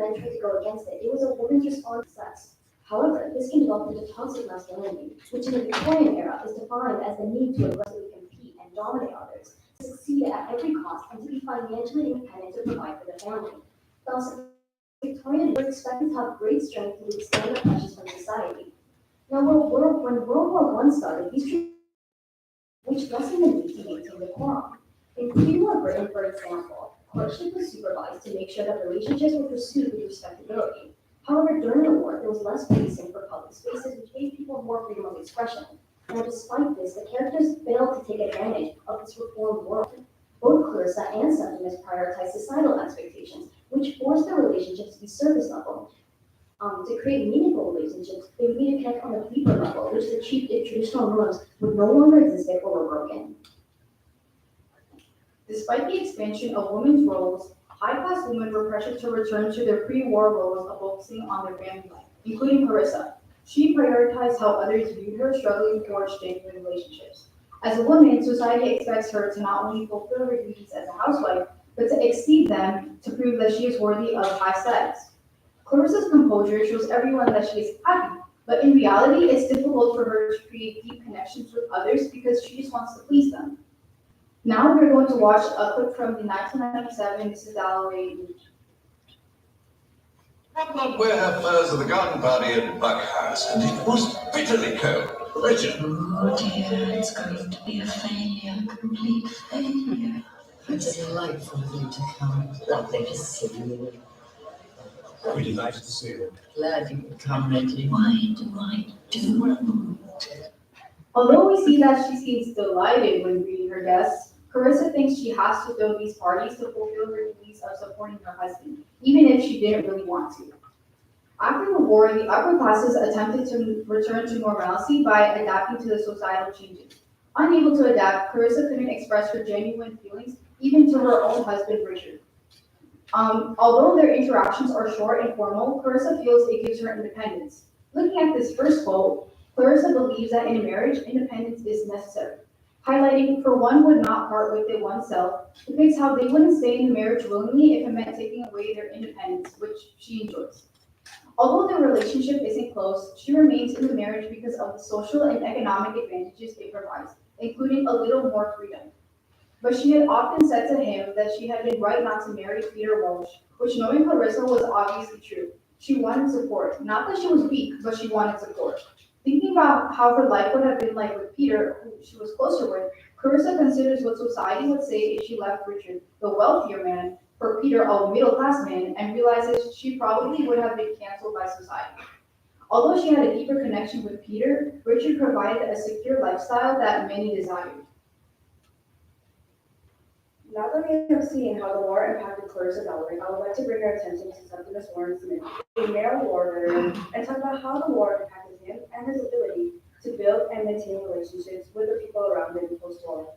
men tried to go against it. It was a woman's response to sex. However, this can develop into toxic masculinity, which in the Victorian era is defined as the need to aggressively compete and dominate others, to succeed at every cost, and to be financially independent to provide for the family. Thus, Victorians were expected to have great strength to withstand the pressures from society. Now, when World War I started, these treaties which lessened the need to maintain decorum. In pre-war Britain, for example, courtship was supervised to make sure that relationships were pursued with respectability. However, during the war, there was less policing for public spaces, which gave people more freedom of expression. Now, despite this, the characters failed to take advantage of this reformed world. Both Clarissa and Septimus prioritized societal expectations, which forced their relationships to be surface level. To create meaningful relationships, they would need to connect on a deeper level, which the traditional norms would no longer exist or were broken. Despite the expansion of women's roles, high-class women were pressured to return to their pre-war roles of focusing on their family life, including Clarissa. She prioritized how others viewed her, struggling to forge genuine relationships. As a woman, society expects her to not only fulfill her duties as a housewife, but to exceed them to prove that she is worthy of high status. Clarissa's composure shows everyone that she is happy, but in reality, it's difficult for her to create deep connections with others because she just wants to please them. Now we're going to watch a clip from the 1997 Mrs. Dalloway movie. Had not wear her furs at the garden party at Buckhouse, and it was bitterly cold. Richard. Oh dear, it's going to be a failure, a complete failure. It's delightful of you to come. Lovely to see you. Really nice to see you. Glad you could come, Reggie. Why do I do? Although we see that she seems delighted when greeting her guests, Clarissa thinks she has to throw these parties to fulfill her duties of supporting her husband, even if she didn't really want to. After the war, the upper classes attempted to return to normalcy by adapting to the societal changes. Unable to adapt, Clarissa couldn't express her genuine feelings, even to her own husband, Richard. Although their interactions are short and formal, Clarissa feels it gives her independence. Looking at this first quote, Clarissa believes that in a marriage, independence is necessary. Highlighting, for one would not part with it oneself, depicts how they wouldn't stay in the marriage willingly if it meant taking away their independence, which she enjoys. Although their relationship isn't close, she remains in the marriage because of the social and economic advantages it provides, including a little more freedom. But she had often said to him that she had been right not to marry Peter Walsh, which knowing Clarissa was obviously true. She wanted support. Not that she was weak, but she wanted support. Thinking about how her life would have been like with Peter, who she was closer with, Clarissa considers what society would say if she left Richard, the wealthier man, for Peter, a middle-class man, and realizes she probably would have been canceled by society. Although she had a deeper connection with Peter, Richard provided a secure lifestyle that many desired. Now that we have seen how the war impacted Clarissa Dalloway, I would like to bring our attention to Septimus Warren's myth, a male war veteran, and talk about how the war impacted him and his ability to build and maintain relationships with the people around him post-war.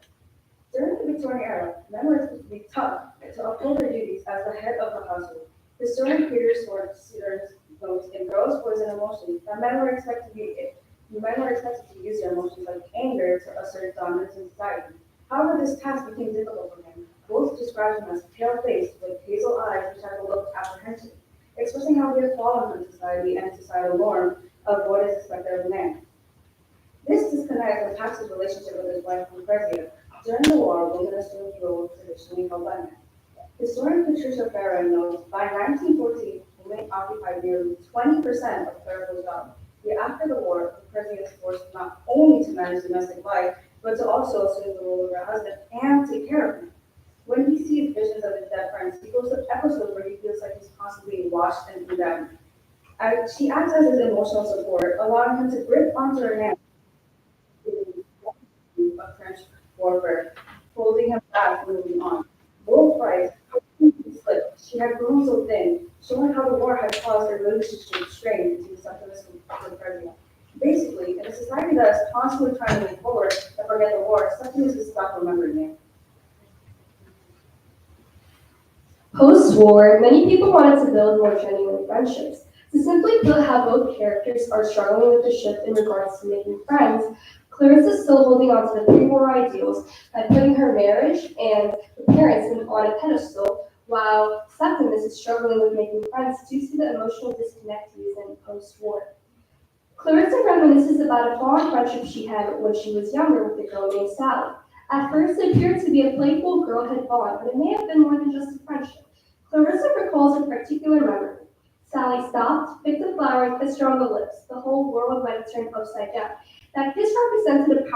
During the Victorian era, men were supposed to be taught to uphold their duties as the head of the household. Historian Peter Stearns notes in Girls, Boys, and Emotions that men were expected to use their emotions like anger to assert dominance in society. However, this task became difficult for him. Both described him as pale-faced with hazel eyes which had a look of apprehension, expressing how he had fallen from society and societal norm of what is expected of a man. This disconnect impacts his relationship with his wife Lucrezia. During the war, women assumed roles traditionally held by men. Historian Patricia Farron notes, by 1914, women occupied nearly 20% of clerical jobs. Yet after the war, Lucrezia is forced not only to manage domestic life, but to also assume the role of her husband and take care of him. When he sees visions of his dead friends, he goes through episodes where he feels like he's constantly being watched and condemned. She acts as his emotional support, allowing him to grip onto her hand of trench warfare, holding him back and moving on. Both fights, slipped. She had grown so thin, showing how the war had caused her relationship strain between Septimus and Lucrezia. Basically, in a society that is constantly trying to move forward and forget the war, Septimus is stuck remembering it. Post-war, many people wanted to build more genuine friendships. To simply put how both characters are struggling with the shift in regards to making friends, Clarissa is still holding on to the pre-war ideals by putting her marriage and the parents on a pedestal, while Septimus is struggling with making friends due to the emotional disconnect he is in post-war. Clarissa reminisces about a fond friendship she had when she was younger with a girl named Sally. At first, it appeared to be a playful girlhood bond, but it may have been more than just a friendship. Clarissa recalls a particular memory. Sally stopped, picked a flower, kissed her on the lips. The whole world might have turned upside down. That kiss represented a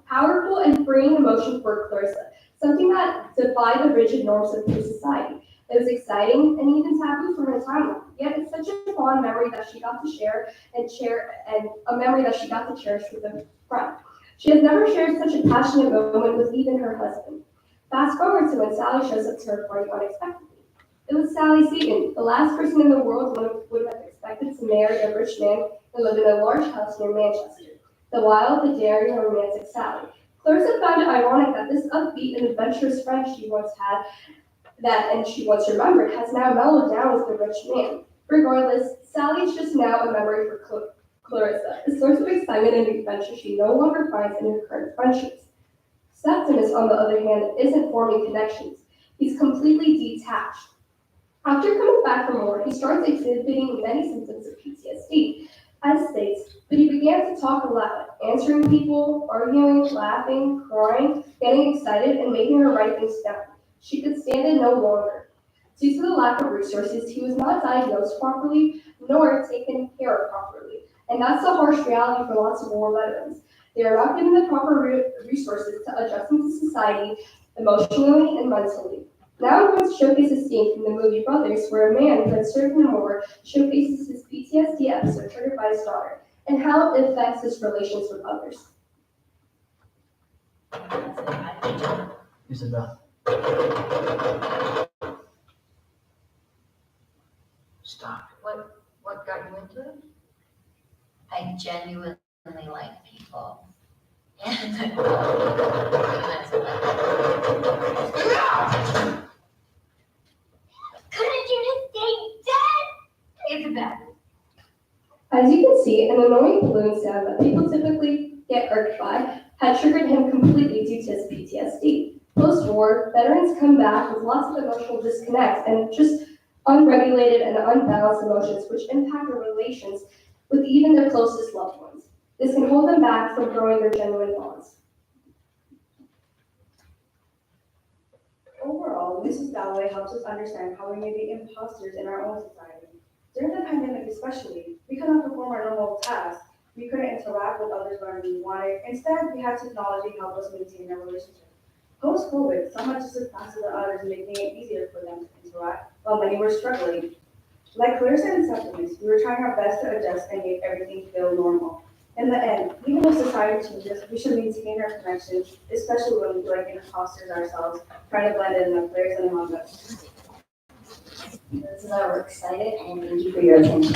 powerful and freeing emotion for Clarissa, something that defied the rigid norms of her society. It was exciting and even taboo for her timeline. Yet it's such a fond memory that she got to share, and a memory that she got to cherish with a friend. She has never shared such a passionate moment with even her husband. Fast forward to when Sally shows up to her party unexpectedly. It was Sally Seaton, the last person in the world would have expected to marry a rich man and live in a large house near Manchester. The wild, the daring, and romantic Sally. Clarissa found it ironic that this upbeat and adventurous friend she once had, and she once remembered, has now mellowed down with the rich man. Regardless, Sally is just now a memory for Clarissa, a source of excitement and adventure she no longer finds in her current friendships. Septimus, on the other hand, isn't forming connections. He's completely detached. After coming back from war, he starts exhibiting many symptoms of PTSD, as states, but he began to talk aloud, answering people, arguing, laughing, crying, getting excited, and making her write things down. She could stand it no longer. Due to the lack of resources, he was not diagnosed properly, nor taken care of properly. And that's a harsh reality for lots of war veterans. They are not given the proper resources to adjust into society emotionally and mentally. Now I'm going to showcase a scene from the movie Brothers, where a man who had served in the war showcases his PTSD episode triggered by his daughter, and how it affects his relations with others. Isabel. Stop. What got you into it? I genuinely like people. And couldn't you just stay dead? Isabel. As you can see, an annoying balloon sound that people typically get irked by had triggered him completely due to his PTSD. Post-war, veterans come back with lots of emotional disconnect and just unregulated and unbalanced emotions which impact their relations with even their closest loved ones. This can hold them back from growing their genuine bonds. Overall, Mrs. Dalloway helps us understand how we may be imposters in our own society. During the pandemic especially, we could not perform our normal tasks. We couldn't interact with others when we wanted. Instead, we had technology help us maintain our relationship. Post-COVID, some had to surpass the others, making it easier for them to interact, while many were struggling. Like Clarissa and Septimus, we were trying our best to adjust and make everything feel normal. In the end, even though society changes, we should maintain our connections, especially when we feel like imposters ourselves, trying to blend in like Clarissa and among us. This is our work cited, and thank you for your attention.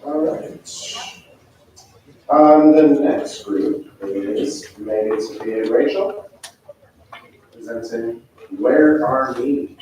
All right. The next group is Megan, Sophia, and Rachel, presenting Where Are We?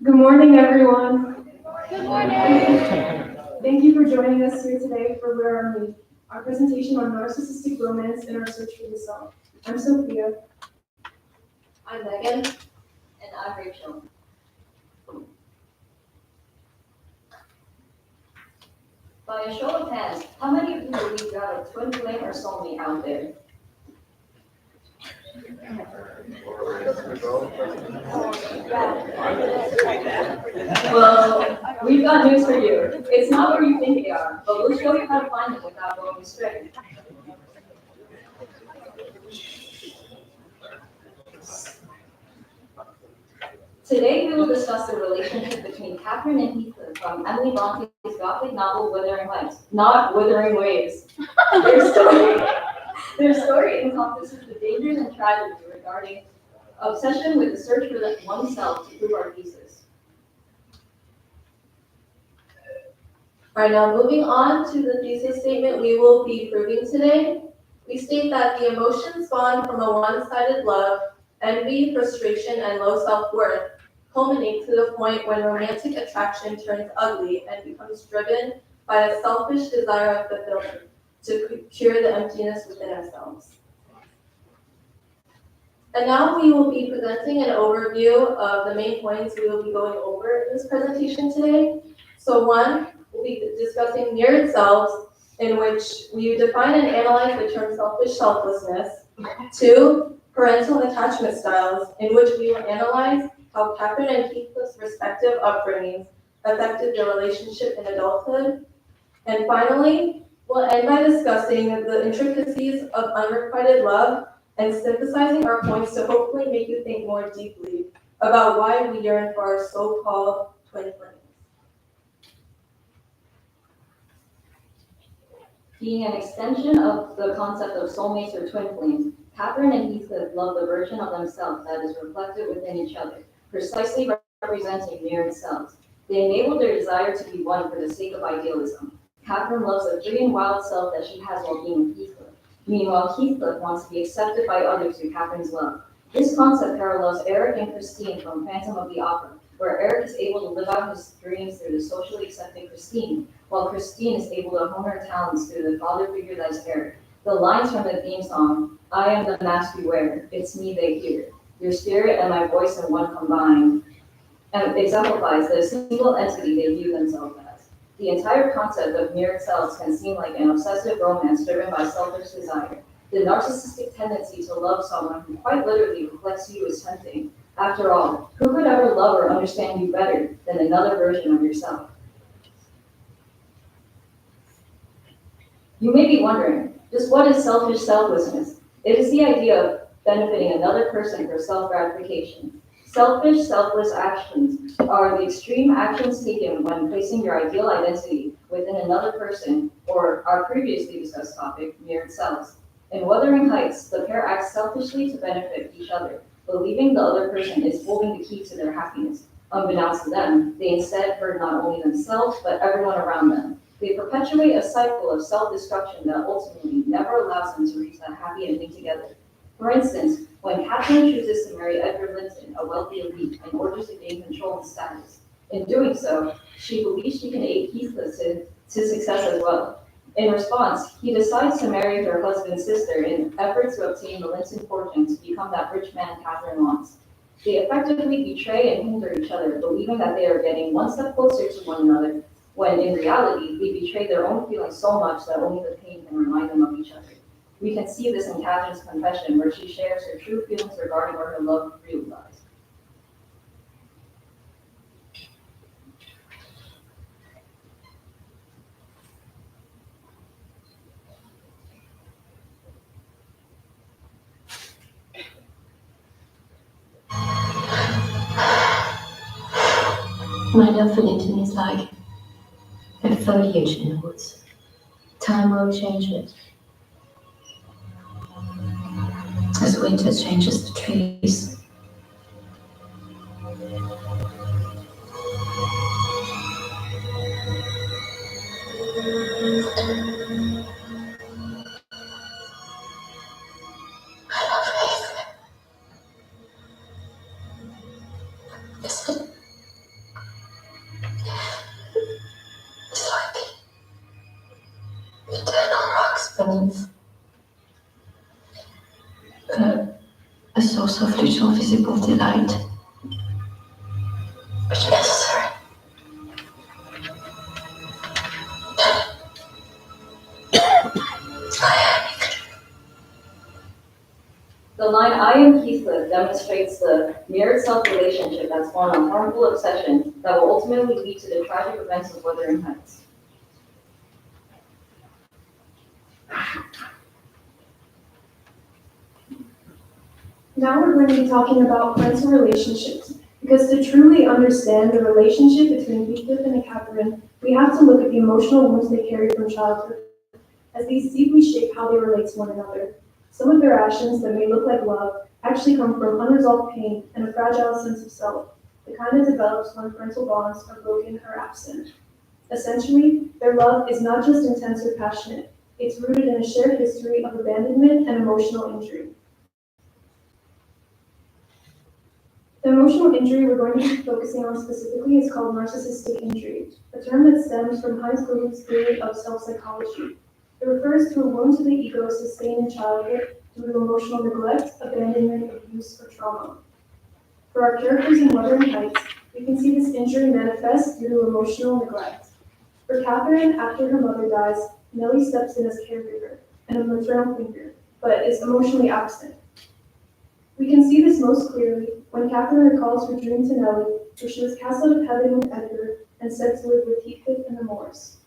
Good morning, everyone. Good morning. Thank you for joining us here today for Where Are We, our presentation on narcissistic romance and our search for the self. I'm Sophia. I'm Megan. And I'm Rachel. By a show of hands, how many of you believe you have a twin flame or soulmate out there? Well, we've got news for you. It's not where you think they are, but we'll show you how to find them without going astray. Today, we will discuss the relationship between Catherine and Heathcliff from Emily Bronte's Gothic novel Wuthering Heights, not Wuthering Waves. Their story encompasses the dangers and tragedy regarding obsession with the search for oneself to prove our thesis. All right, now moving on to the thesis statement we will be proving today. We state that the emotions spawned from a one-sided love, envy, frustration, and low self-worth culminate to the point when romantic attraction turns ugly and becomes driven by a selfish desire of fulfillment to cure the emptiness within ourselves. And now we will be presenting an overview of the main points we will be going over in this presentation today. So one, we'll be discussing mirrored selves, in which we define and analyze the term selfish selflessness. Two, parental attachment styles, in which we will analyze how Catherine and Heathcliff's respective upbringings affected their relationship in adulthood. And finally, we'll end by discussing the intricacies of unrequited love and synthesizing our points to hopefully make you think more deeply about why we yearn for our so-called twin flames. Being an extension of the concept of soulmates or twin flames, Catherine and Heathcliff love the version of themselves that is reflected within each other, precisely representing mirrored selves. They enable their desire to be one for the sake of idealism. Catherine loves the free and wild self that she has while being with Heathcliff. Meanwhile, Heathcliff wants to be accepted by others through Catherine's love. This concept parallels Eric and Christine from Phantom of the Opera, where Eric is able to live out his dreams through the socially accepted Christine, while Christine is able to hone her talents through the father figure that is Eric. The lines from the theme song, "I am the mask you wear, it's me they hear, your spirit and my voice in one combined," and exemplifies the single entity they view themselves as. The entire concept of mirrored selves can seem like an obsessive romance driven by selfish desire. The narcissistic tendency to love someone who quite literally reflects you is tempting. After all, who could ever love or understand you better than another version of yourself? You may be wondering, just what is selfish selflessness? It is the idea of benefiting another person for self-gratification. Selfish, selfless actions are the extreme actions taken when placing your ideal identity within another person, or our previously discussed topic, mirrored selves. In Wuthering Heights, the pair acts selfishly to benefit each other, believing the other person is holding the key to their happiness. Unbeknownst to them, they instead hurt not only themselves, but everyone around them. They perpetuate a cycle of self-destruction that ultimately never allows them to reach that happy ending together. For instance, when Catherine chooses to marry Edward Linton, a wealthy elite, in order to gain control and status. In doing so, she believes she can aid Heathcliff to success as well. In response, he decides to marry her husband's sister in an effort to obtain the Linton fortune to become that rich man Catherine wants. They effectively betray and hinder each other, believing that they are getting one step closer to one another, when in reality, they betray their own feelings so much that only the pain can remind them of each other. We can see this in Catherine's confession, where she shares her true feelings regarding where her love really lies. My love for Linton is like a foliage in the woods. Time will change it. As winter changes the trees. Listen. It's like presence. A source of little visible delight, but necessary. The line "I am Heathcliff" demonstrates the mirrored self-relationship that's spawned a harmful obsession that will ultimately lead to the tragic events of Wuthering Heights. Now we're going to be talking about parental relationships, because to truly understand the relationship between Heathcliff and Catherine, we have to look at the emotional wounds they carry from childhood, as these deeply shape how they relate to one another. Some of their actions that may look like love actually come from unresolved pain and a fragile sense of self, the kind that develops when parental bonds are broken or absent. Essentially, their love is not just intense or passionate, it's rooted in a shared history of abandonment and emotional injury. The emotional injury we're going to be focusing on specifically is called narcissistic injury, a term that stems from Heinz Kluge's theory of self-psychology. It refers to a wound to the ego sustained in childhood due to emotional neglect, abandonment, abuse, or trauma. For our characters in Wuthering Heights, we can see this injury manifest due to emotional neglect. For Catherine, after her mother dies, Nellie steps in as caregiver and a maternal figure, but is emotionally absent. We can see this most clearly when Catherine recalls her dream to Nellie, where she was cast out of heaven with Edgar and sent to live with Heathcliff and the Moors.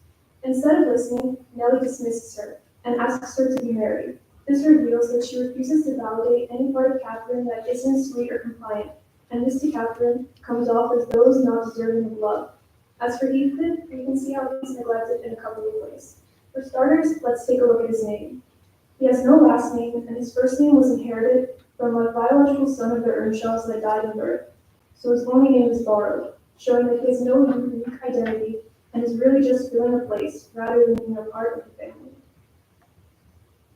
Instead of listening, Nellie dismisses her and asks her to be married. This reveals that she refuses to validate any part of Catherine that isn't sweet or compliant, and this to Catherine comes off as those not deserving of love. As for Heathcliff, we can see how he's neglected in a couple of ways. For starters, let's take a look at his name. He has no last name, and his first name was inherited from a biological son of the Earnshaws that died in birth, so his only name is borrowed, showing that he has no unique identity and is really just filling a place rather than being a part of the family.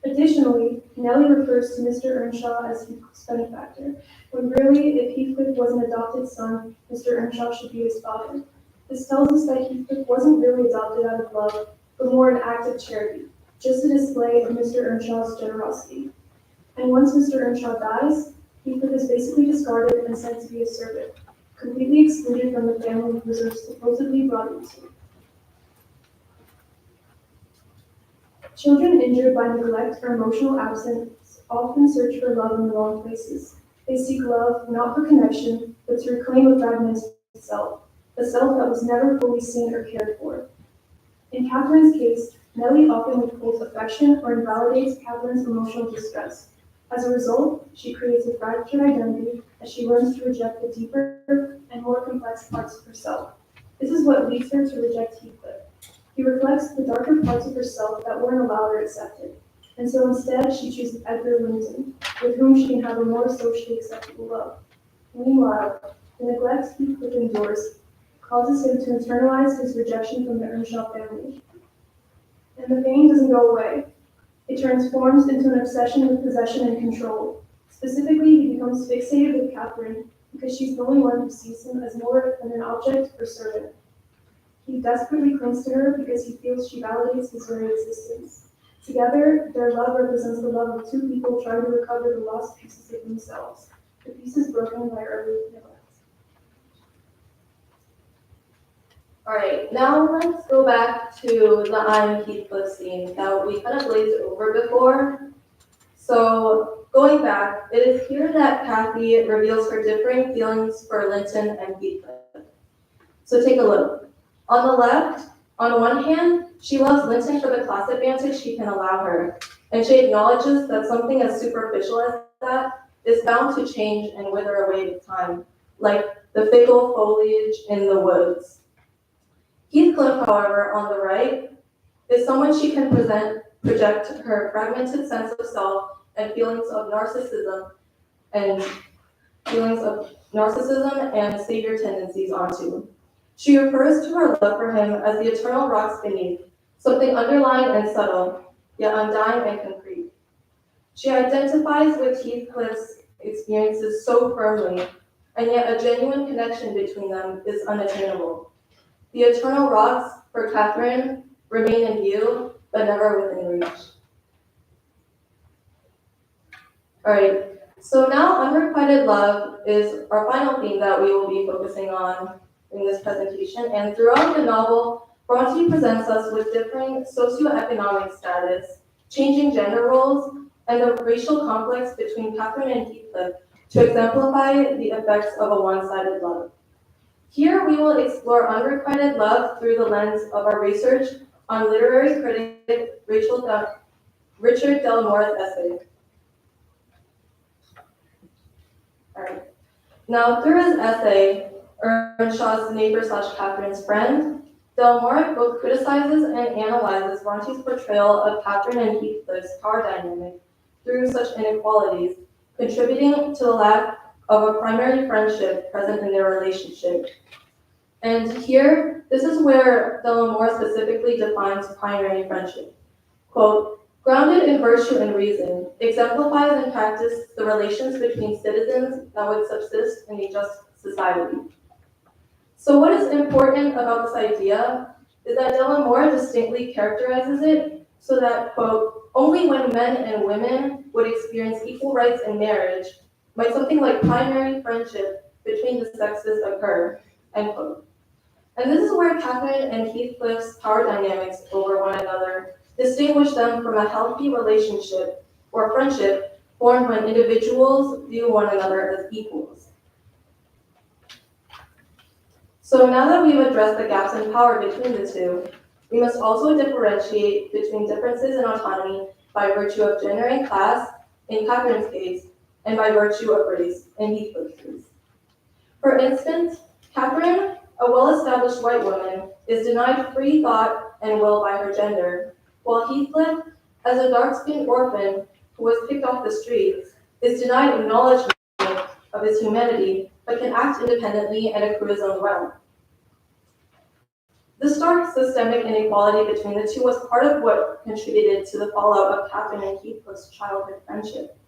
Additionally, Nellie refers to Mr. Earnshaw as Heathcliff's benefactor, when really, if Heathcliff was an adopted son, Mr. Earnshaw should be his father. This tells us that Heathcliff wasn't really adopted out of love, but more an act of charity, just a display of Mr. Earnshaw's generosity. And once Mr. Earnshaw dies, Heathcliff is basically discarded and sent to be a servant, completely excluded from the family he was supposedly brought into. Children injured by neglect or emotional absence often search for love in the wrong places. They seek love not for connection, but to reclaim a fragmented self, a self that was never fully seen or cared for. In Catherine's case, Nellie often withholds affection or invalidates Catherine's emotional distress. As a result, she creates a fractured identity as she learns to reject the deeper and more complex parts of herself. This is what leads her to reject Heathcliff. He reflects the darker parts of herself that weren't allowed or accepted, and so instead she chooses Edgar Linton, with whom she can have a more socially acceptable love. Meanwhile, the neglect Heathcliff endures causes him to internalize his rejection from the Earnshaw family. And the pain doesn't go away. It transforms into an obsession with possession and control. Specifically, he becomes fixated with Catherine because she's the only one who sees him as more than an object or servant. He desperately clings to her because he feels she validates his very existence. Together, their love represents the love of two people trying to recover the lost pieces of themselves, the pieces broken by early neglect. All right, now let's go back to the I'm Heathcliff scene that we kind of glazed over before. So going back, it is here that Kathy reveals her differing feelings for Linton and Heathcliff. So take a look. On the left, on one hand, she loves Linton for the class advantage he can allow her, and she acknowledges that something as superficial as that is bound to change and wither away with time, like the fickle foliage in the woods. Heathcliff, however, on the right, is someone she can project her fragmented sense of self and feelings of narcissism and savior tendencies onto. She refers to her love for him as the eternal rocks beneath, something underlying and subtle, yet undying and concrete. She identifies with Heathcliff's experiences so firmly, and yet a genuine connection between them is unattainable. The eternal rocks, for Catherine, remain in view, but never within reach. Alright, so now unrequited love is our final theme that we will be focusing on in this presentation. And throughout the novel, Bronte presents us with differing socioeconomic status, changing gender roles, and the racial conflicts between Catherine and Heathcliff to exemplify the effects of a one-sided love. Here we will explore unrequited love through the lens of our research on literary critic Richard Dalloway's essay. Alright. Now, through his essay, Earnshaw's neighbor/Catherine's friend, Dalloway both criticizes and analyzes Bronte's portrayal of Catherine and Heathcliff's power dynamic through such inequalities, contributing to the lack of a primary friendship present in their relationship. And here, this is where Dalloway specifically defines primary friendship. Quote, grounded in virtue and reason, exemplifies in practice the relations between citizens that would subsist in a just society. So what is important about this idea is that Dalloway distinctly characterizes it so that, quote, only when men and women would experience equal rights in marriage might something like primary friendship between the sexes occur, end quote. And this is where Catherine and Heathcliff's power dynamics over one another distinguish them from a healthy relationship or friendship formed when individuals view one another as equals. So now that we've addressed the gaps in power between the two, we must also differentiate between differences in autonomy by virtue of gender and class, in Catherine's case, and by virtue of race, in Heathcliff's case. For instance, Catherine, a well-established white woman, is denied free thought and will by her gender, while Heathcliff, as a dark-skinned orphan who was picked off the streets, is denied acknowledgement of his humanity, but can act independently and accrue his own wealth. The stark systemic inequality between the two was part of what contributed to the fallout of Catherine and Heathcliff's childhood friendship,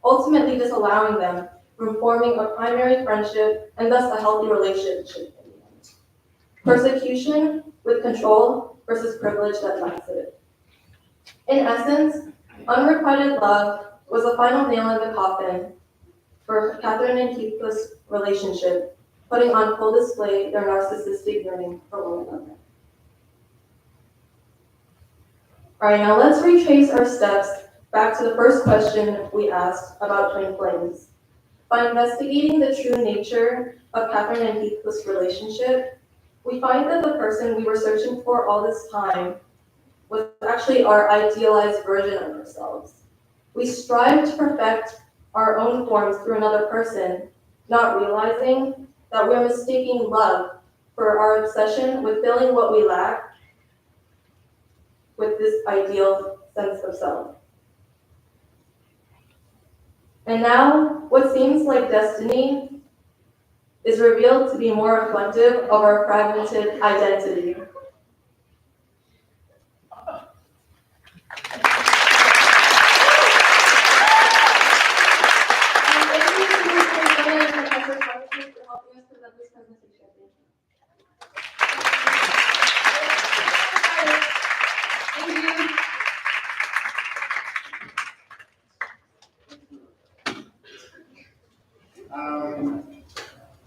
ultimately disallowing them from forming a primary friendship and thus a healthy relationship in the end. Persecution with control versus privilege that lacks it. In essence, unrequited love was the final nail in the coffin for Catherine and Heathcliff's relationship, putting on full display their narcissistic yearning for one another. All right, now let's retrace our steps back to the first question we asked about twin flames. By investigating the true nature of Catherine and Heathcliff's relationship, we find that the person we were searching for all this time was actually our idealized version of ourselves. We strive to perfect our own forms through another person, not realizing that we're mistaking love for our obsession with filling what we lack with this ideal sense of self. And now, what seems like destiny is revealed to be more reflective of our fragmented identity.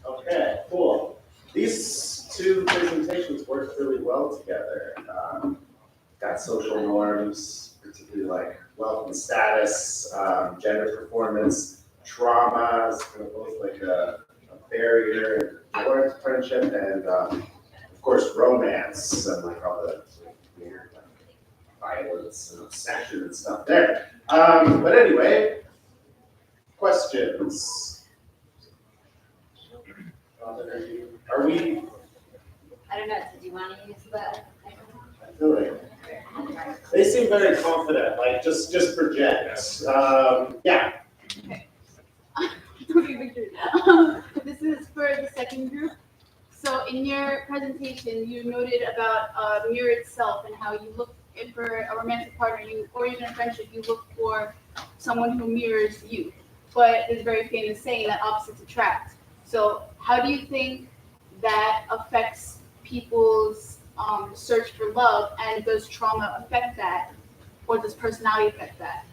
Okay, cool. These two presentations worked really well together. Got social norms, particularly like wealth and status, gender performance, trauma is kind of both like a barrier towards friendship, and of course romance and like all the weird violence and obsession and stuff there. But anyway, questions? Are we? I don't know, did you want to use the? I feel like they seem very confident, like just project. Yeah. Okay, Victor. This is for the second group. So in your presentation, you noted about mirrored self and how you look for a romantic partner, or even a friendship, you look for someone who mirrors you. But there's a very famous saying that opposites attract. So how do you think that affects people's search for love, and does trauma affect that, or does personality affect that?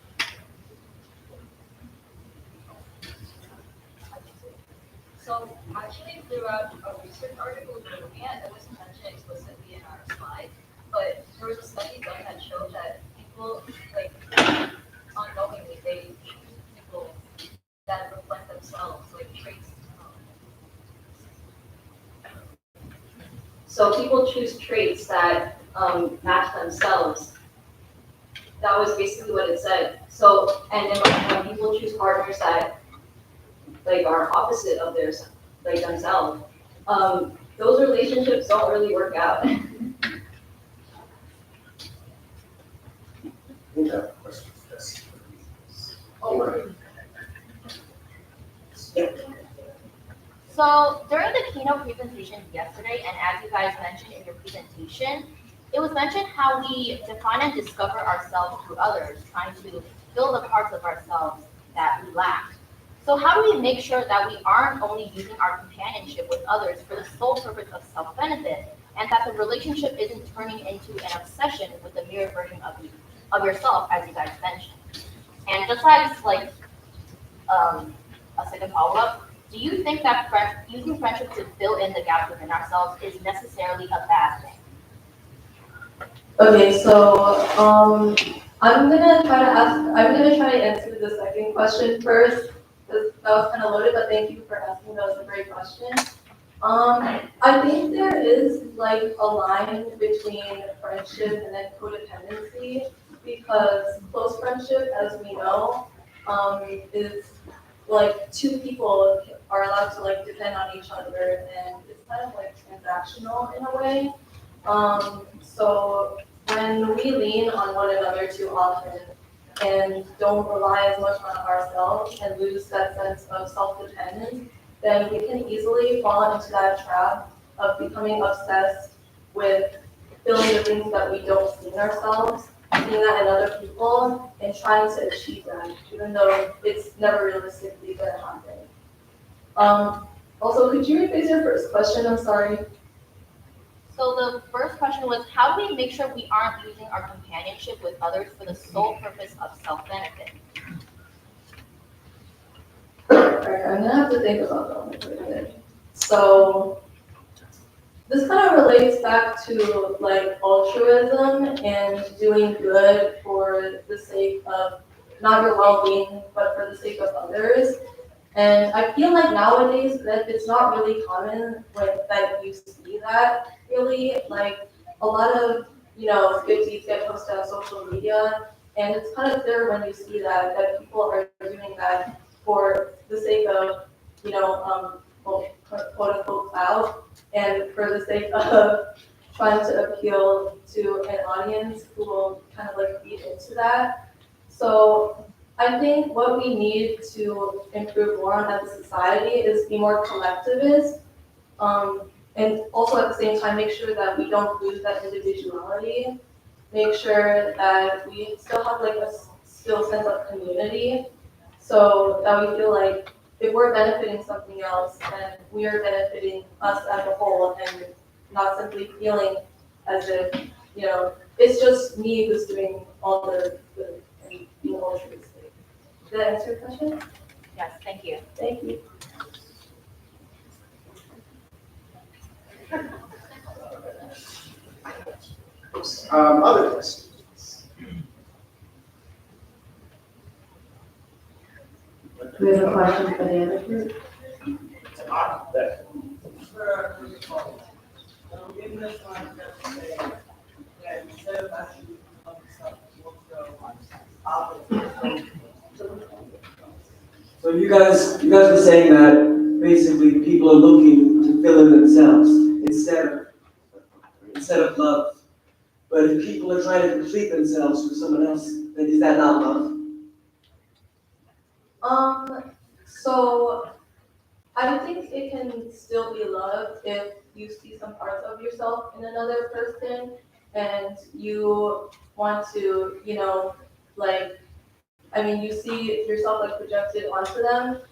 So actually throughout a research article we were looking at, it wasn't mentioned explicitly in our slide, but there was a study done that showed that people like unknowingly they choose people that reflect themselves, like traits. So people choose traits that match themselves. That was basically what it said. So, and then when people choose partners that like are opposite of theirs, like themselves, those relationships don't really work out. We have a question for this. Oh, yeah. So during the keynote presentation yesterday, and as you guys mentioned in your presentation, it was mentioned how we define and discover ourselves through others, trying to fill the parts of ourselves that we lack. So how do we make sure that we aren't only using our companionship with others for the sole purpose of self-benefit, and that the relationship isn't turning into an obsession with the mirror version of yourself, as you guys mentioned? And just as like a second follow-up, do you think that using friendship to fill in the gaps within ourselves is necessarily a bad thing? Okay, so I'm gonna try to answer the second question first. That was kind of loaded, but thank you for asking. That was a great question. I think there is like a line between friendship and then codependency, because close friendship, as we know, is like two people are allowed to like depend on each other, and it's kind of like transactional in a way. So when we lean on one another too often and don't rely as much on ourselves and lose that sense of self-dependence, then we can easily fall into that trap of becoming obsessed with filling the things that we don't see in ourselves, seeing that in other people, and trying to achieve that, even though it's never realistically going to happen. Also, could you repeat your first question? I'm sorry. So the first question was, how do we make sure we aren't using our companionship with others for the sole purpose of self-benefit? Alright, I'm gonna have to think about that one for a minute. So this kind of relates back to like altruism and doing good for the sake of not your well-being, but for the sake of others. And I feel like nowadays that it's not really common that you see that really. Like a lot of good deeds get posted on social media, and it's kind of clear when you see that people are doing that for the sake of quote unquote clout, and for the sake of trying to appeal to an audience who will kind of like feed into that. So I think what we need to improve more on as a society is be more collectivist, and also at the same time make sure that we don't lose that individuality, make sure that we still have like a still sense of community, so that we feel like if we're benefiting something else, then we are benefiting us as a whole, and not simply feeling as if it's just me who's doing all the good and being altruistic. Did that answer your question? Yes, thank you. Thank you. Other questions? Do we have a question for the other group? So you guys were saying that basically people are looking to fill in themselves instead of love. But if people are trying to complete themselves for someone else, then is that not love? So I think it can still be love if you see some parts of yourself in another person and you want to, you see yourself like projected onto them,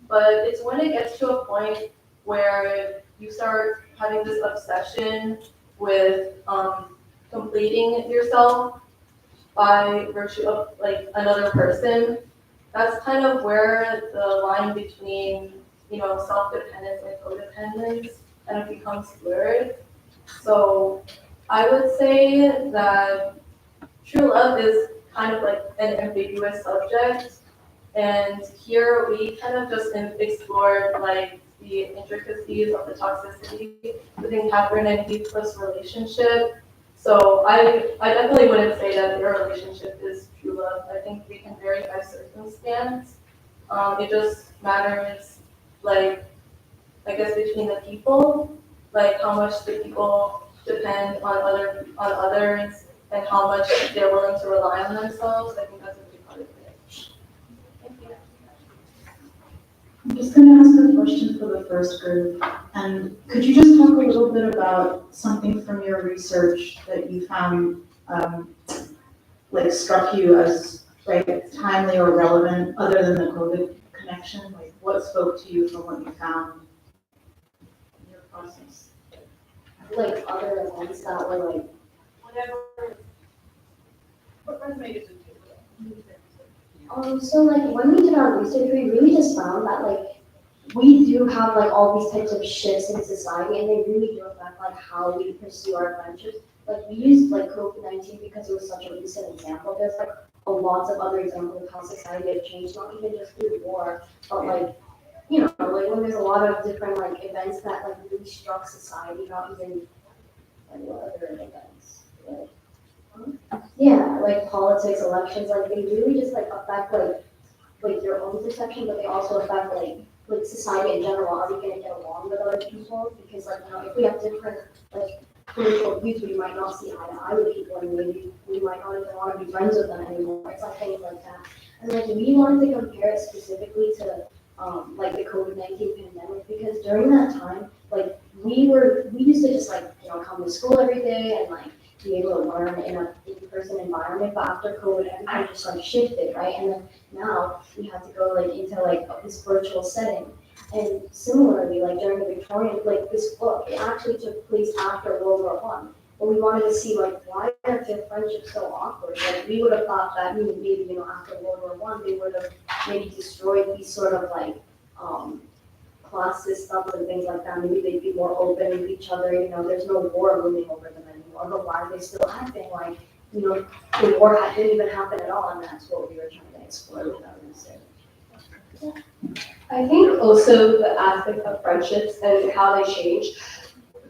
but it's when it gets to a point where you start having this obsession with completing yourself by virtue of like another person. That's kind of where the line between self-dependence and codependence kind of becomes blurred. So I would say that true love is kind of like an ambiguous subject. And here we kind of just explored like the intricacies of the toxicity within Catherine and Heathcliff's relationship. So I definitely wouldn't say that their relationship is true love. I think we can vary by circumstance. It just matters, like, I guess between the people, like how much the people depend on others and how much they're willing to rely on themselves. I think that's a big part of it. Thank you. I'm just going to ask a question for the first group, and could you just talk a little bit about something from your research that you found like struck you as like timely or relevant other than the COVID connection? Like what spoke to you from what you found in your process? Like other events that were like, Whatever. What resonated with you? so like when we did our research, we really just found that like we do have like all these types of shifts in society, and they really do affect like how we pursue our friendships. Like we used like COVID-19 because it was such a recent example. There's like a lots of other examples of how society has changed, not even just through war, but like like when there's a lot of different like events that like really struck society, not even like what other events. Yeah, like politics, elections, like they really just like affect like your own perception, but they also affect like society in general. Are we gonna get along with other people? Because like if we have different like political views, we might not see eye to eye with people, and maybe we might not even want to be friends with them anymore. It's like things like that. And like we wanted to compare it specifically to like the COVID-19 pandemic, because during that time, like we used to just like come to school every day and like be able to learn in a in-person environment, but after COVID, everything just like shifted, right? And then now we have to go like into like this virtual setting. And similarly, like during the Victorian, like this book, it actually took place after World War One. But we wanted to see like why are their friendships so awkward? Like we would have thought that maybe after World War One they would have maybe destroyed these sort of like class systems and things like that. Maybe they'd be more open with each other. There's no war looming over them anymore. But why are they still acting like the war didn't even happen at all? And that's what we were trying to explore with our research. I think also the aspect of friendships and how they change.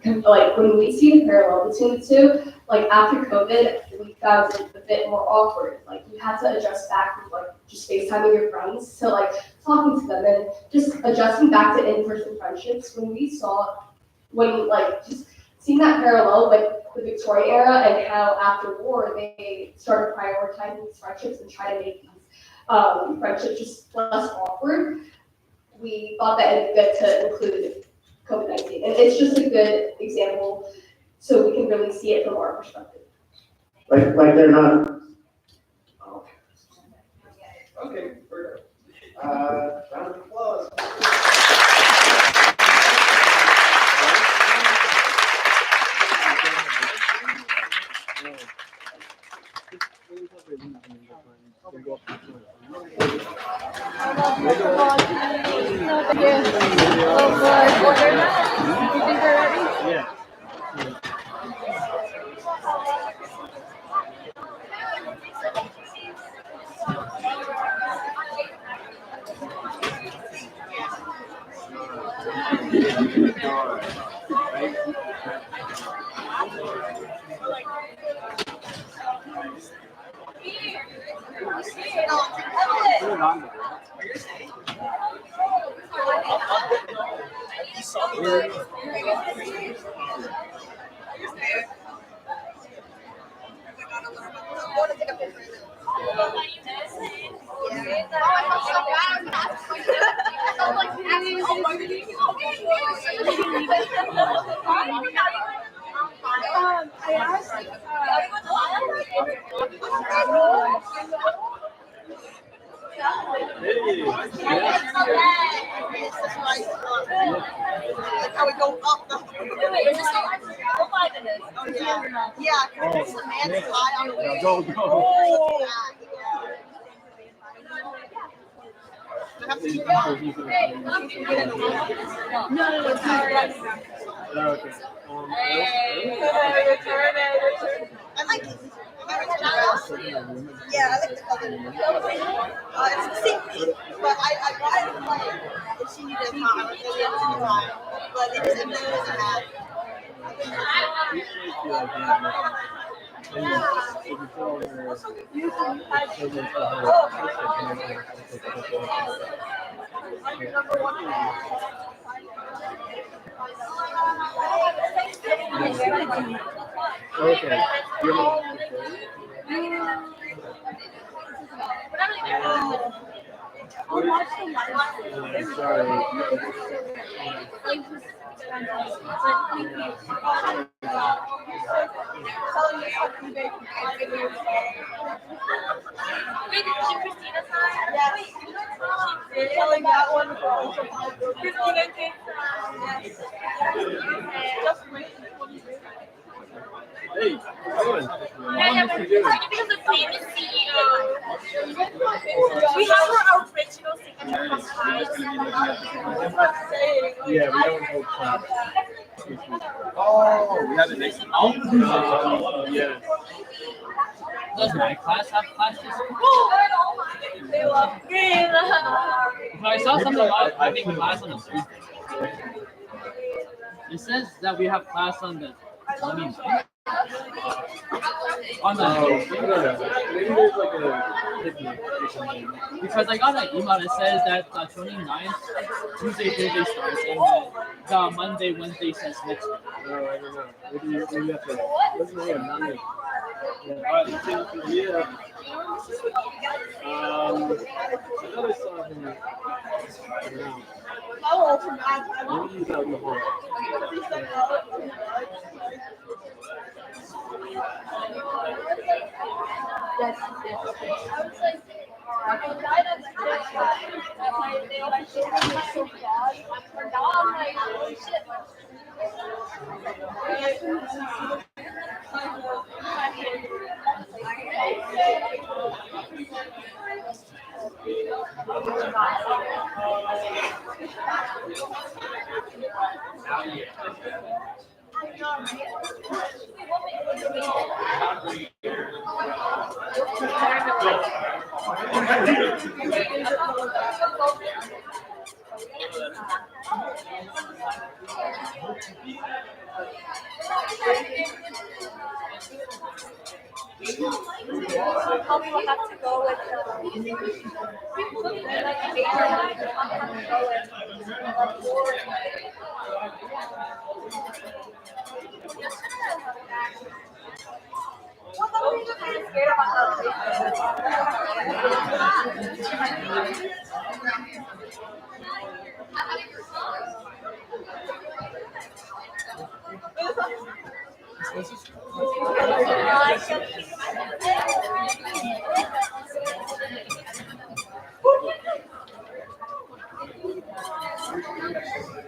Like when we see the parallel between the two, like after COVID, we found it a bit more awkward. Like you had to adjust back with like just FaceTiming your friends to like talking to them and just adjusting back to in-person friendships. When like just seeing that parallel with the Victorian era and how after war they started prioritizing these friendships and try to make these friendships just less awkward. We thought that it'd be good to include COVID-19. And it's just a good example so we can really see it from our perspective. Like they're not. Oh. Okay, perfect. Round of applause. How we go up the. Oh yeah, because it's a man's eye on the way. Go. Okay. I like it. Yeah, I like the color. It's the same thing, but I bought it like if she needed a car, maybe a long ride. But it's in there as a hat. Okay. Telling that one from Christina came Hey, Because the famous CEO. We have our original signature yeah, we don't hold class. Oh, we have it next month? Yes. Does my class have classes? They love green. If I saw something about having class on the Tuesday. It says that we have class on the 29th. On the I don't know. Maybe there's like a picnic or something. because I got an email that says that the 29th, Tuesday, Thursday starts, and the Monday, Wednesday says next week. No, I don't know. Maybe you have to listen to him, not me. Yeah. I thought I saw him. I don't know. How old am I? Maybe he's out in the hall. Probably will have to go with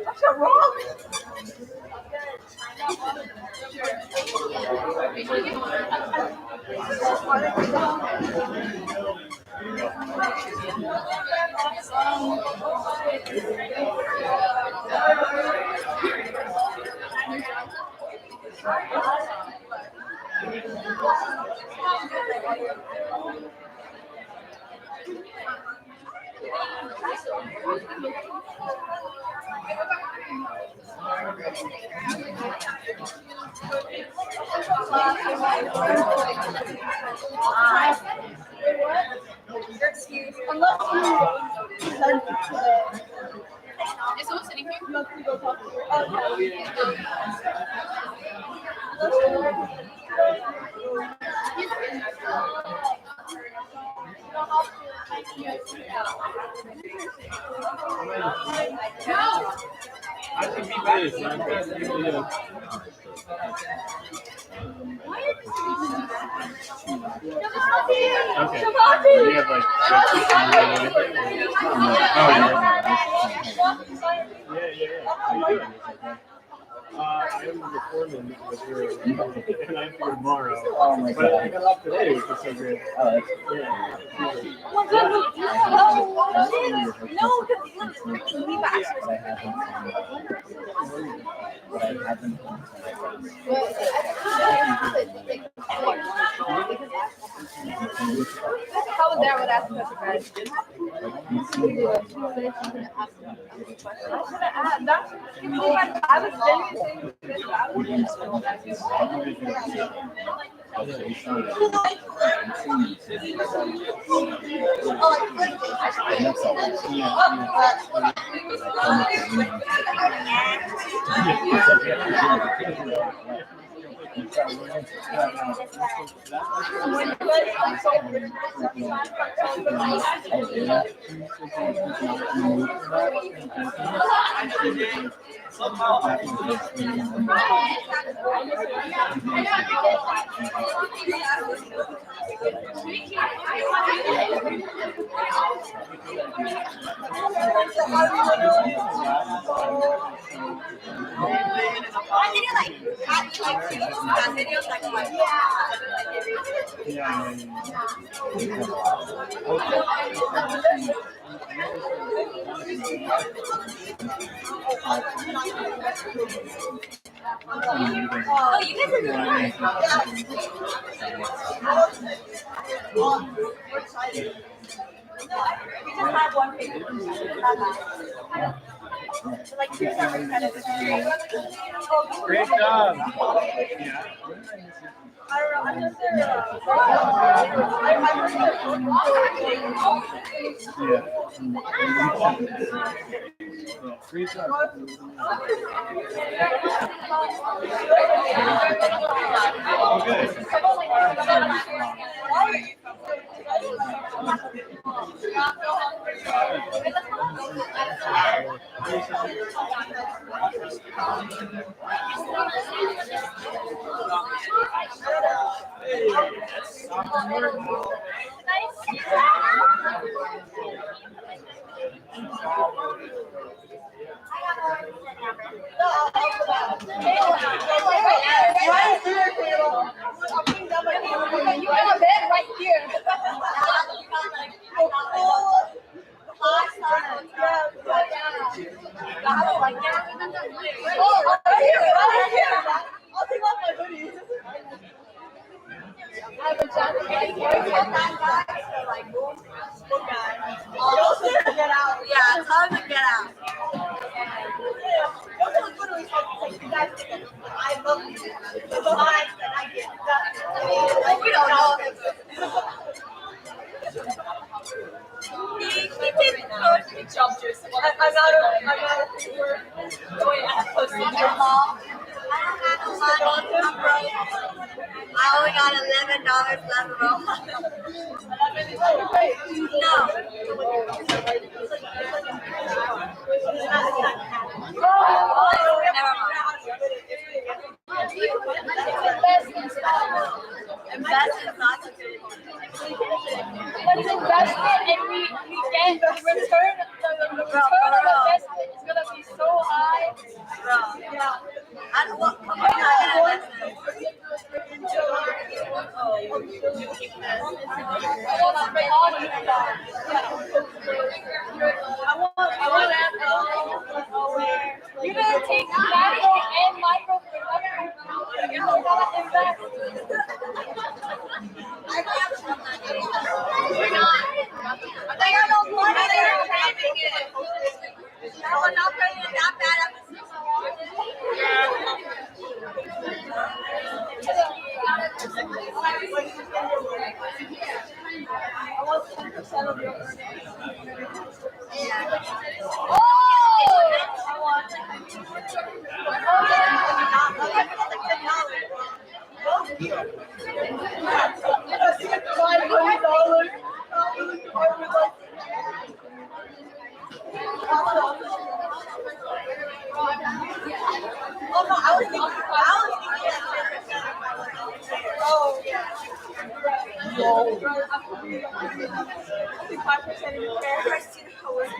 What's wrong? Your excuse. Unless you send it today. Is someone sitting here? You have to go talk to her. I should be ready, so I'm trying to do it. Okay. Do you have like yeah. How you doing? I'm the foreman with her, and I'm here tomorrow. But I got off today, which is so great. Oh, that's yeah. No, because we But I haven't How was that with asking us guys? I was genuinely Oh, you guys are doing we're excited. We just had one paper. So like 2 separate credits. Great job. I don't know, I'm just there. Great job. You got a bed right here. I don't like that. Oh, right here. I'll take off my hoodie. I have a jacket right here. Like, boom, guy. Get out. Yeah, time to get out. I love you. The vibes that I get. We don't know. He did post jump juice. I'm not a wait, I have posted your mom. I don't have no money. I'm broke. I only got $11 left, bro. Never mind. Invest is not a good. Let's invest it and we get the return. The return of investment is gonna be so high. Bro. Yeah. I don't want you're gonna take macro and micro production. You're gonna invest. We're not. They are no money. They're having it. I'm not paying it that bad. I want 10% of your earnings. Oh no, I was thinking oh yeah. No. 5% in your hair. I see how it's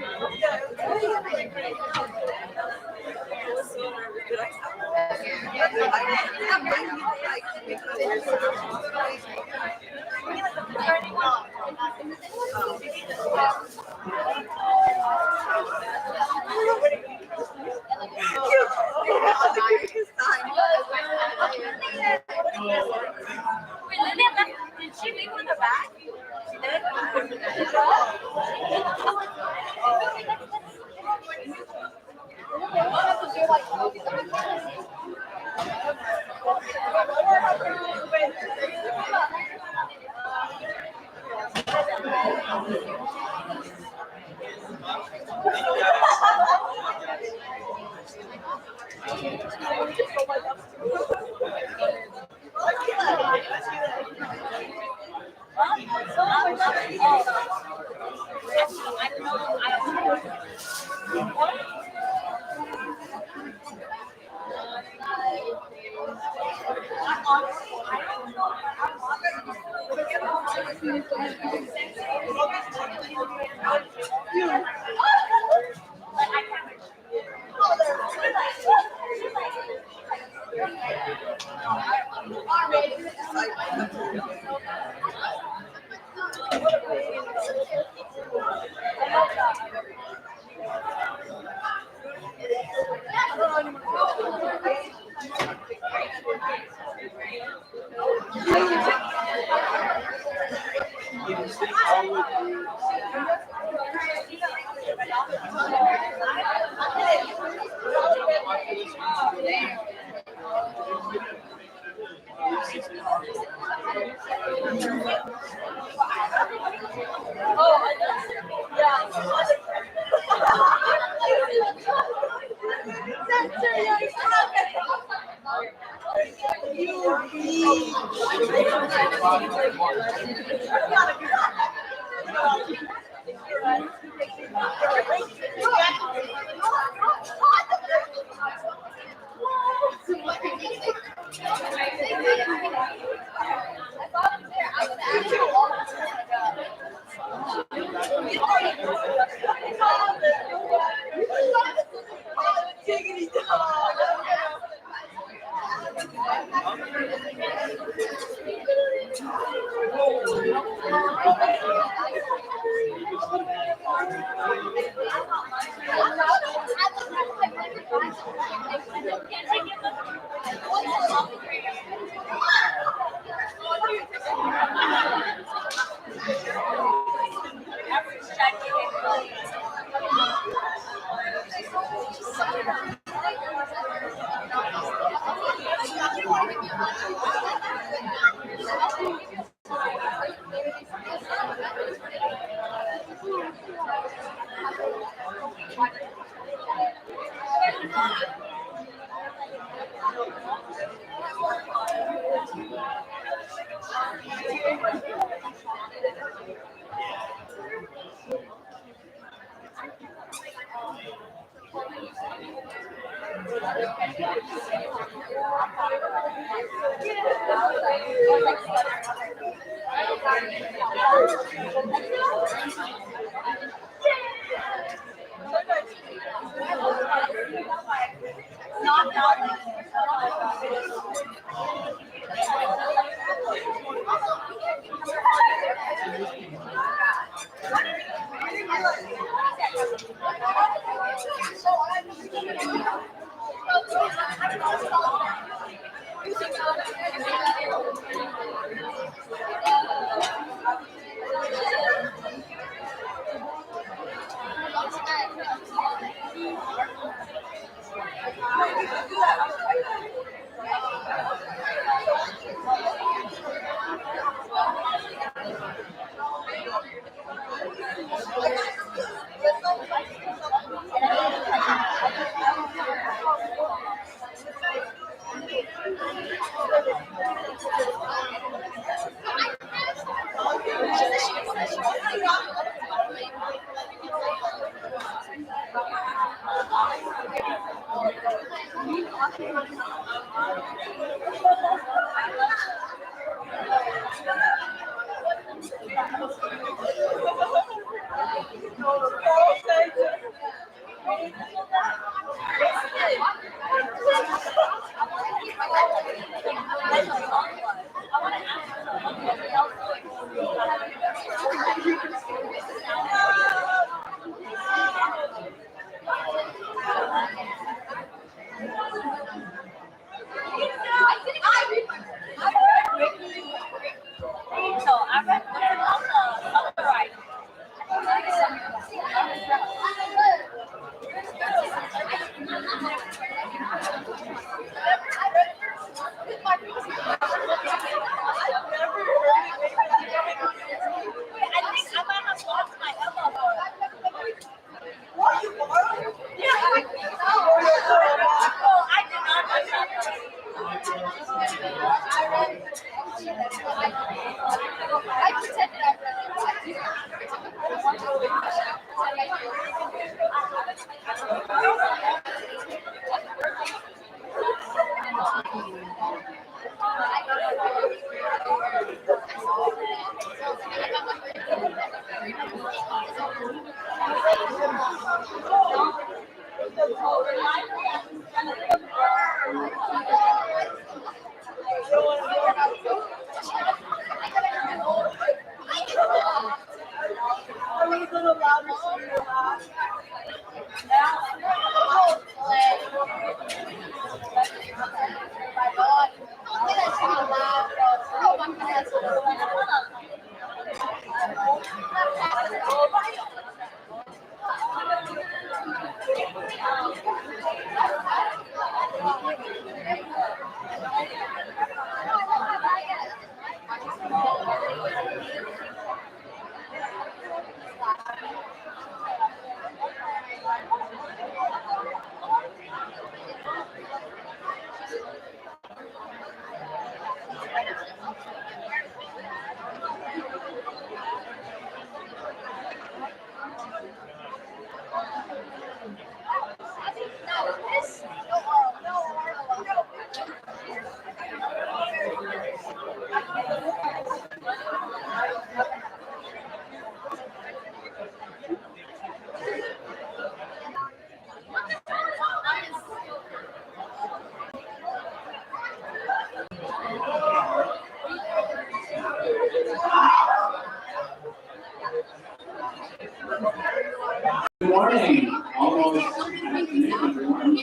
Good morning, almost afternoon, everyone.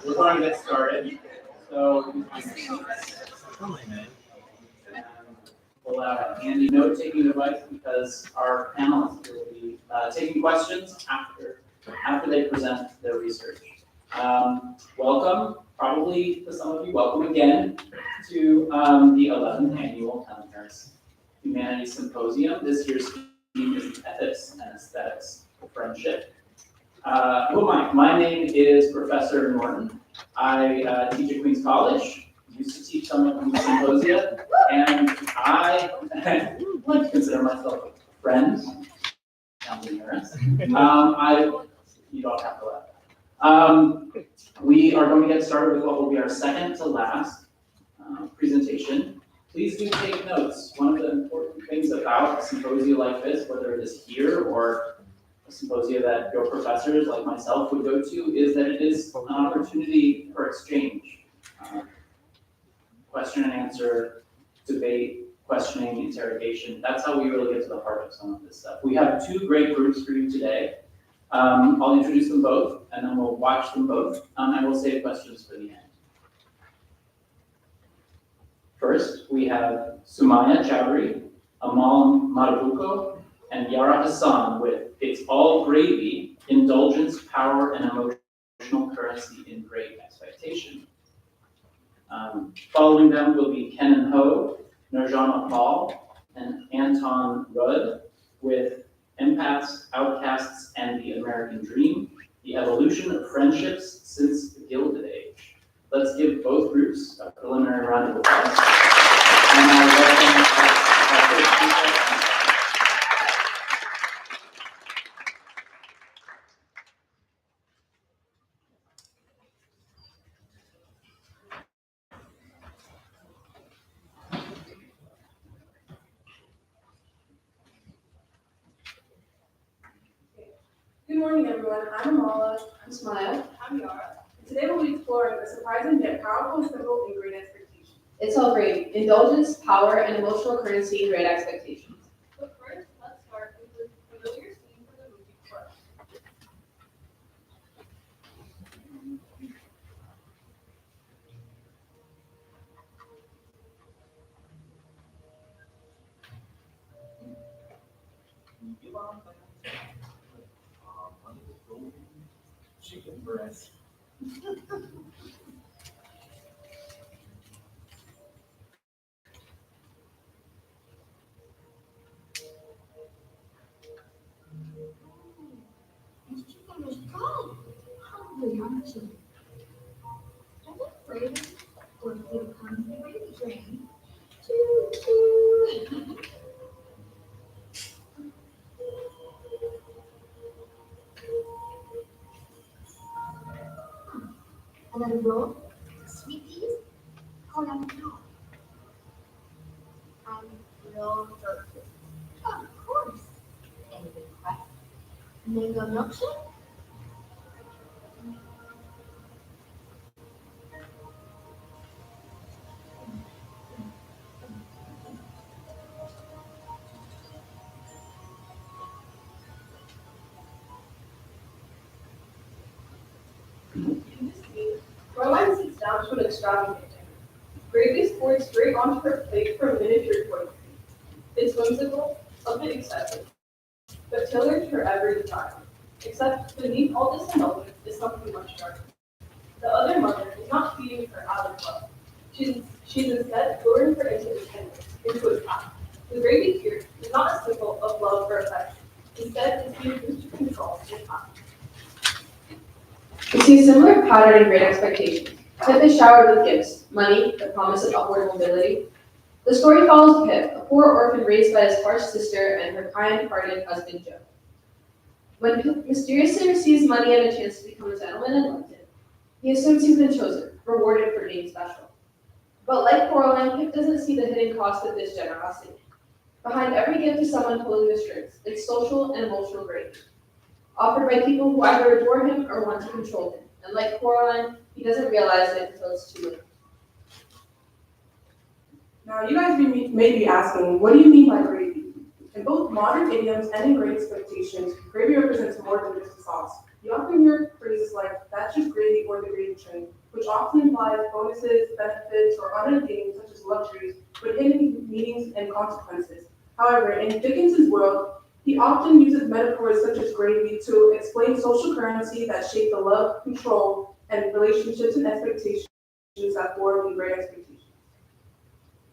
We're going to get started, so you can pull out a handy note-taking device because our panelists will be taking questions after they present their research. Welcome, probably to some of you, welcome again to the 11th annual THHS Humanities Symposium. This year's theme is Ethics and Aesthetics of Friendship. Who am I? My name is Professor Norton. I teach at Queens College, used to teach some of these symposia, and I like to consider myself a friend. Sounds ignorant. You don't have to laugh. We are going to get started with what will be our second to last presentation. Please do take notes. One of the important things about a symposia like this, whether it is here or a symposia that your professors like myself would go to, is that it is an opportunity for exchange. Question and answer, debate, questioning, interrogation. That's how we really get to the heart of some of this stuff. We have two great groups for you today. I'll introduce them both, and then we'll watch them both, and we'll save questions for the end. First, we have Sumaya Chowdhury, Amal Marabuko, and Yara Hassan with It's All Gravy, Indulgence, Power, and Emotional Currency in Great Expectation. Following them will be Kenan Ho, Nurjana Paul, and Anton Rudd with Empaths, Outcasts, and the American Dream, the Evolution of Friendships Since the Gilded Age. Let's give both groups a preliminary round of applause. And I welcome our first speaker. Good morning, everyone. I'm Amala. I'm Smile. I'm Yara. Today we'll be exploring a surprising yet powerful symbol in great expectation. It's all great. Indulgence, power, and emotional currency, great expectations. But first, let's start with the familiar scene for the movie Crush. Chicken breast. This chicken is cold. Hungry, aren't you? I'm afraid or you'll come to the gravy train. Choo choo. that roll? Sweeties? Oh, no. No joke. Of course. Any request? Mango milkshake? Caroline sits down to an extravagant dinner. Gravy squirts straight onto her plate from miniature toy. It's whimsical, a bit excessive, but tailored to her every child. Except beneath all this indulgence is something much darker. The other mother is not feeding her out of love. She's instead luring her into dependence, into a trap. The gravy here is not a symbol of love or affection. Instead, it's being used to control and power. We see a similar pattern in Great Expectations. Pip is showered with gifts, money, the promise of upward mobility. The story follows Pip, a poor orphan raised by his harsh sister and her kind-hearted husband Joe. When Pip mysteriously receives money and a chance to become a gentleman in London, he assumes he's been chosen, rewarded for being special. But like Coraline, Pip doesn't see the hidden cost of this generosity. Behind every gift is someone pulling the strings. It's social and emotional gravy, offered by people who either adore him or want to control him. And like Coraline, he doesn't realize it until it's too late. Now, you guys may be asking, what do you mean by gravy? In both modern idioms and in Great Expectations, gravy represents more than just a sauce. You often hear phrases like, that's just gravy or the gravy train, which often implies bonuses, benefits, or other things such as luxuries, with hidden meanings and consequences. However, in Dickens's world, he often uses metaphors such as gravy to explain social currency that shape the love, control, and relationships and expectations that form in Great Expectations.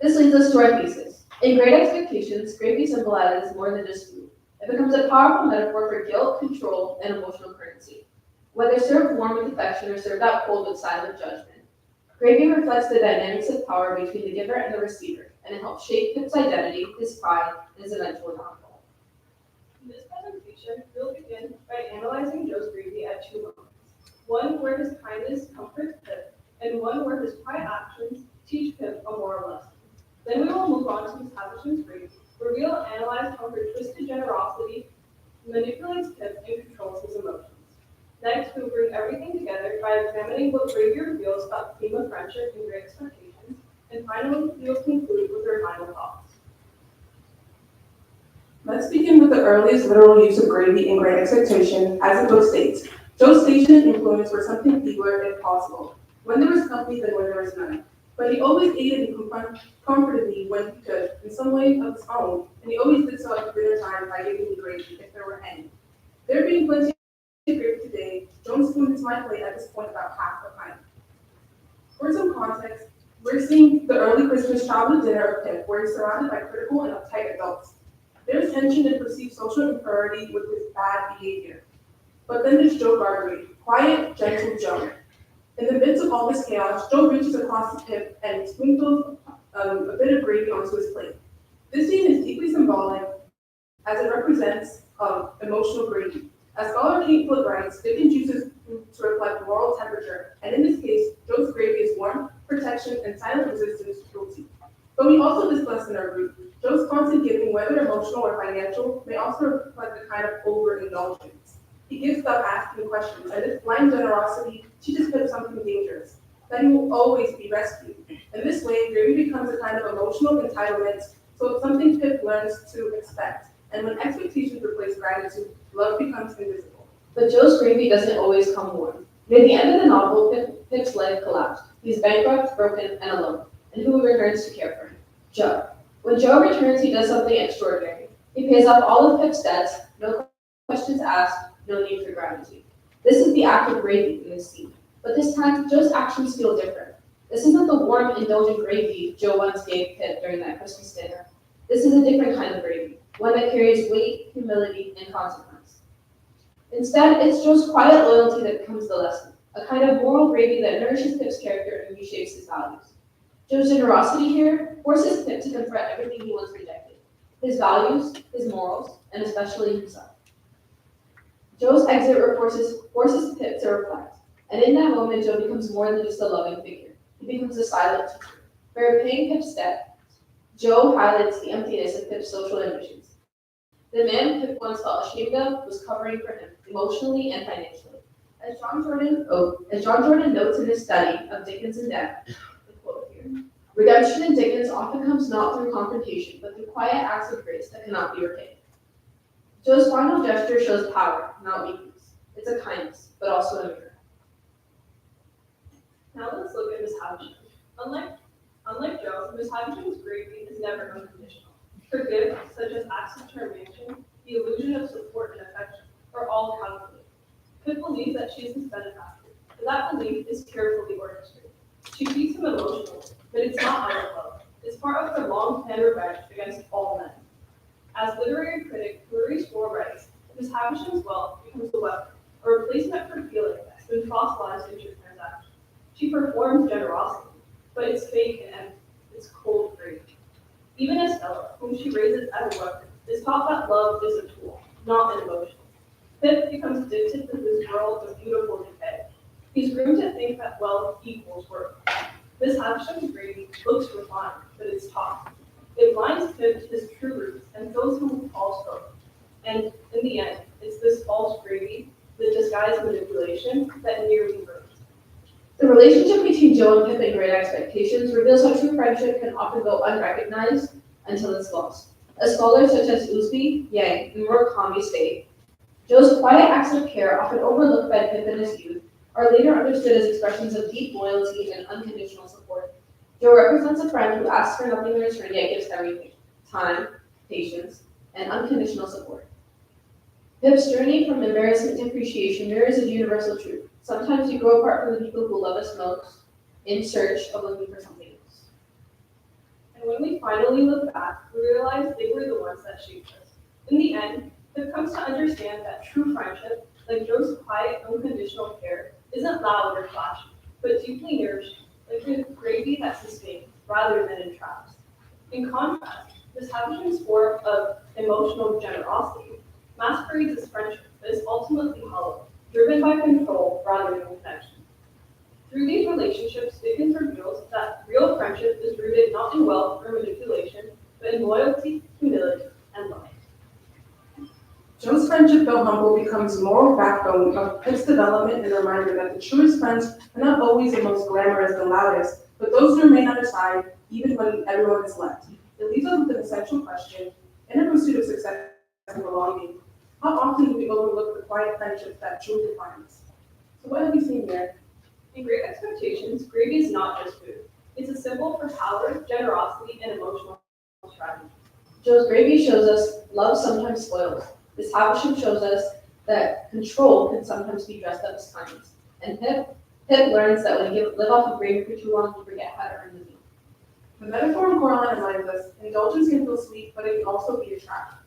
This leads us to our thesis. In Great Expectations, gravy symbolizes more than just food. It becomes a powerful metaphor for guilt, control, and emotional currency. Whether served warm with affection or served out cold with silent judgment, gravy reflects the dynamics of power between the giver and the receiver, and it helps shape Pip's identity, his pride, and his eventual downfall. In this presentation, we'll begin by analyzing Joe's gravy at two moments. One where his kindness comforts Pip, and one where his quiet actions teach Pip a moral lesson. Then we will move on to Miss Havishton's gravy, where we will analyze how her twisted generosity manipulates Pip and controls his emotions. Next, we will bring everything together by examining what gravy reveals about the theme of friendship and Great Expectations, and finally, we will conclude with our final thoughts. Let's begin with the earliest literal use of gravy in Great Expectation, as the book states. Joe's station and influence were something feebler if possible. When there was company, then when there was none. But he always aided and comforted me when he could, in some way of his own, and he always did so at dinner time by giving me gravy, if there were any. There being plenty of gravy today, Joan spooned into my plate at this point about half a pint. For some context, we're seeing the early Christmas childhood dinner of Pip, where he's surrounded by critical and uptight adults. There's tension and perceived social inferiority with his bad behavior. But then there's Joe Gargery, quiet, gentle Joe. In the midst of all this chaos, Joe reaches across the Pip and sprinkles a bit of gravy onto his plate. This scene is deeply symbolic as it represents emotional gravy. As scholar Kate Foot writes, Dickens uses food to reflect moral temperature, and in this case, Joe's gravy is warmth, protection, and silent resistance to cruelty. But we also discussed in our group, Joe's constant giving, whether emotional or financial, may also reflect a kind of overindulgence. He gives without asking questions, and this blind generosity teaches Pip something dangerous, that he will always be rescued. In this way, gravy becomes a kind of emotional entitlement, so it's something Pip learns to expect. And when expectations replace gratitude, love becomes invisible. But Joe's gravy doesn't always come warm. Near the end of the novel, Pip's life collapsed. He's bankrupt, broken, and alone. And who returns to care for him? Joe. When Joe returns, he does something extraordinary. He pays off all of Pip's debts, no questions asked, no need for gratitude. This is the act of gravy in this scene. But this time, Joe's actions feel different. This isn't the warm, indulgent gravy Joe once gave Pip during that Christmas dinner. This is a different kind of gravy, one that carries weight, humility, and consequence. Instead, it's Joe's quiet loyalty that becomes the lesson, a kind of moral gravy that nourishes Pip's character and reshapes his values. Joe's generosity here forces Pip to confront everything he once rejected, his values, his morals, and especially himself. Joe's exit forces Pip to reflect. And in that moment, Joe becomes more than just a loving figure. He becomes a silent teacher. For repaying Pip's debt, Joe highlights the emptiness of Pip's social ambitions. The man Pip once felt ashamed of was covering for him, emotionally and financially. As John Jordan notes in his study of Dickens and death, the quote here, redemption in Dickens often comes not through confrontation, but through quiet acts of grace that cannot be repaid. Joe's final gesture shows power, not weakness. It's a kindness, but also a mirror. Now let's look at Miss Havisham. Unlike Joe, Miss Havisham's gravy is never unconditional. Her gifts, such as acts of termination, the illusion of support and affection, are all calculated. Pip believes that she is his benefactor, but that belief is carefully orchestrated. She feeds him emotionally, but it's not out of love. It's part of her long-planned revenge against all men. As literary critic Hilary Spore writes, Miss Havisham's wealth becomes a weapon, a replacement for feeling that's been fossilized into transaction. She performs generosity, but it's fake and empty. It's cold greed. Even Estella, whom she raises as a weapon, is taught that love is a tool, not an emotion. Pip becomes addicted to this world of beautiful decay. He's groomed to think that wealth equals worth. Miss Havisham's gravy looks refined, but it's toxic. It blinds Pip to his true roots and fills him with false hope. And in the end, it's this false gravy, the disguised manipulation, that nearly burns. The relationship between Joe and Pip in Great Expectations reveals how true friendship can often go unrecognized until it's lost. As scholars such as Usby, Yang, and Murakami state, Joe's quiet acts of care, often overlooked by Pip in his youth, are later understood as expressions of deep loyalty and unconditional support. Joe represents a friend who asks for nothing in return yet gives everything: time, patience, and unconditional support. Pip's journey from embarrassment to appreciation mirrors a universal truth. Sometimes we grow apart from the people who love us most in search of looking for something else. And when we finally look back, we realize they were the ones that shaped us. In the end, Pip comes to understand that true friendship, like Joe's quiet, unconditional care, isn't loud or flashy, but deeply nourishing, like the gravy that sustains rather than entraps. In contrast, Miss Havisham's form of emotional generosity masquerades as friendship, but is ultimately hollow, driven by control rather than connection. Through these relationships, Dickens reveals that real friendship is rooted not in wealth or manipulation, but in loyalty, humility, and love. Joe's friendship, though humble, becomes the moral backbone of Pip's development and a reminder that the truest friends are not always the most glamorous and loudest, but those who remain on your side even when everyone has left. It leaves us with an essential question: in a pursuit of success and belonging, how often do we overlook the quiet friendships that truly define us? So what have we seen here? In Great Expectations, gravy is not just food. It's a symbol for power, generosity, and emotional strategy. Joe's gravy shows us love sometimes spoils. Miss Havisham shows us that control can sometimes be dressed up as kindness. And Pip learns that when you live off of gravy for too long, you forget how to earn the meal. The metaphor in Coraline reminds us, indulgence can feel sweet, but it can also be a trap.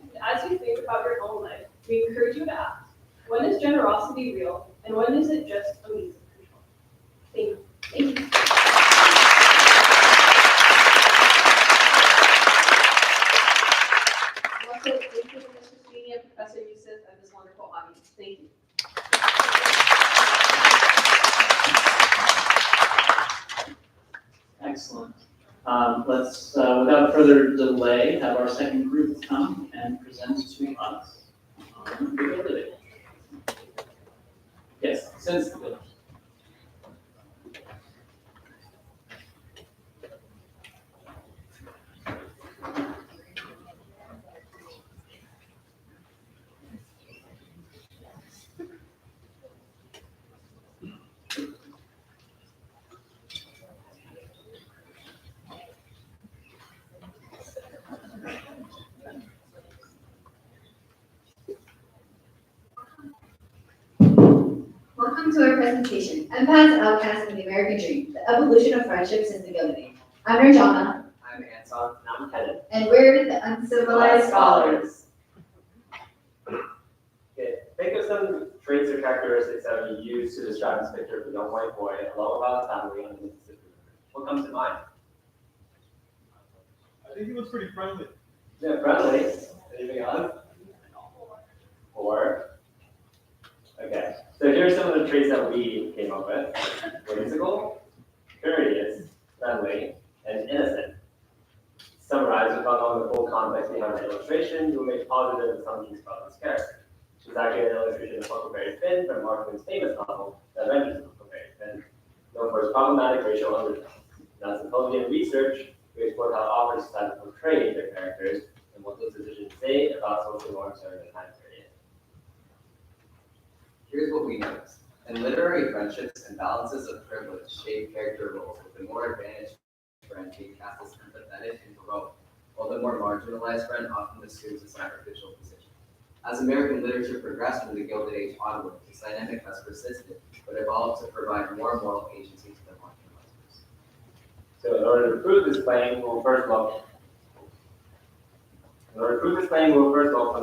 And as you think about your own life, we encourage you to ask, when is generosity real, and when is it just a means of control? Thank you. Thank you. Also, thank you to Mr. Sweeney and Professor Yusuf and this wonderful audience. Thank you. Excellent. Let's, without further delay, have our second group come and present to us on the ability. Yes, since the village. Welcome to our presentation, Empaths, Outcasts, and the American Dream, the evolution of friendship since the beginning. I'm Nirjana. I'm Anton, and I'm Kevin. And we're the Uncivilized Scholars. Okay, think of some traits or characteristics that would be used to describe this picture of a young white boy alone without a family on the Mississippi River. What comes to mind? I think he was pretty friendly. Yeah, friendly. Anything else? Or? Okay. So here are some of the traits that we came up with: whimsical, courteous, friendly, and innocent. Summarized, we found on the full context behind the illustration, we will make positive assumptions about this character. This is actually an illustration of Huckleberry Finn from Mark Twain's famous novel, The Adventures of Huckleberry Finn, known for its problematic racial undertones. In our Symposium research, we explored how authors decided to portray their characters and what those decisions say about social norms during the time period. Here's what we noticed. In literary friendships, imbalances of privilege shape character roles, with the more advantaged friend being cast as empathetic and heroic, while the more marginalized friend often assumes a sacrificial position. As American literature progressed from the Gilded Age onward, this dynamic has persisted, but evolved to provide more moral agency to the marginalized. So in order to prove this claim, we'll first look from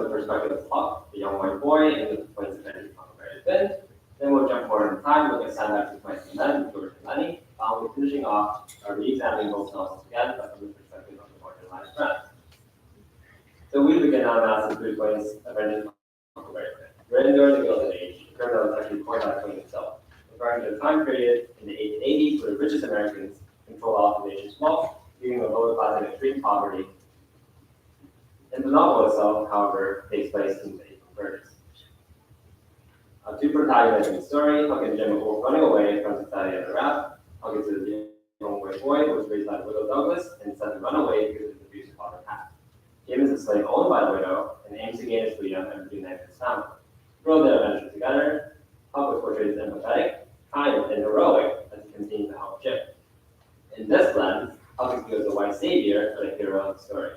the perspective of Huck, the young white boy, and the Twain's adventures of Huckleberry Finn. Then we'll jump forward in time, look at Sandbags and Twain's men, with George and Lenny, finally finishing off our re-examining both novels again, but from the perspective of the marginalized friend. So we begin our analysis through Twain's adventures of Huckleberry Finn. Written during the Gilded Age, the term that was actually coined by Twain himself, referring to the time period in the 1880s where the richest Americans controlled all the nation's wealth, leaving the lower class in extreme poverty. And the novel itself, however, takes place in the 1830s. Two protagonists in the story, Huck and Jim, are both running away from society at the raft. Huck is a young white boy who was raised by the widow Douglas and decided to run away because of his abusive father Pat. Jim is a slave owned by the widow and aims to gain his freedom and reunite with his family. Through their adventures together, Huck was portrayed as empathetic, kind, and heroic as he continues to help Jim. In this lens, Huck is viewed as a white savior for the hero of the story.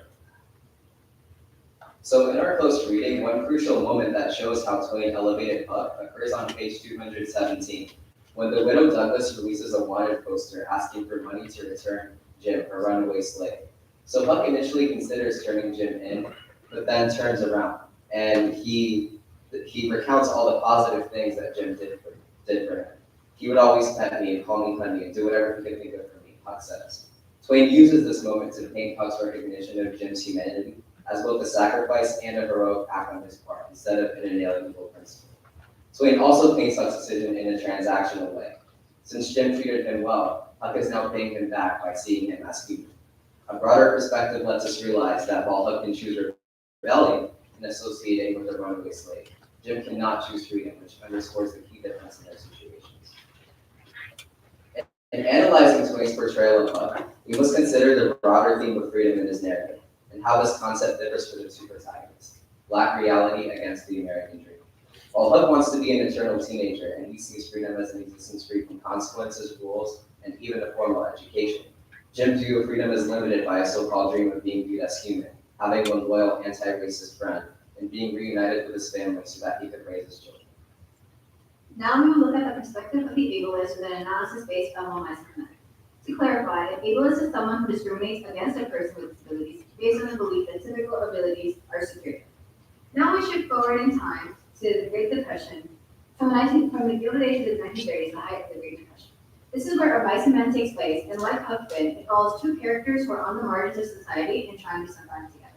So in our close reading, one crucial moment that shows how Twain elevated Huck occurs on page 217, when the widow Douglas releases a wanted poster asking for money to return Jim, her runaway slave. So Huck initially considers turning Jim in, but then turns around and he recounts all the positive things that Jim did for him. He would always pet me and call me honey and do whatever he could think of for me, Huck says. Twain uses this moment to paint Huck's recognition of Jim's humanity as both a sacrifice and a heroic act on his part, instead of an inalienable principle. Twain also paints Huck's decision in a transactional way. Since Jim treated him well, Huck is now paying him back by seeing him as human. A broader perspective lets us realize that while Huck can choose rebellion in associating with a runaway slave, Jim cannot choose freedom, which underscores the key difference in their situations. In analyzing Twain's portrayal of Huck, we must consider the broader theme of freedom in his narrative, and how this concept differs for the two protagonists, Black reality against the American dream. While Huck wants to be an eternal teenager, and he sees freedom as an existence free from consequences, rules, and even a formal education, Jim's view of freedom is limited by a so-called dream of being viewed as human, having one loyal anti-racist friend, and being reunited with his family so that he could raise his children. Now we will look at the perspective of the ableist with an analysis based on Masculinity. To clarify, an ableist is someone who discriminates against a person with disabilities based on the belief that typical abilities are superior. Now we shift forward in time to the Great Depression, from the Gilded Age to the 1930s, the height of the Great Depression. This is where a vice and men takes place, and like Huck Finn, it follows two characters who are on the margins of society and trying to survive together.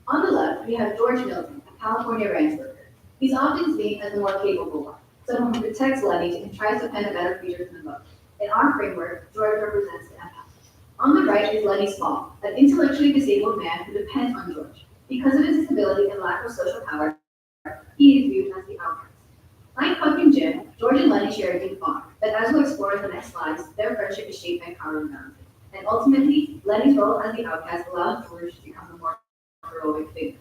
On the left, we have George Milton, a California ranch worker. He's often seen as the more capable one, someone who protects Lenny and tries to pen a better future for them both. In our framework, George represents the empath. On the right is Lenny Small, an intellectually disabled man who depends on George. Because of his disability and lack of social power, he is viewed as the outcast. Like Huck and Jim, George and Lenny share a deep bond, but as we'll explore in the next slides, their friendship is shaped by power imbalances. And ultimately, Lenny's role as the outcast allows George to become a more heroic figure.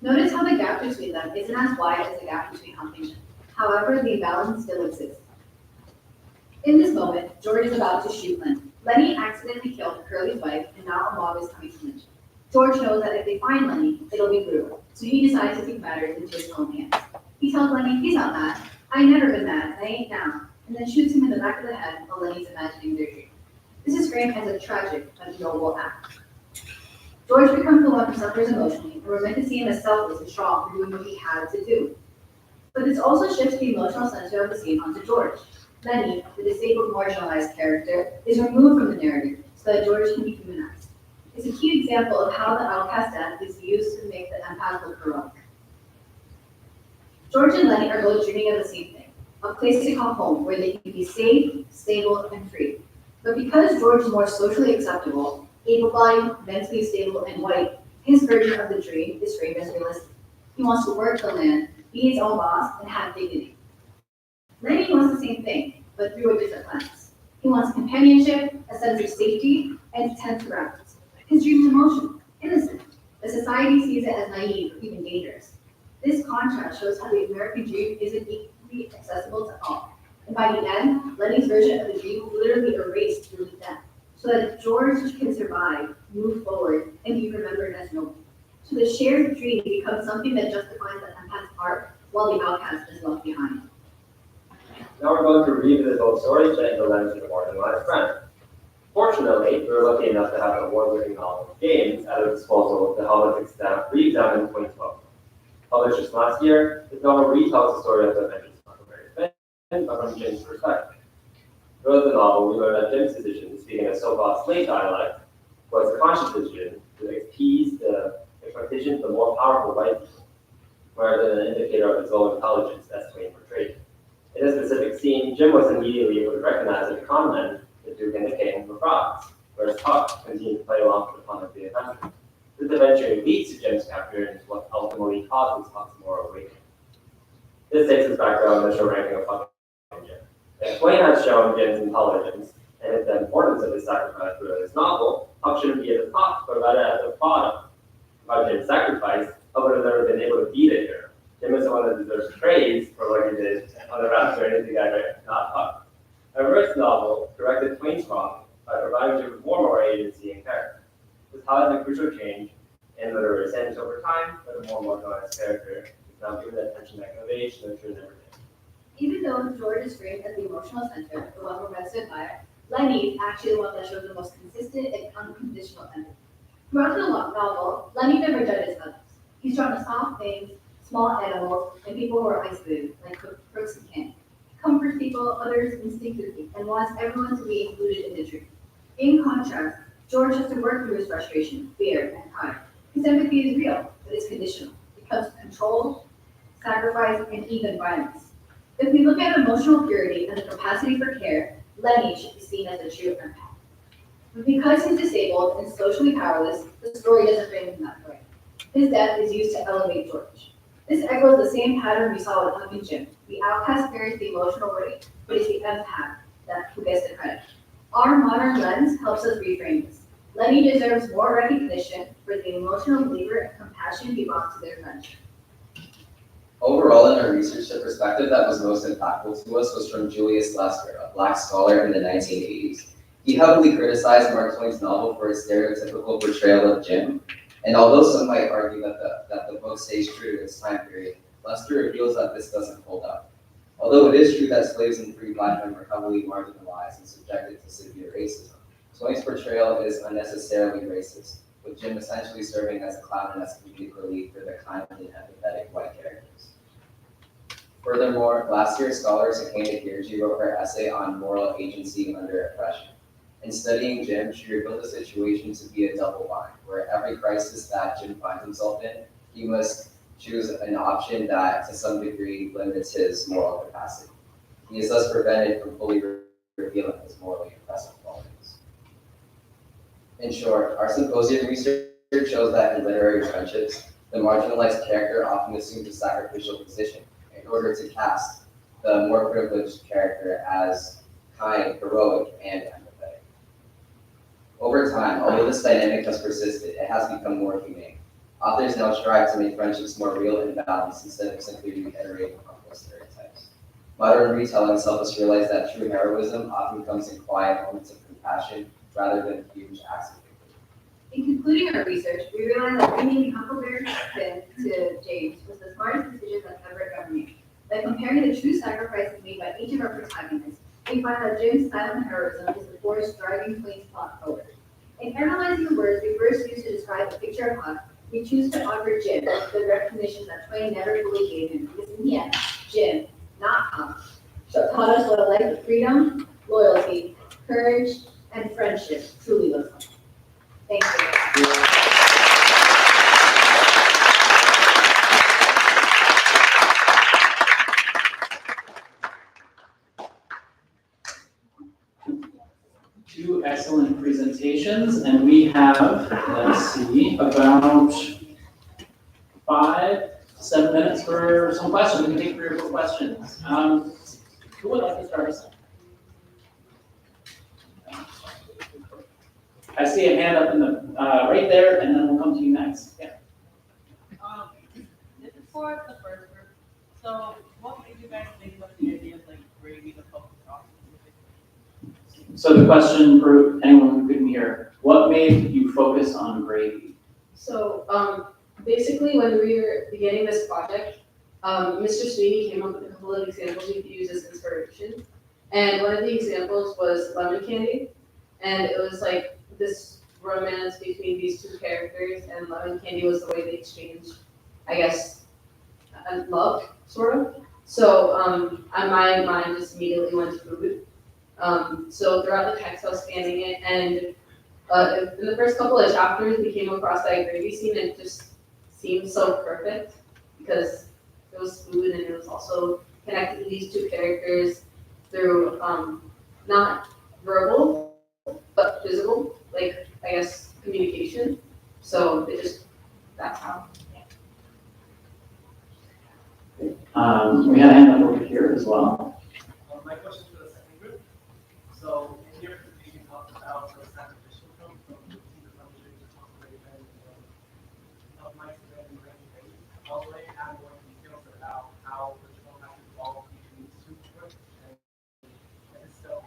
Notice how the gap between them isn't as wide as the gap between Huck and Jim. However, the imbalance still exists. In this moment, George is about to shoot Lenny. Lenny accidentally killed Curly's wife, and now a mob is coming to lynch him. George knows that if they find Lenny, it'll be brutal, so he decides to take matters into his own hands. He tells Lenny he's not mad, I ain't never been mad, I ain't now, and then shoots him in the back of the head while Lenny's imagining their dream. This is framed as a tragic but noble act. George becomes the one who suffers emotionally, and we're meant to see him as selfless and strong for doing what he had to do. But this also shifts the emotional center of the scene onto George. Lenny, the disabled marginalized character, is removed from the narrative so that George can be humanized. It's a key example of how the outcast death is used to make the empath look heroic. George and Lenny are both dreaming of the same thing, a place to call home where they can be safe, stable, and free. But because George is more socially acceptable, able-bodied, mentally stable, and white, his version of the dream is framed as realistic. He wants to work the land, be his own boss, and have dignity. Lenny wants the same thing, but through a different lens. He wants companionship, a sense of safety, and tense surroundings. His dream is emotional, innocent, but society sees it as naive or even dangerous. This contrast shows how the American dream isn't equally accessible to all. And by the end, Lenny's version of the dream will literally erased through his death, so that George can survive, move forward, and be remembered as noble. So the shared dream becomes something that justifies the empath's heart, while the outcast is left behind. Now we're going to revisit both stories through the lens of the marginalized friend. Fortunately, we were lucky enough to have an award-winning novel, Games, at our disposal to help us re-examine 2012. Published just last year, this novel retells the story of the adventures of Huckleberry Finn, but from Jim's perspective. Throughout the novel, we learn that Jim's decision to speak in a so-called slave dialect was a conscious decision to appease the expectations of the more powerful white people, rather than an indicator of his low intelligence as Twain portrayed. In this specific scene, Jim was immediately able to recognize that the conmen, the Duke and the King, were frauds, whereas Huck continued to play along for the fun of the adventure. This eventually leads to Jim's capture and is what ultimately causes Huck's moral awakening. This takes us back around the initial ranking of Huck and Jim. If Twain has shown Jim's intelligence and the importance of his sacrifice throughout his novel, Huck shouldn't be at the top, but rather at the bottom. By Jim's sacrifice, Huck would have never been able to beat a hero. Jim is the one that deserves praise for what he did on the raft journey together, not Huck. A reverse novel corrected Twain's wrong by providing Jim with more agency and character. This highlights a crucial change in literary standards over time, but a more marginalized character is now given the attention that innovation literature never did. Even though George is framed as the emotional center, the one we're meant to admire, Lenny is actually the one that shows the most consistent and unconditional empathy. Throughout the novel, Lenny never judges others. He's drawn to soft things, small animals, and people who are isolated, like crooks and Ken. He comforts people, others instinctively, and wants everyone to be included in the dream. In contrast, George has to work through his frustration, fear, and pride. His empathy is real, but it's conditional. It comes to control, sacrifice, and even violence. If we look at emotional purity and the capacity for care, Lenny should be seen as a true empath. But because he's disabled and socially powerless, the story doesn't frame him that way. His death is used to elevate George. This echoes the same pattern we saw with Huck and Jim. The outcast bears the emotional weight, but it's the empath who gets the credit. Our modern lens helps us reframe this. Lenny deserves more recognition for the emotional labor and compassion he brought to their friendship. Overall, in our research, the perspective that was most impactful to us was from Julius Lester, a Black scholar in the 1980s. He heavily criticized Mark Twain's novel for its stereotypical portrayal of Jim, and although some might argue that the book stays true to its time period, Lester reveals that this doesn't hold up. Although it is true that slaves and free Black men were heavily marginalized and subjected to severe racism, Twain's portrayal is unnecessarily racist, with Jim essentially serving as a clown and as comedic relief for the kind and empathetic white characters. Furthermore, last year, scholar Sakina Kirji wrote her essay on moral agency under oppression. In studying Jim, she revealed the situation to be a double bind, where every crisis that Jim finds himself in, he must choose an option that, to some degree, limits his moral capacity. He is thus prevented from fully revealing his morally impressive qualities. In short, our symposium research shows that in literary friendships, the marginalized character often assumes a sacrificial position in order to cast the more privileged character as kind, heroic, and empathetic. Over time, although this dynamic has persisted, it has become more humane. Authors now strive to make friendships more real and balanced instead of simply reiterating harmful stereotypes. Modern retellings help us realize that true heroism often comes in quiet moments of compassion rather than huge acts of victory. In concluding our research, we realized that bringing Huckleberry Finn to James was the smartest decision that ever been made. By comparing the true sacrifices made by each of our protagonists, we find that Jim's silent heroism is the force driving Twain's plot forward. In analyzing the words we first used to describe the picture of Huck, we choose to offer Jim the recognition that Twain never fully gave him, because in the end, Jim, not Huck, taught us what a life of freedom, loyalty, courage, and friendship truly looks like. Thank you. presentations, and we have, let's see, about 5 to 7 minutes for some questions. We can take 3 or 4 questions. Who would like to start us? I see a hand up in the right there, and then we'll come to you next. Yeah. This is for the first group. So, what made you guys think of the idea of like grading the focus on specifically? So the question for anyone who couldn't hear, what made you focus on grading? So, basically, when we were beginning this project, Mr. Sweeney came up with a couple of examples we could use as inspiration. And one of the examples was lemon candy. And it was like this romance between these 2 characters, and lemon candy was the way they exchanged, I guess, love, sort of. So, my mind just immediately went to food. So throughout the text, I was scanning it, and in the first couple of chapters, we came across that gravy scene, and it just seemed so perfect because it was food, and it was also connecting these 2 characters through not verbal but physical, like I guess communication. So that's how. We had a hand up over here as well. My question for the second group. So, in your presentation, you talked about the sacrificial film from the conversation of my and graduation. All the way add more details about how the film has evolved between these 2 groups and it's still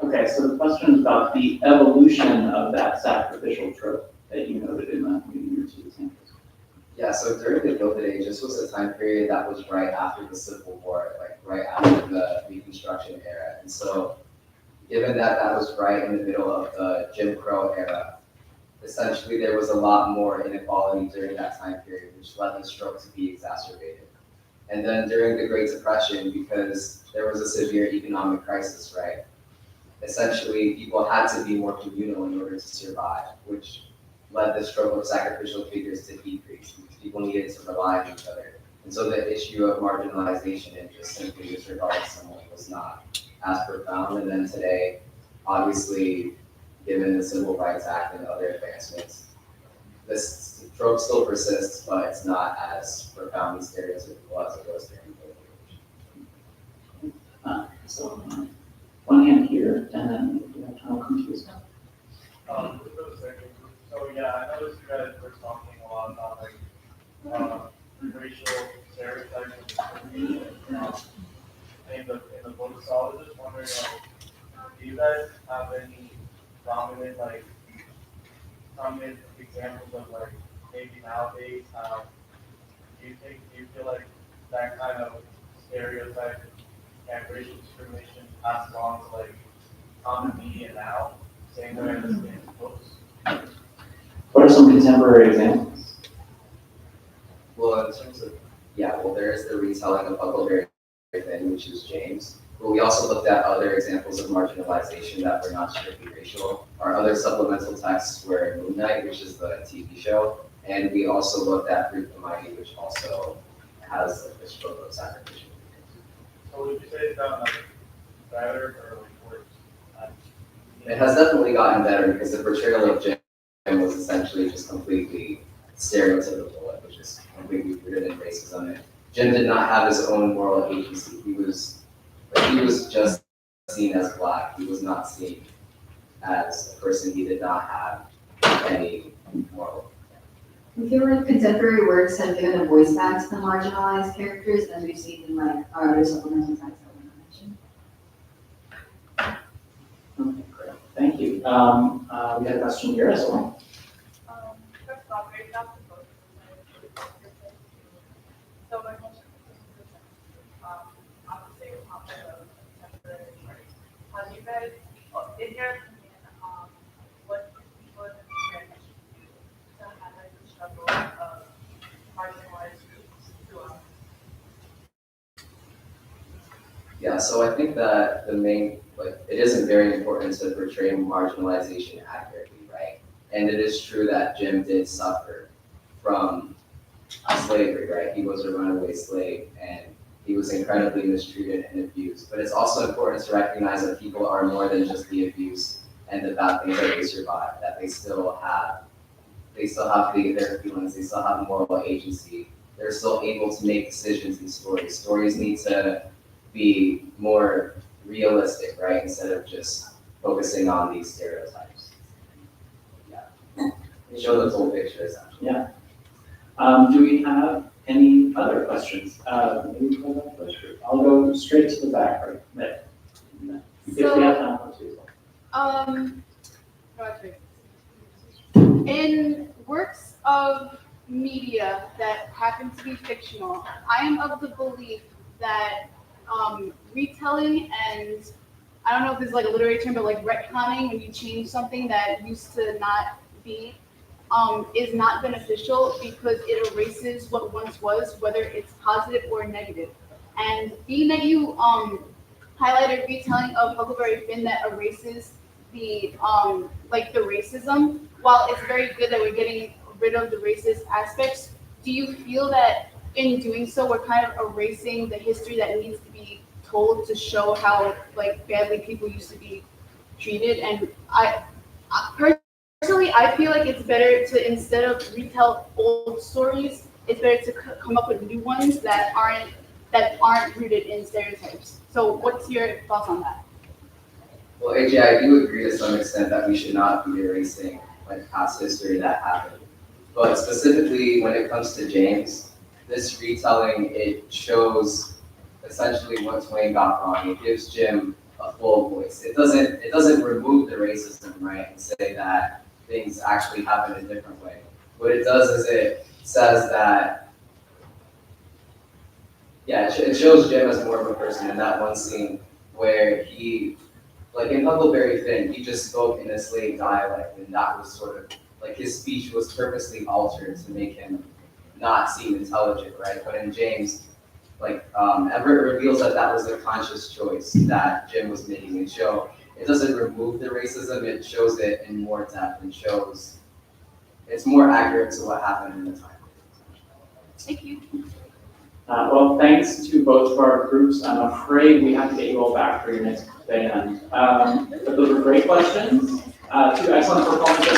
Okay, so the question is about the evolution of that sacrificial trope that you noted in your 2 examples. Yeah, so during the Gilded Age, this was a time period that was right after the Civil War, like right after the Reconstruction era. And so, given that that was right in the middle of the Jim Crow era, essentially there was a lot more inequality during that time period, which led the stroke to be exacerbated. And then during the Great Depression, because there was a severe economic crisis, right? Essentially, people had to be more communal in order to survive, which led the stroke of sacrificial figures to decrease because people needed to rely on each other. And so the issue of marginalization and just simply disregarding someone was not as profound. And then today, obviously, given the Civil Rights Act and other advancements, this trope still persists, but it's not as profoundly stereotypical as it was during the Gilded Age. So one hand here, and then I'll come to you as well. So yeah, I noticed you guys were talking a lot about like racial stereotypes and discrimination in the book. So I was just wondering, do you guys have any prominent examples of like maybe nowadays do you feel like that kind of stereotype and racial discrimination passes on to like common media now, same way as in books? What are some contemporary examples? Well, in terms of, there is the retelling of Huckleberry Finn, which is James. But we also looked at other examples of marginalization that were not strictly racial. Our other supplemental texts were Moon Knight, which is the TV show, and we also looked at Fruit the Mighty, which also has a stroke of sacrificial. So would you say it's gotten like better or like worse? It has definitely gotten better because the portrayal of Jim was essentially just completely stereotypical. It was just completely rooted in racism. And Jim did not have his own moral agency. He was just seen as black. He was not seen as a person. He did not have any moral. I feel like contemporary works have given a voice back to the marginalized characters, as we've seen in like our other supplemental texts that we mentioned. Okay, great. Thank you. We had a question here as well. So my question is, obviously, a topic of contemporary works. Have you guys, in your opinion, what people in the media should do to highlight the struggle of marginalized groups throughout? Yeah, so I think that the main, it isn't very important to portray marginalization accurately, right? And it is true that Jim did suffer from slavery, right? He was a runaway slave and he was incredibly mistreated and abused. But it's also important to recognize that people are more than just the abuse and the bad things that they survive, that they still have their feelings, they still have moral agency, they're still able to make decisions in stories. Stories need to be more realistic, right? Instead of just focusing on these stereotypes. Yeah. Show the full picture essentially. Yeah. Do we have any other questions? Maybe for the first group. I'll go straight to the back right there. If we have time for two. Gotcha. In works of media that happen to be fictional, I am of the belief that retelling and I don't know if this is like a literary term, but like retconning, when you change something that used to not be, is not beneficial because it erases what once was, whether it's positive or negative. And being that you highlighted retelling of Huckleberry Finn that erases the like the racism, while it's very good that we're getting rid of the racist aspects, do you feel that in doing so we're kind of erasing the history that needs to be told to show how like badly people used to be treated? And personally, I feel like it's better to, instead of retell old stories, it's better to come up with new ones that aren't rooted in stereotypes. So what's your thoughts on that? Well, AJ, I do agree to some extent that we should not be erasing like past history that happened. But specifically when it comes to James, this retelling, it shows essentially what Twain got wrong. It gives Jim a full voice. It doesn't remove the racism, right, and say that things actually happen a different way. What it does is it says that, yeah, it shows Jim as more of a person in that one scene where he, like in Huckleberry Finn, he just spoke in a slave dialect, and that was sort of, like his speech was purposely altered to make him not seem intelligent, right? But in James, like Everett reveals that that was a conscious choice that Jim was making. It doesn't remove the racism, it shows it in more depth and shows it's more accurate to what happened in the time. Thank you. Well, thanks to both of our groups. I'm afraid we have to get you all back for your next band. But those were great questions. Two excellent performances.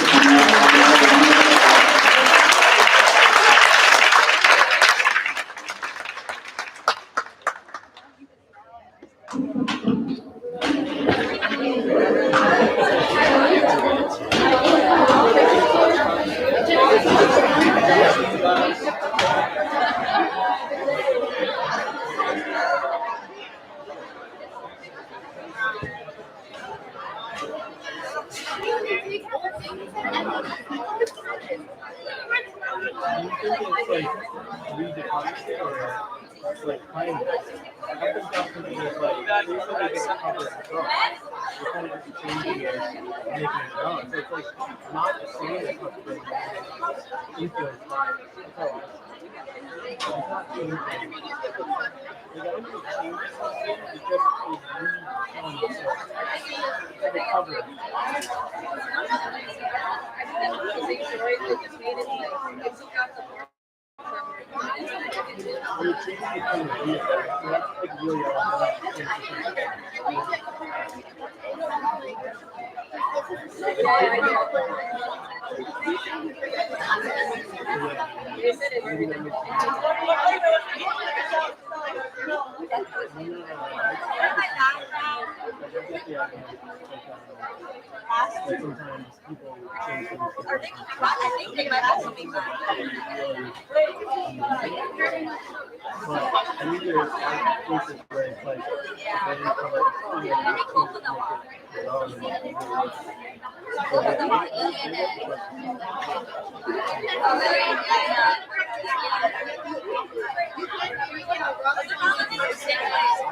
I think they might also be mine. I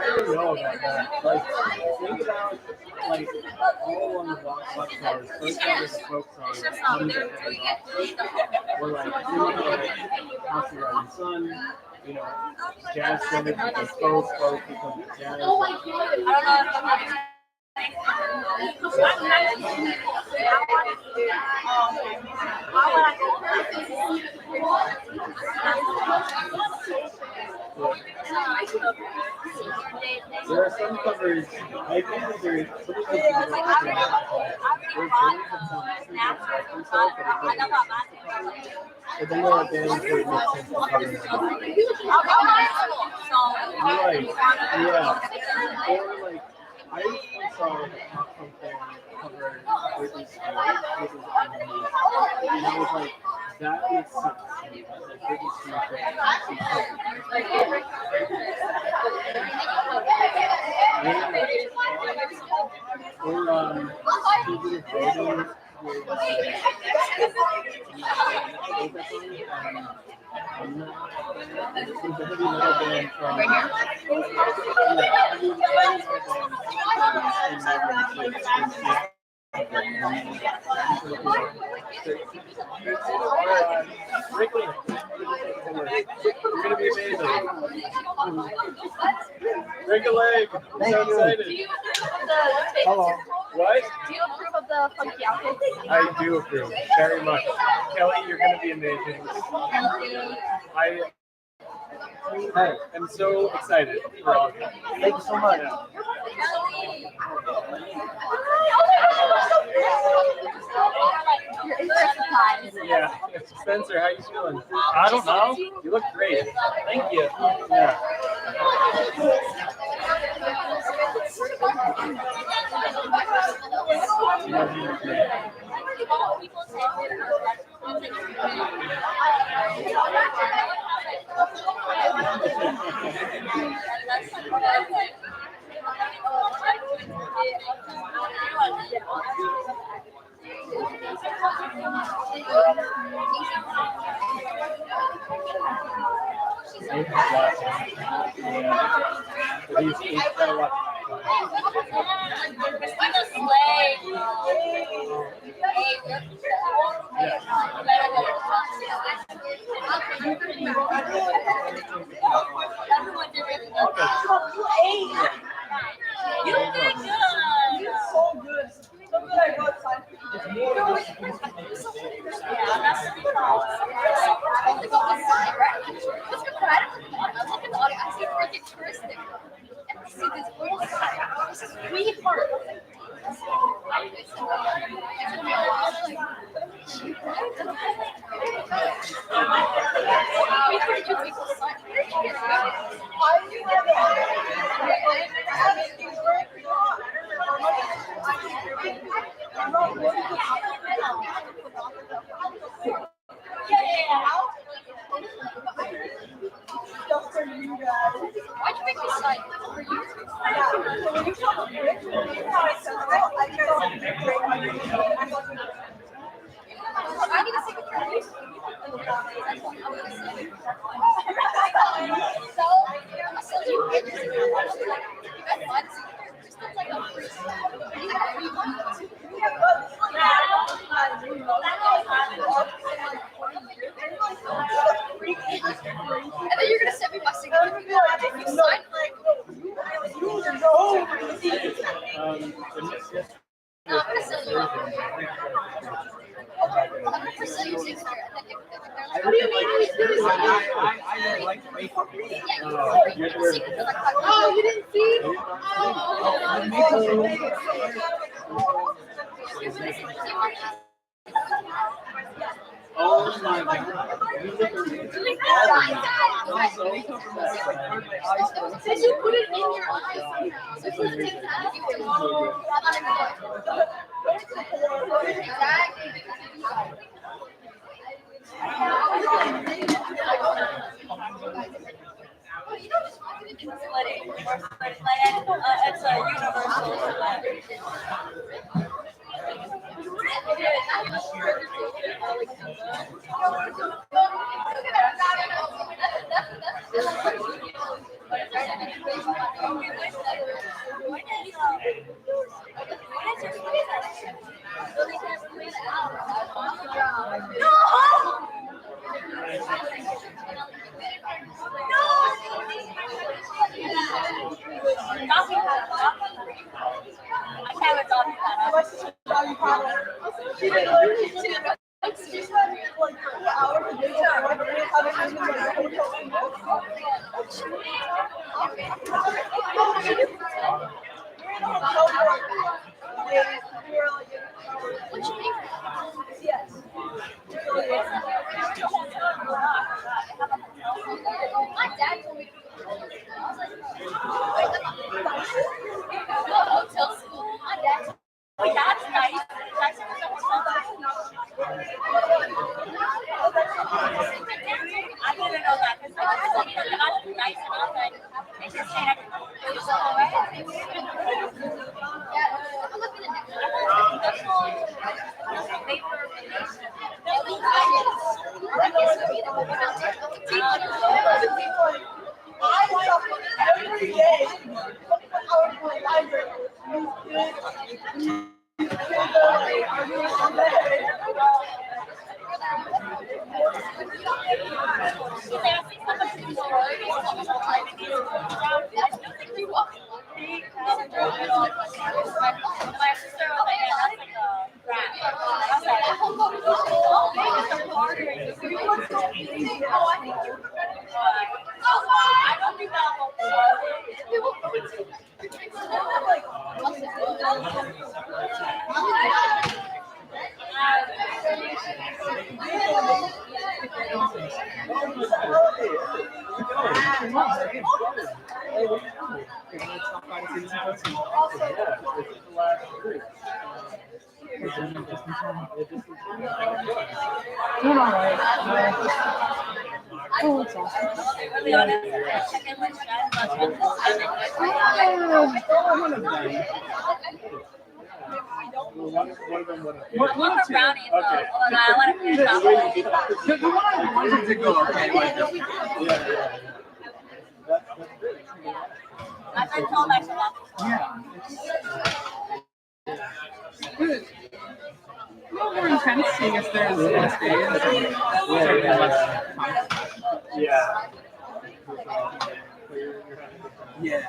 don't know about that. Like, think about, like, all on the rock stars. First out is a folk song. We're like, House of Rising Sun, you know, jazz standard becomes folk becomes jazz. Oh my God. I don't know. There are some covers, I think that there is some of those there's beliefs that sound super like themselves, but it doesn't make sense to cover. But then there are bands where it makes sense to cover them. Right, yeah. Or like, I saw like a pop punk band cover Britney Spears, which is amazing. And I was like, that makes sense to me. Like Britney Spears could be covered. Or she did voting with there's a heavy metal band from Wrigley. You're gonna be amazing. Break a leg. I'm so excited. Hello. What? Do you approve of the funky outfit? I do approve very much. Kelly, you're gonna be amazing. I am so excited for all of you. Thank you so much. Yeah. Spencer, how you feeling? I don't know. You look great. Thank you. Yeah. You did good. You did so good. So good I got signed. Yeah, that's super awesome. Just for you guys. Why'd you make me sign for you? Yeah, so when you saw the picture, you know how I said that? I felt great. I need a signature at least. So, I'll send you pictures if you want to. You guys find a signature. Just looks like a priest. And then you're gonna send me my signature. If you sign like, I'm gonna send you. I'm gonna send you a signature. What do you mean? I like Facebook. Oh, you didn't see? Oh my God. You look Did you put it in your eyes? So you can take that. It's a universal. dad told me to do it. I was like, oh, till school, my dad told me that's nice. That's I didn't know that because I told me that that's nice and I was like, interesting. It was alright. Yeah, I'm looking at next one. Paper. I suffer every day out of my library. My sister was like, yeah, that's like a rat. I was like, oh, it's a party. Oh, I think you I don't think that Oh, it's awesome. One of them would have. One of brownies. Okay. Oh, no, I want to finish off. The one I wanted to go, okay, like, yeah. That's great. My friend told me I should walk. Yeah. Good. A little more intense, seeing as there's less days. Yeah. Yeah.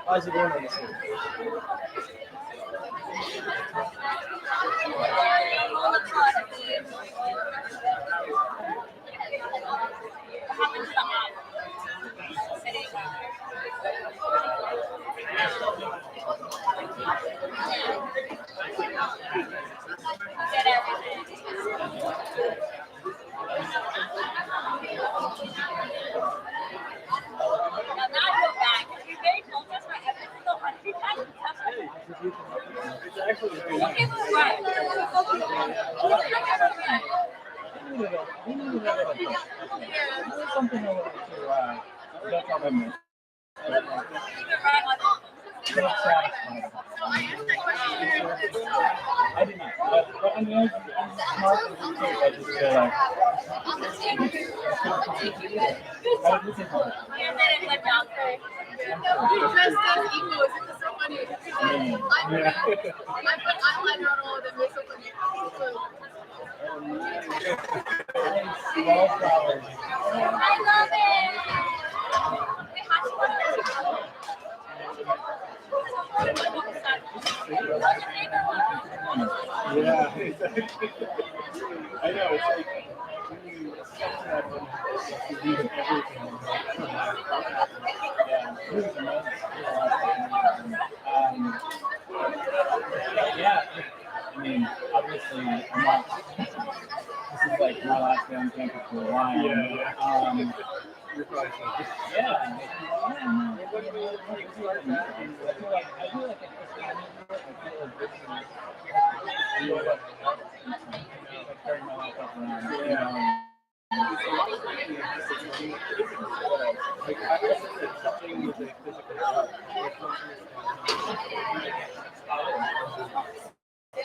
How's it going on this one? It's actually very nice. There's something I wanted to, that's all I meant. But I'm satisfied about it. I did not, but I mean, I'm smart and good too, I just feel like, I did this hard. Dressed as equal, it's so funny. Yeah. I put eyeliner on all of them, it's so funny. Small flowers. I love Yeah, exactly. I know, it's like when you set that one, you leave everything. Yeah, it was amazing. Yeah, I mean, obviously, I'm not, this is like my last day on campus for a while. Yeah. You're probably so. Yeah. I feel like I feel like like carrying my laptop around. Yeah. Like I guess it's something with a physical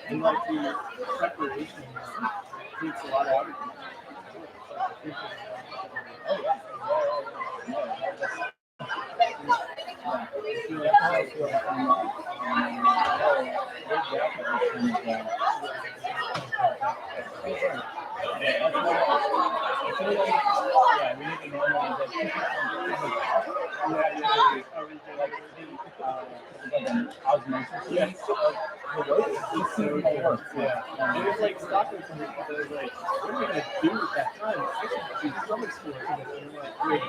and like the preparation takes a lot out of it. Oh yeah. Yes. It's so good. Yeah. And it's like stopping for me because I was like, what am I going to do with that time? I should do summer school. And I'm like, wait,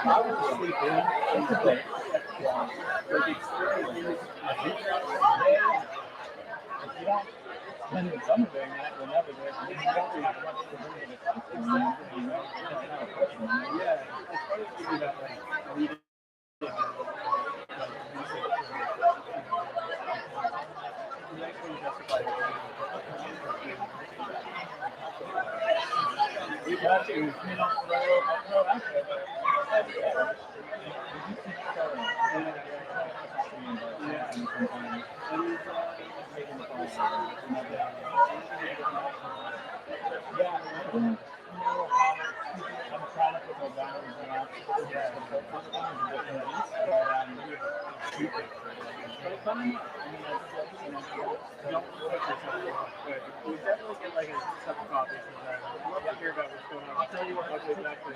I will sleep in and play. Like, it's really, I think if you don't spend the summer doing that, you'll never do it. You don't have much to do with it. Exactly. You know? Yeah. It's funny to do that, like, reading. We got to, throw out there. I'm trying to put my boundaries around but I mean, I don't put yourself but you definitely get like a cup of coffee sometimes. I'd love to hear about what's going on. I'll tell you what exactly.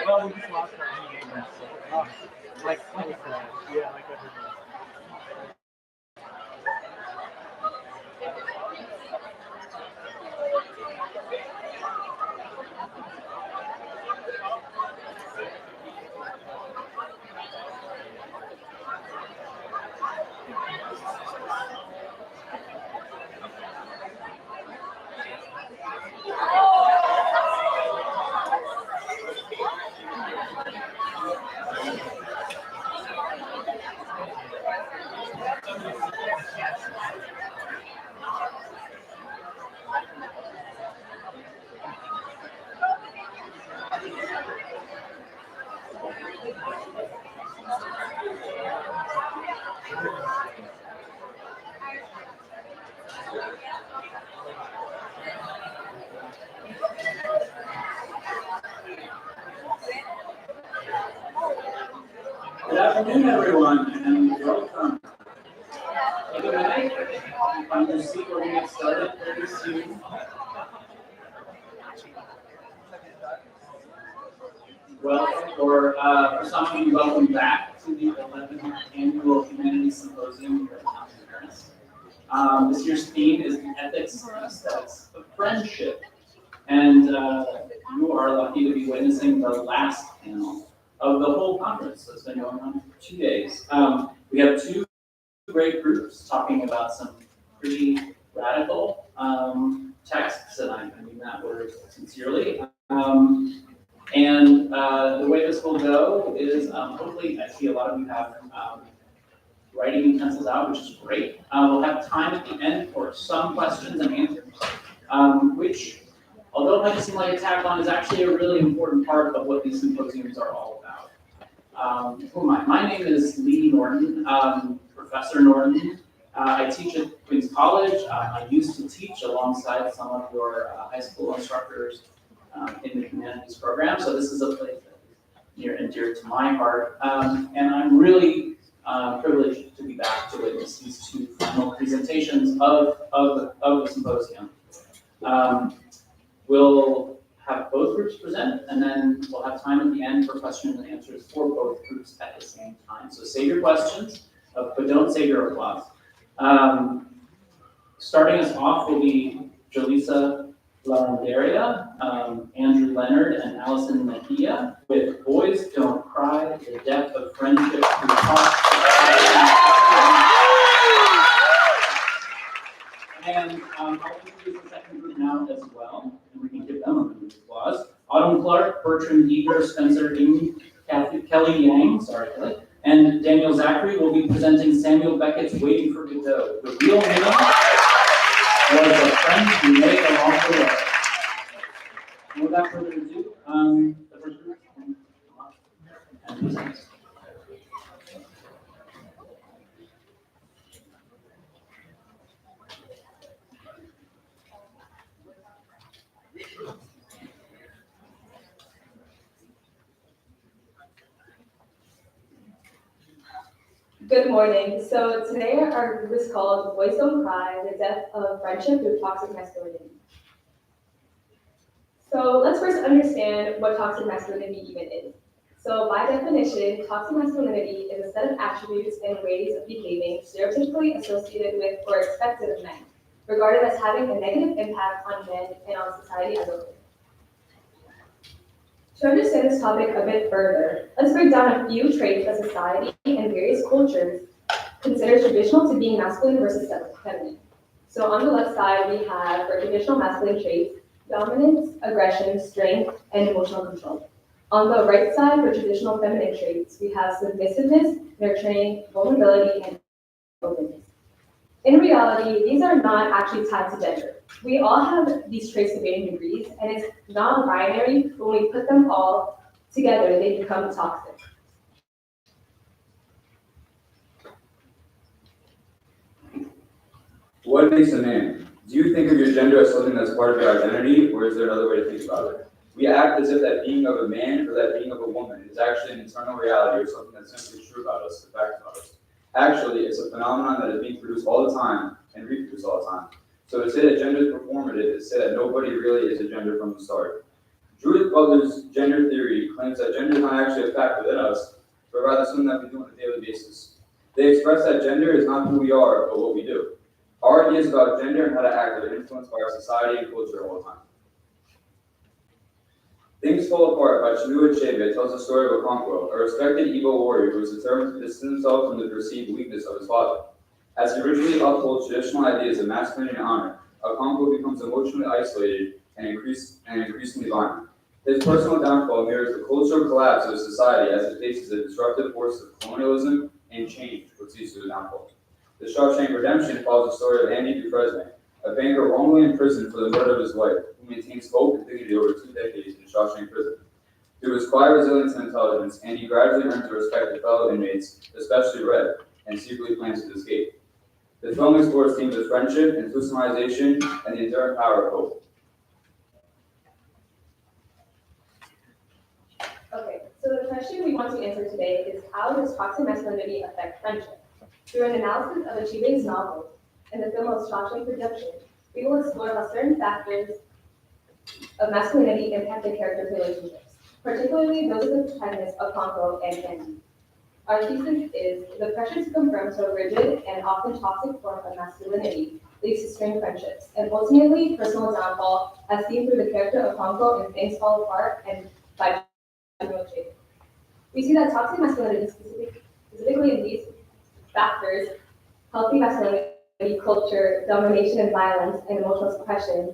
Well, we just lost our game. Like yeah, like everything. afternoon, everyone, and welcome. Take a minute, find your seat, we're gonna get started very soon. Welcome, or for some of you, welcome back to the 11th Annual Humanities Symposium here at Humanities. This year's theme is the ethics and aesthetics of friendship. And you are lucky to be witnessing the last panel of the whole conference that's been going on for 2 days. We have two great groups talking about some pretty radical texts, and I mean that word sincerely. And the way this will go is hopefully, I see a lot of you have writing utensils out, which is great. We'll have time at the end for some questions and answers, which, although it might seem like a tack on, is actually a really important part of what these symposiums are all about. Who am I? My name is Lee Norton, Professor Norton. I teach at Queens College. I used to teach alongside some of your high school instructors in the Humanities program, so this is a place that is near and dear to my heart. And I'm really privileged to be back to witness these two final presentations of the symposium. We'll have both groups present, and then we'll have time at the end for questions and answers for both groups at the same time. So save your questions, but don't save your applause. Starting us off will be Jaleesa Larandaria, Andrew Leonard, and Allison Mejia with Boys Don't Cry, the Depth of Friendship Through Talk. And I'll introduce the second group now as well, and we can give them a round of applause. Autumn Clark, Bertrand Eager, Spencer Ng, Kelly Yang, sorry Kelly, and Daniel Zachary will be presenting Samuel Beckett's Waiting for Godot. The real meaning was the friends we make along the way. And without further ado, the first group can come up and present. Good morning. So today our group is called Boys Don't Cry, the Depth of Friendship Through Toxic Masculinity. So let's first understand what toxic masculinity even is. So by definition, toxic masculinity is a set of attributes and ways of behaving stereotypically associated with or expected of men, regarded as having a negative impact on men and on society as a whole. To understand this topic a bit further, let's break down a few traits that society and various cultures consider traditional to being masculine versus feminine. So on the left side, we have for traditional masculine traits, dominance, aggression, strength, and emotional control. On the right side, for traditional feminine traits, we have submissiveness, nurturing, vulnerability, and openness. In reality, these are not actually tied to gender. We all have these traits to varying degrees, and it's non-binary. When we put them all together, they become toxic. What makes a man? Do you think of your gender as something that's part of your identity, or is there another way to think about it? We act as if that being of a man or that being of a woman is actually an internal reality or something that's simply true about us, a fact about us. Actually, it's a phenomenon that is being produced all the time and reproduced all the time. So to say that gender is performative is to say that nobody really is a gender from the start. Judith Butler's gender theory claims that gender is not actually a fact within us, but rather something that we do on a daily basis. They express that gender is not who we are, but what we do. Our ideas about gender and how to act are influenced by our society and culture all the time. Things Fall Apart by Chinua Achebe tells the story of Okonkwo, a respected Igbo warrior who was determined to distance himself from the perceived weakness of his father. As he ritually upholds traditional ideas of masculinity and honor, Okonkwo becomes emotionally isolated and increasingly violent. His personal downfall mirrors the cultural collapse of society as it faces the disruptive forces of colonialism and change, which leads to the downfall. The Shawshank Redemption follows the story of Andy Dufresne, a banker wrongly imprisoned for the murder of his wife, who maintains hope and dignity over 2 decades in Shawshank prison. Through his quiet resilience and intelligence, Andy gradually earns the respect of fellow inmates, especially Red, and secretly plans his escape. The film explores themes of friendship, institutionalization, and the enduring power of hope. Okay, so the question we want to answer today is how does toxic masculinity affect friendship? Through an analysis of Achibe's novel and the film of Shawshank Redemption, we will explore how certain factors of masculinity impacted character relationships, particularly those of the protagonists of Congo and Andy. Our thesis is the pressure to confirm so rigid and often toxic form of masculinity leads to strained friendships, and ultimately personal downfall as seen through the character of Congo in Things Fall Apart and by Achibe. We see that toxic masculinity, specifically in these factors, healthy masculinity, culture, domination and violence, and emotional suppression,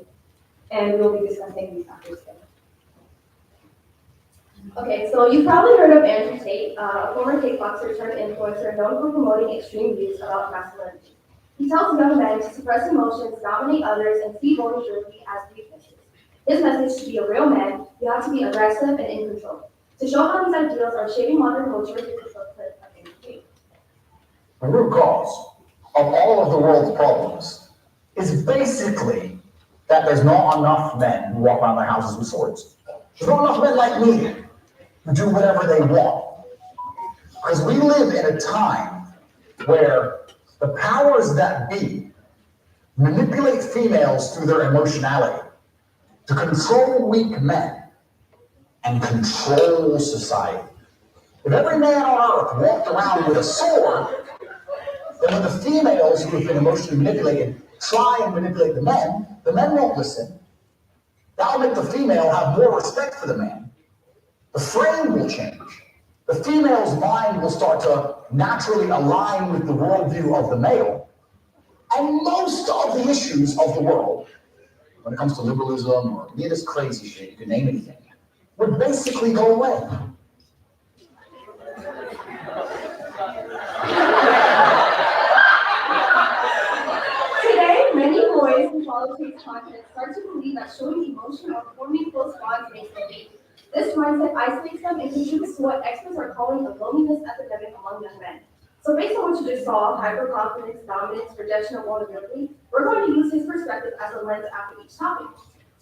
and we'll be discussing these factors today. Okay, so you've probably heard of Andrew Tate, a former kickboxer turned influencer known for promoting extreme views about masculinity. He tells young men to suppress emotions, dominate others, and see vulnerability as weaknesses. His message: to be a real man, you have to be aggressive and in control. To show how these ideals are shaping modern culture, this is a clip of Andrew Tate. The root cause of all of the world's problems is basically that there's not enough men who walk around their houses with swords. There's not enough men like me who do whatever they want. Because we live in a time where the powers that be manipulate females through their emotionality to control weak men and control society. If every man on earth walked around with a sword, then when the females who have been emotionally manipulated try and manipulate the men won't listen. That'll make the female have more respect for the man. The frame will change. The female's mind will start to naturally align with the worldview of the male. And most of the issues of the world, when it comes to liberalism or any of this crazy shit, you can name anything, would basically go away. Today, many boys who follow Tate's content start to believe that showing emotion or forming close bonds makes them weak. This mindset isolates them and contributes to what experts are calling a loneliness epidemic among young men. So based on what you just saw, hyperconfidence, dominance, rejection, and vulnerability, we're going to use his perspective as a lens after each topic.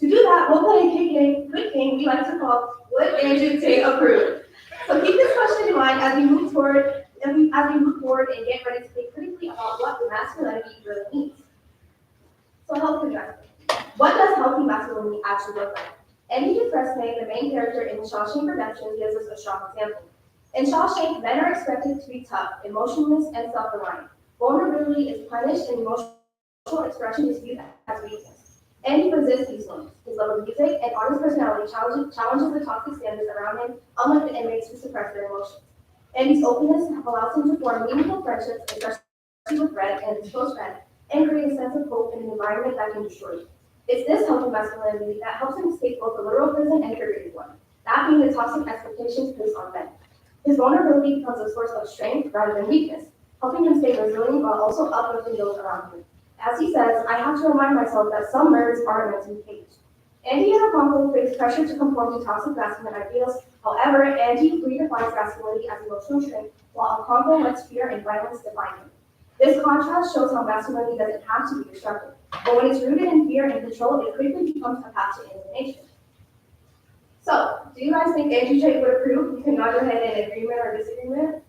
To do that, we'll play a quick game we like to call Would Andrew Tate Approve? So keep this question in mind as we move forward and get ready to think critically about what masculinity really means. So healthy masculinity. What does healthy masculinity actually look like? Andy Dufresne, the main character in Shawshank Redemption, gives us a strong example. In Shawshank, men are expected to be tough, emotionless, and self-reliant. Vulnerability is punished and emotional expression is viewed as weakness. Andy resists these moments. His love of music and artist personality challenges the toxic standards around him, unlike the inmates who suppress their emotions. Andy's openness allows him to form meaningful friendships, especially with Red and his close friend, and create a sense of hope in an environment that can destroy you. It's this healthy masculinity that helps him escape both the literal prison and figurative one, that being the toxic expectations placed on men. His vulnerability becomes a source of strength rather than weakness, helping him stay resilient while also uplifting those around him. As he says, I have to remind myself that some birds aren't meant to be caged. Andy and Okonkwo face pressure to conform to toxic masculine ideals. However, Andy redefines masculinity as emotional strength, while Okonkwo lets fear and violence define him. This contrast shows how masculinity doesn't have to be destructive, but when it's rooted in fear and control, it quickly becomes a path to alienation. So, do you guys think Andrew Tate would approve? You can nod your head in agreement or disagreement.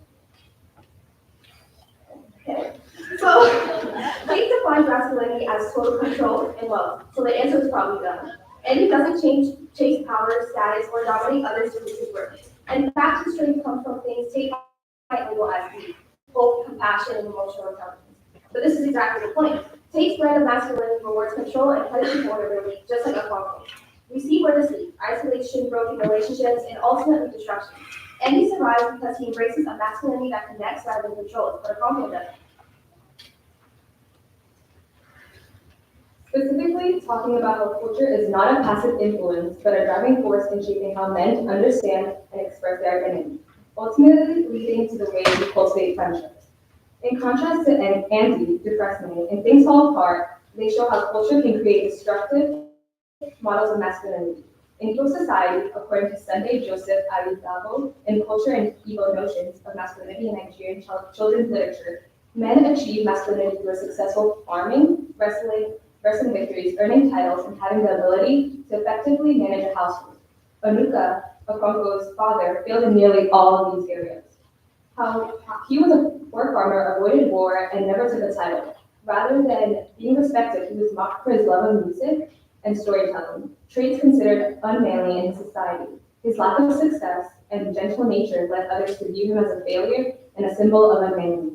Okay. So, Tate defines masculinity as total control and love. So the answer is probably done. Andy doesn't chase power, status, or dominate others to reach his worth. In fact, his strength comes from things Tate might label as deep, hope, compassion, and emotional intelligence. But this is exactly the point. Tate's brand of masculinity rewards control and punishes vulnerability, just like Okonkwo. We see where this leads: isolation, broken relationships, and ultimately destruction. Andy survives because he embraces a masculinity that connects rather than controls, but Okonkwo doesn't. Specifically, talking about how culture is not a passive influence, but a driving force in shaping how men understand and express their identity, ultimately leading to the way we cultivate friendships. In contrast to Andy Dufresne and Things Fall Apart, they show how culture can create destructive models of masculinity. In Eco Society, according to Sunday Joseph Ayutthaya, in Culture and Ego Notions of Masculinity in Nigerian children's literature, men achieve masculinity through successful farming, wrestling victories, earning titles, and having the ability to effectively manage a household. Onuka, Okonkwo's father, failed in nearly all of these areas. How he was a poor farmer, avoided war, and never took a title. Rather than being respected, he was mocked for his love of music and storytelling, traits considered unmanly in society. His lack of success and gentle nature led others to view him as a failure and a symbol of unmanliness.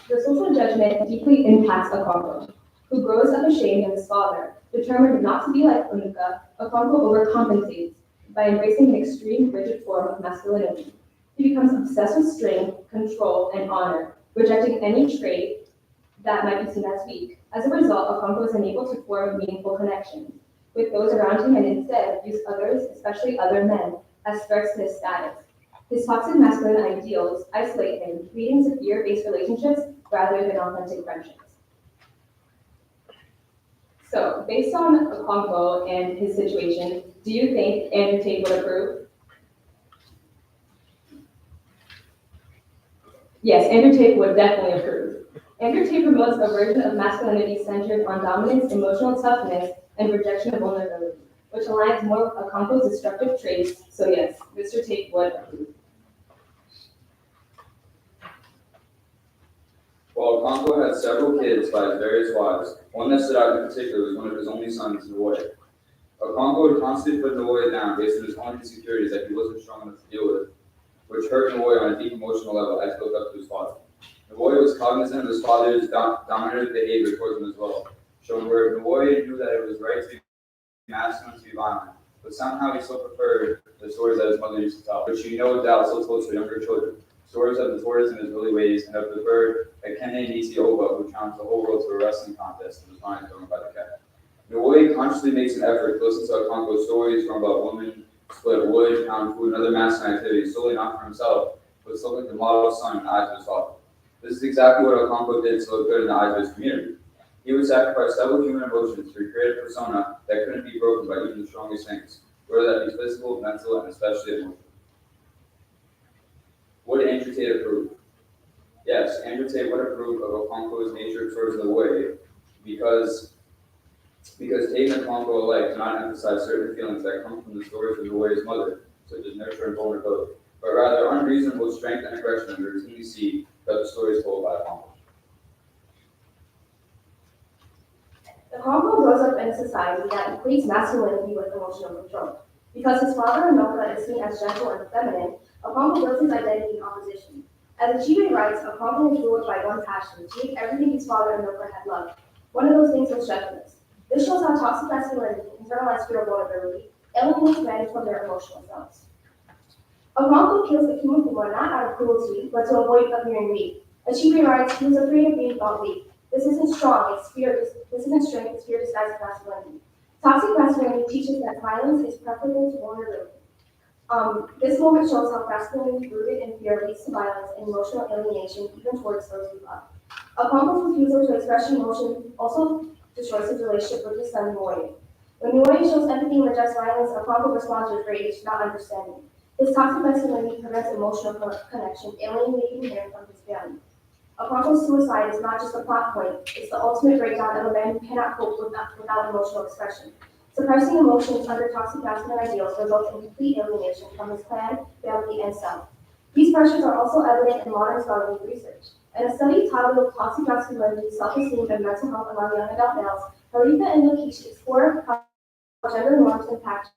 The social judgment deeply impacts Okonkwo, who grows up ashamed of his father. Determined not to be like Onuka, Okonkwo overcompensates by embracing an extreme, rigid form of masculinity. He becomes obsessed with strength, control, and honor, rejecting any trait that might be seen as weak. As a result, Okonkwo is unable to form meaningful connections with those around him and instead views others, especially other men, as threats to his status. His toxic masculine ideals isolate him, leading to fear-based relationships rather than authentic friendships. So, based on Okonkwo and his situation, do you think Andrew Tate would approve? Yes, Andrew Tate would definitely approve. Andrew Tate promotes a version of masculinity centered on dominance, emotional toughness, and rejection of vulnerability, which aligns more with Okonkwo's destructive traits. So yes, Mr. Tate would approve. While Okonkwo had several kids by his various wives, one that stood out in particular was one of his only sons, Dalloway. Okonkwo would constantly put Dalloway down based on his own insecurities that he wasn't strong enough to deal with, which hurt Dalloway on a deep emotional level as he looked up to his father. Dalloway was cognizant of his father's dominant behavior towards him as well, showing where Dalloway knew that it was right to be masculine, to be violent, but somehow he still preferred the stories that his mother used to tell, which she no doubt still told to younger children. Stories of the tortoise and his willy ways, and of the bird Ekene Nisi Oba, who challenged the whole world to a wrestling contest and was finally thrown by the cat. Dalloway consciously makes an effort to listen to Okonkwo's stories from about women, split wood, pound food, and other masculine activities, solely not for himself, but solely like the model son in the eyes of his father. This is exactly what Okonkwo did to look good in the eyes of his community. He would sacrifice several human emotions to recreate a persona that couldn't be broken by even the strongest things, whether that be physical, mental, and especially emotional. Would Andrew Tate approve? Yes, Andrew Tate would approve of Okonkwo's nature towards Dalloway because Tate and Okonkwo alike do not emphasize certain feelings that come from the stories of Dalloway's mother, such as nurture and vulnerability, but rather unreasonable strength and aggression we routinely see throughout the stories told by Okonkwo. Okonkwo grows up in a society that equates masculinity with emotional control. Because his father and Onuka is seen as gentle and feminine, Okonkwo builds his identity in opposition. As Achieve writes, Okonkwo was ruled by one passion, to make everything his father and Onuka had loved. One of those things was gentleness. This shows how toxic masculinity, internalized fear of vulnerability, alienates men from their emotional selves. Okonkwo kills the Kimukuma not out of cruelty, but to avoid appearing weak. Achieve writes, he was afraid of being thought weak. This isn't strong, it's fear. This isn't strength, it's fear disguised as masculinity. Toxic masculinity teaches that violence is preferable to vulnerability. This moment shows how masculinity rooted in fear leads to violence and emotional alienation, even towards those we love. Okonkwo's refusal to express emotion also destroys his relationship with his son, Nwoye. When Nwoye shows empathy and rejects violence, Okonkwo responds with rage, not understanding. His toxic masculinity prevents emotional connection, alienating him from his family. Okonkwo's suicide is not just a plot point, it's the ultimate breakdown of a man who cannot cope without emotional expression. Suppressing emotions under toxic masculine ideals results in complete alienation from his clan, family, and self. These pressures are also evident in modern scholarly research. In a study titled Toxic Masculinity, Self-Esteem, and Mental Health Among Young Adult Males, Harifa and Lokish explore how gender norms impact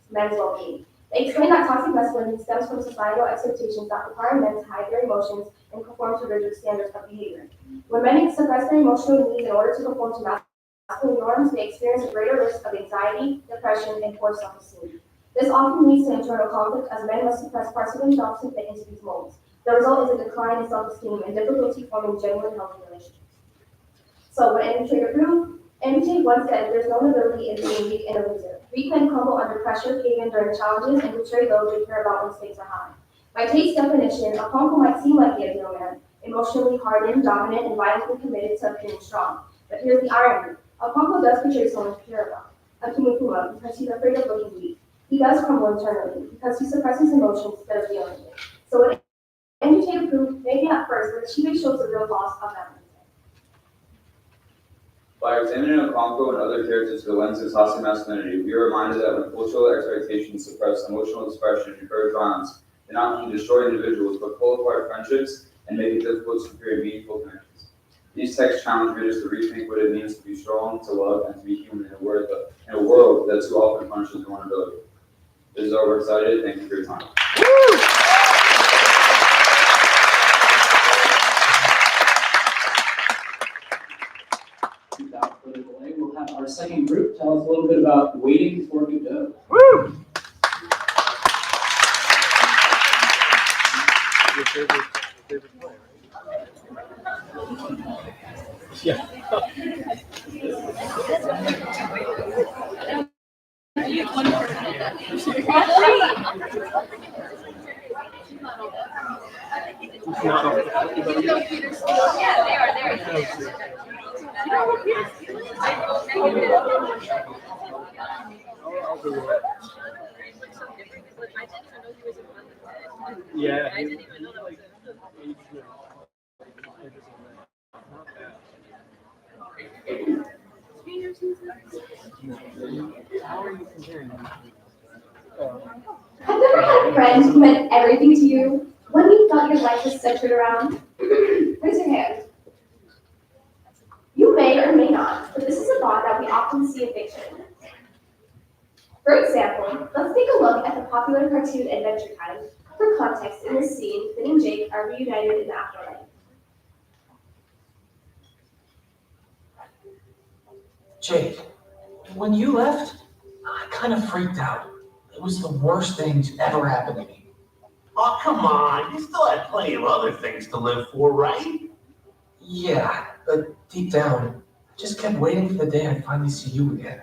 men's well-being. They explain that toxic masculinity stems from societal expectations that require men to hide their emotions and conform to rigid standards of behavior. When men suppress their emotional needs in order to conform to masculine norms, they experience a greater risk of anxiety, depression, and poor self-esteem. This often leads to internal conflict as men must suppress parts of themselves to fit into these molds. The result is a decline in self-esteem and difficulty forming genuine healthy relationships. So when Andrew Tate approved, Andrew Tate once said there's no nobility in being weak and a loser. Weak men crumble under pressure, cave in during challenges, and betray those they care about when stakes are high. By Tate's definition, Okonkwo might seem like the ideal man, emotionally hardened, dominant, and violently committed to appearing strong. But here's the irony. Okonkwo does betray someone to care about, a Kimukuma, because he's afraid of looking weak. He does crumble internally, because he suppresses emotions instead of dealing with it. So when Andrew Tate approved, maybe at first, but Achieve shows the real loss of that. By examining Okonkwo and other characters through the lens of toxic masculinity, we are reminded that when cultural expectations suppress emotional expression and encourage violence, they not only destroy individuals, but pull apart friendships and make it difficult to create meaningful connections. These texts challenge readers to rethink what it means to be strong, to love, and to be human in a world that too often punishes vulnerability. This is all we're excited. Thank you for your time. Without further delay, we'll have our second group tell us a little bit about waiting for Godot. Woo! Your favorite play, right? Yeah. Yeah, they are. Yeah. I didn't even know that was How are you comparing? Have you ever had a friend who meant everything to you? When you thought your life was centered around? Raise your hand. You may or may not, but this is a bond that we often see in fiction. For example, let's take a look at the popular cartoon Adventure Time. For context, in this scene, Finn and Jake are reunited in the afterlife. Jake, when you left, I kind of freaked out. It was the worst thing to ever happen to me. Oh, come on. You still had plenty of other things to live for, right? Yeah, but deep down, I just kept waiting for the day I'd finally see you again.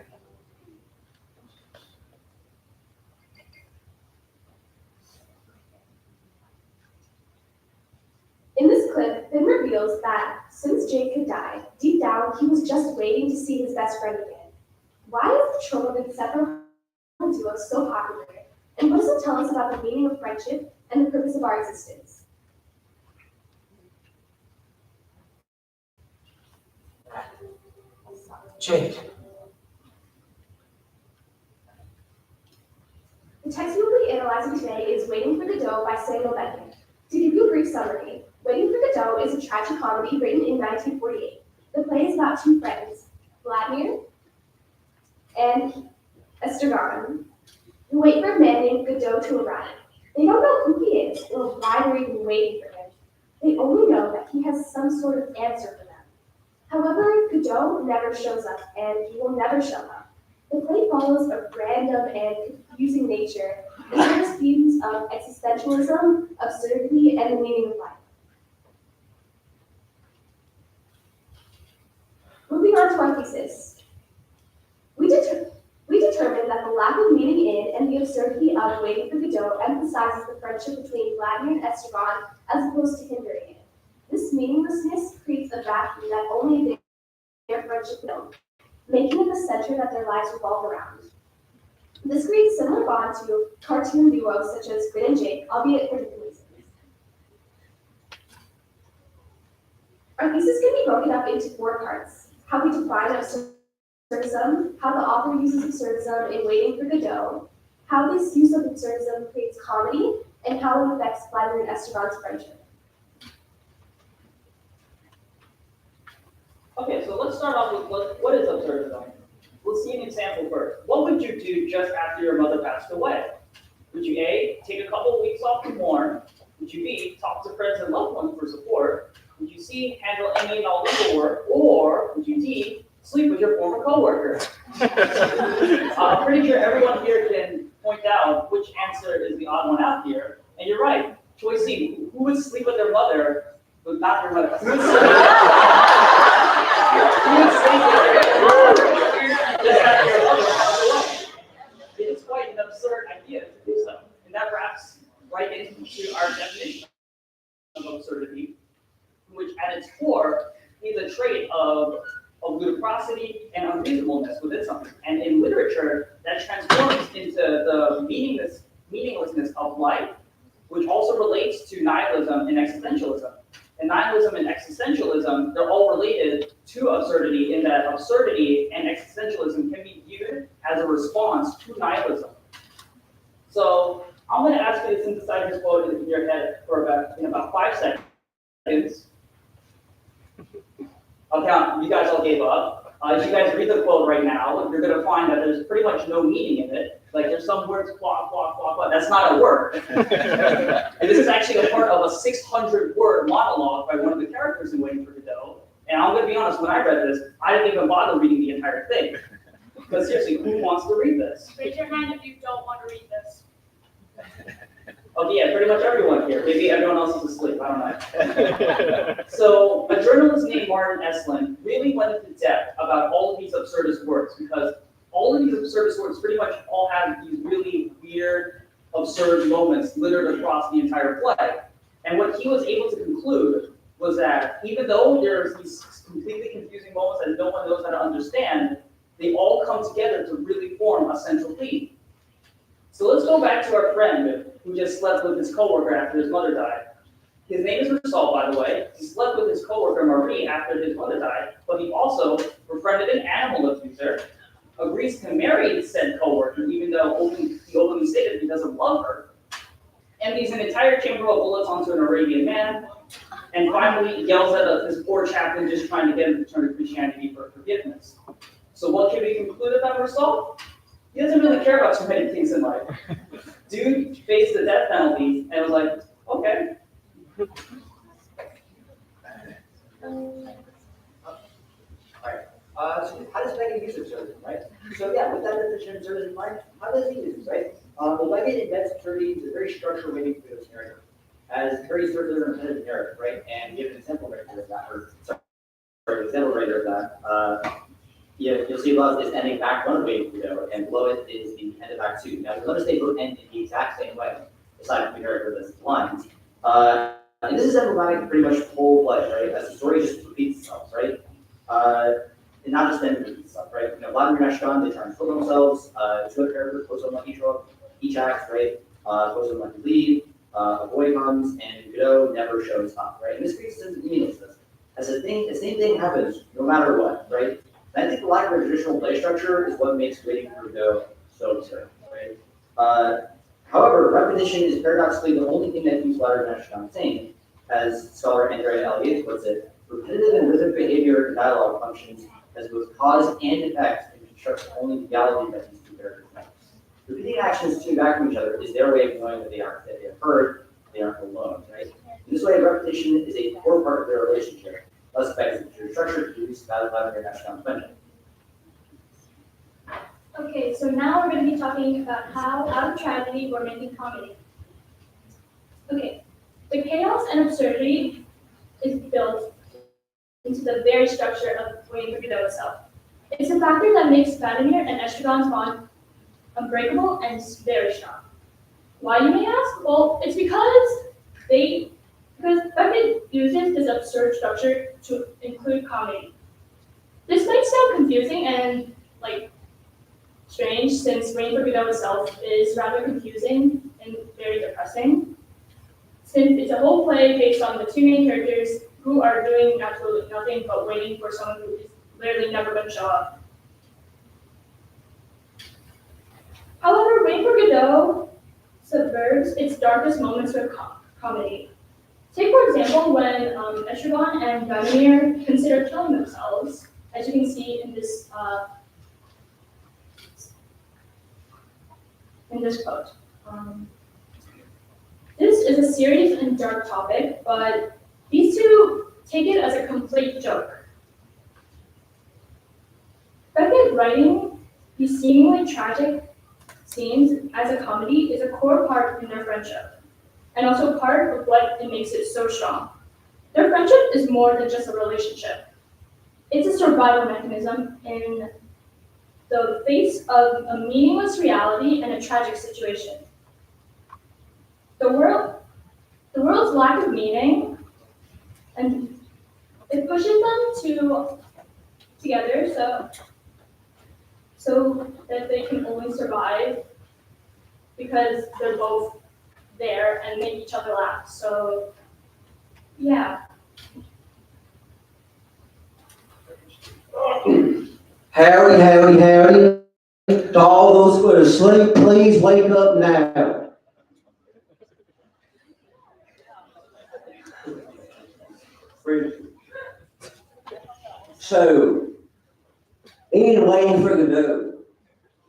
In this clip, Finn reveals that since Jake had died, deep down he was just waiting to see his best friend again. Why is the trope of inseparable duos so popular? And what does it tell us about the meaning of friendship and the purpose of our existence? Jake. The text we will be analyzing today is Waiting for Godot by Samuel Beckett. To give you a brief summary, Waiting for Godot is a tragicomedy written in 1948. The play is about two friends, Vladimir and Estragon, who wait for a man named Godot to arrive. They don't know who he is or why they're even waiting for him. They only know that he has some sort of answer for them. However, Godot never shows up, and he will never show up. The play follows a random and confusing nature and shares themes of existentialism, absurdity, and the meaning of life. Moving on to our thesis. We determined that the lack of meaning in and the absurdity of Waiting for Godot emphasizes the friendship between Vladimir and Estragon as opposed to hindering it. This meaninglessness creates a vacuum that only their friendship knows, making it the center that their lives revolve around. This creates a similar bond to cartoon duos such as Finn and Jake, albeit for different reasons. Our thesis can be broken up into 4 parts: how we define absurdism, how the author uses absurdism in Waiting for Godot, how this use of absurdism creates comedy, and how it affects Vladimir and Estragon's friendship. Okay, so let's start off with what is absurdism? We'll see an example first. What would you do just after your mother passed away? Would you A, take a couple of weeks off to mourn? Would you B, talk to friends and loved ones for support? Would you C, handle any and all legal work? Or would you D, sleep with your former coworker? I'm pretty sure everyone here can point out which answer is the odd one out here. And you're right, choice C, who would sleep with their mother, but not their mother? Who would sleep It is quite an absurd idea to do so. And that wraps right into our definition of absurdity, which at its core is a trait of ludicrosity and unreasonableness within something. And in literature, that transforms into the meaninglessness of life, which also relates to nihilism and existentialism. And nihilism and existentialism, they're all related to absurdity in that absurdity and existentialism can be viewed as a response to nihilism. So I'm going to ask you to synthesize this quote in your head in about 5 seconds. Okay, you guys all gave up. If you guys read the quote right now, you're going to find that there's pretty much no meaning in it. Like there's some words, quack, quack, quack, quack. That's not a word. And this is actually a part of a 600-word monologue by one of the characters in Waiting for Godot. And I'm going to be honest, when I read this, I didn't even bother reading the entire thing. But seriously, who wants to read this? Raise your hand if you don't want to read this. Okay, yeah, pretty much everyone here. Maybe everyone else is asleep. I don't know. So a journalist named Martin Estlin really went into depth about all of these absurdist works because all of these absurdist works pretty much all have these really weird, absurd moments littered across the entire play. And what he was able to conclude was that even though there's these completely confusing moments that no one knows how to understand, they all come together to really form a central theme. So let's go back to our friend who just slept with his coworker after his mother died. His name is Rissol, by the way. He slept with his coworker Marie after his mother died, but he also befriended an animal abuser, agrees to marry said coworker, even though he openly stated he doesn't love her, empties an entire chamber of bullets onto an Arabian man, and finally yells at his poor chaplain just trying to get him to turn to Christianity for forgiveness. So what can we conclude about Rissol? He doesn't really care about too many things in life. Dude faced the death penalty and was like, okay. So how does Megan use absurdism, right? So yeah, with that definition of absurdism in mind, how does he use it, right? Well, Megan invents absurdity is a very structured way to create a scenario, as very circular and repetitive narrative, right? And give an example right there of that, or sorry, an example right there of that. You'll see above is ending Act 1 of Waiting for Godot, and below it is the end of Act 2. Now, you'll notice they both end in the exact same way, aside from the character that's lines. And this is emblematic of pretty much the whole play, right? As the story just repeats itself, right? And not just then repeats itself, right? Vladimir and Ashkan, they try and kill themselves. Two other characters post on each act, right? Post on lucky leave. A boy comes, and Godot never shows up, right? And this creates a sense of meaninglessness. As the same thing happens no matter what, right? And I think the lack of a traditional play structure is what makes Waiting for Godot so absurd, right? However, repetition is paradoxically the only thing that keeps Vladimir and Ashkan sane. As scholar Andrea Allier puts it, repetitive and rhythmic behavior and dialogue functions as both cause and effect and constructs the only reality that these two characters make. Repeating actions to back from each other is their way of knowing that they have heard, they aren't alone, right? In this way, repetition is a core part of their relationship, thus affects the structure to use Vladimir and Ashkan's friendship. Okay, so now we're going to be talking about how out of tragedy we're making comedy. Okay, the chaos and absurdity is built into the very structure of Waiting for Godot itself. It's a factor that makes Vladimir and Estragon's bond unbreakable and very strong. Why, you may ask? Well, it's because Beckett uses this absurd structure to include comedy. This might sound confusing and strange, since Waiting for Godot itself is rather confusing and very depressing, since it's a whole play based on the two main characters who are doing absolutely nothing but waiting for someone who is literally never going to show up. However, Waiting for Godot subverts its darkest moments with comedy. Take, for example, when Estragon and Vladimir consider killing themselves, as you can see in this quote. This is a serious and dark topic, but these two take it as a complete joke. Beckett writing these seemingly tragic scenes as a comedy is a core part in their friendship, and also part of what makes it so strong. Their friendship is more than just a relationship. It's a survival mechanism in the face of a meaningless reality and a tragic situation. The world's lack of meaning, and it pushes them together so that they can only survive because they're both there and make each other laugh. So, yeah. Howdy, howdy, howdy. To all those who are asleep, please wake up now. So, anyway, for the dough,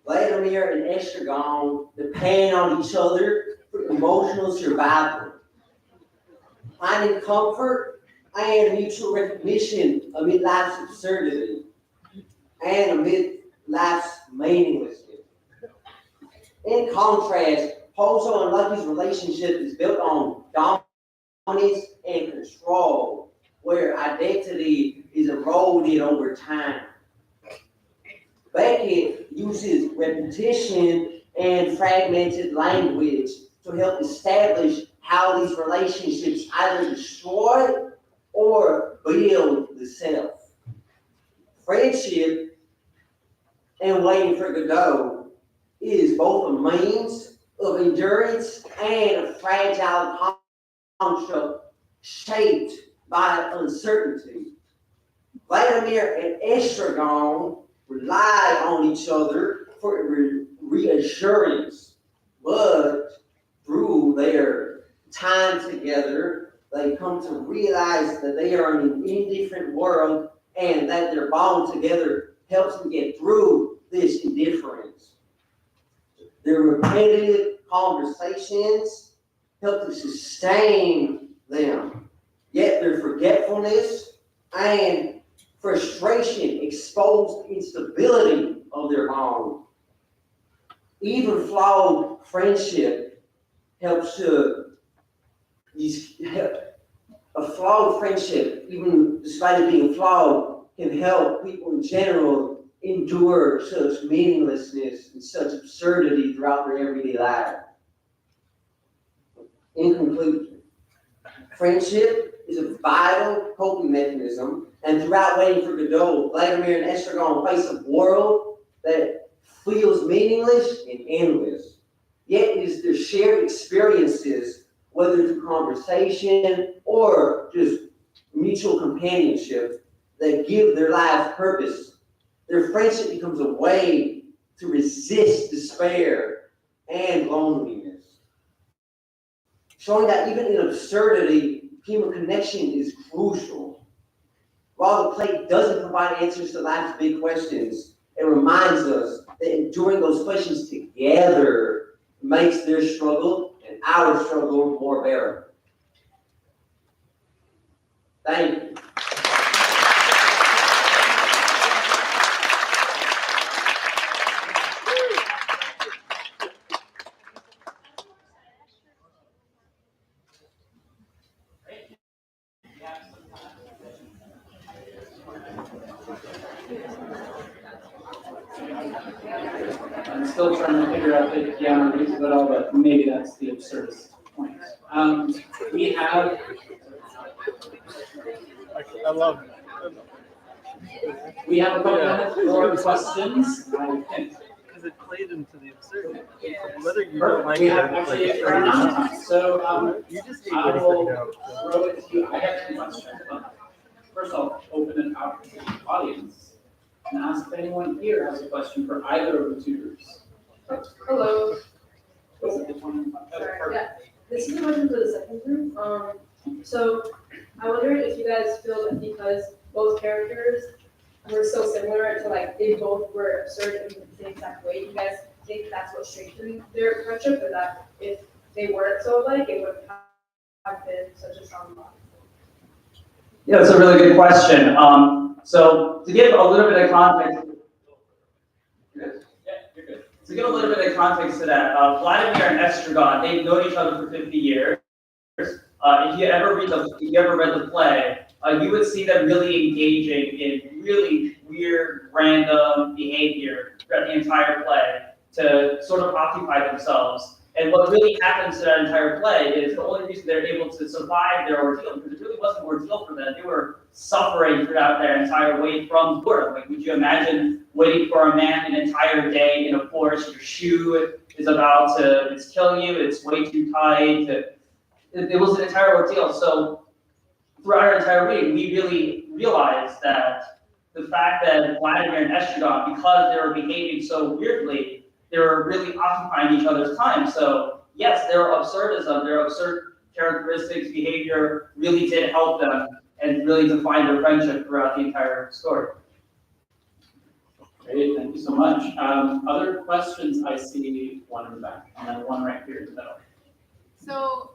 Vladimir and Estragon depend on each other for emotional survival, finding comfort and mutual recognition amid life's absurdity and amid life's meaninglessness. In contrast, Hoso and Lucky's relationship is built on dominance and control, where identity is eroded over time. Beckett uses repetition and fragmented language to help establish how these relationships either destroy or build the self. Friendship and Waiting for Godot is both a means of endurance and a fragile construct shaped by uncertainty. Vladimir and Estragon rely on each other for reassurance, but through their time together, they come to realize that they are in an indifferent world and that their bond together helps them get through this indifference. Their repetitive conversations help to sustain them, yet their forgetfulness and frustration expose the instability of their bond. Even flawed friendship helps to, a flawed friendship, even despite it being flawed, can help people in general endure such meaninglessness and such absurdity throughout their everyday life. In conclusion, friendship is a vital coping mechanism, and throughout Waiting for Godot, Vladimir and Estragon face a world that feels meaningless and endless. Yet it is their shared experiences, whether through conversation or just mutual companionship, that give their lives purpose. Their friendship becomes a way to resist despair and loneliness, showing that even in absurdity, human connection is crucial. While the play doesn't provide answers to life's big questions, it reminds us that enduring those questions together makes their struggle and our struggle more bearable. Thank you. I'm still trying to figure out the piano reasons at all, but maybe that's the absurdist point. We have. I love it. We have a couple minutes for questions, I think. Because it played into the absurdity. Whether you don't like We it, have it's like actually a round. So you just hate I Waiting will for Godot. throw it to you. I have two questions. But first, I'll open it out to the audience and ask if anyone here has a question for either of the tutors. Hello. Was it the 20? Sorry, yeah. This is a question for the second group. So I wonder if you guys feel that because both characters were so similar to like they both were absurd in the same exact way, you guys think that's what strengthened their friendship, or that if they weren't so alike, it wouldn't have been such a strong bond? Yeah, that's a really good question. So to give a little bit of context, to give a little bit of context to that, Vladimir and Estragon, they've known each other for 50 years. If you ever read the play, you would see them really engaging in really weird, random behavior throughout the entire play to sort of occupy themselves. And what really happens to that entire play is the only reason they're able to survive their ordeal, because it really wasn't an ordeal for them. They were suffering throughout their entire way from the world. Like, would you imagine waiting for a man an entire day in a forest? Your shoe is it's killing you. It's way too tight. It was an entire ordeal. So throughout our entire reading, we really realized that the fact that Vladimir and Estragon, because they were behaving so weirdly, they were really occupying each other's time. So yes, their absurdism, their absurd characteristics, behavior really did help them and really define their friendship throughout the entire story. Great, thank you so much. Other questions? I see one in the back and then one right here in the middle. So,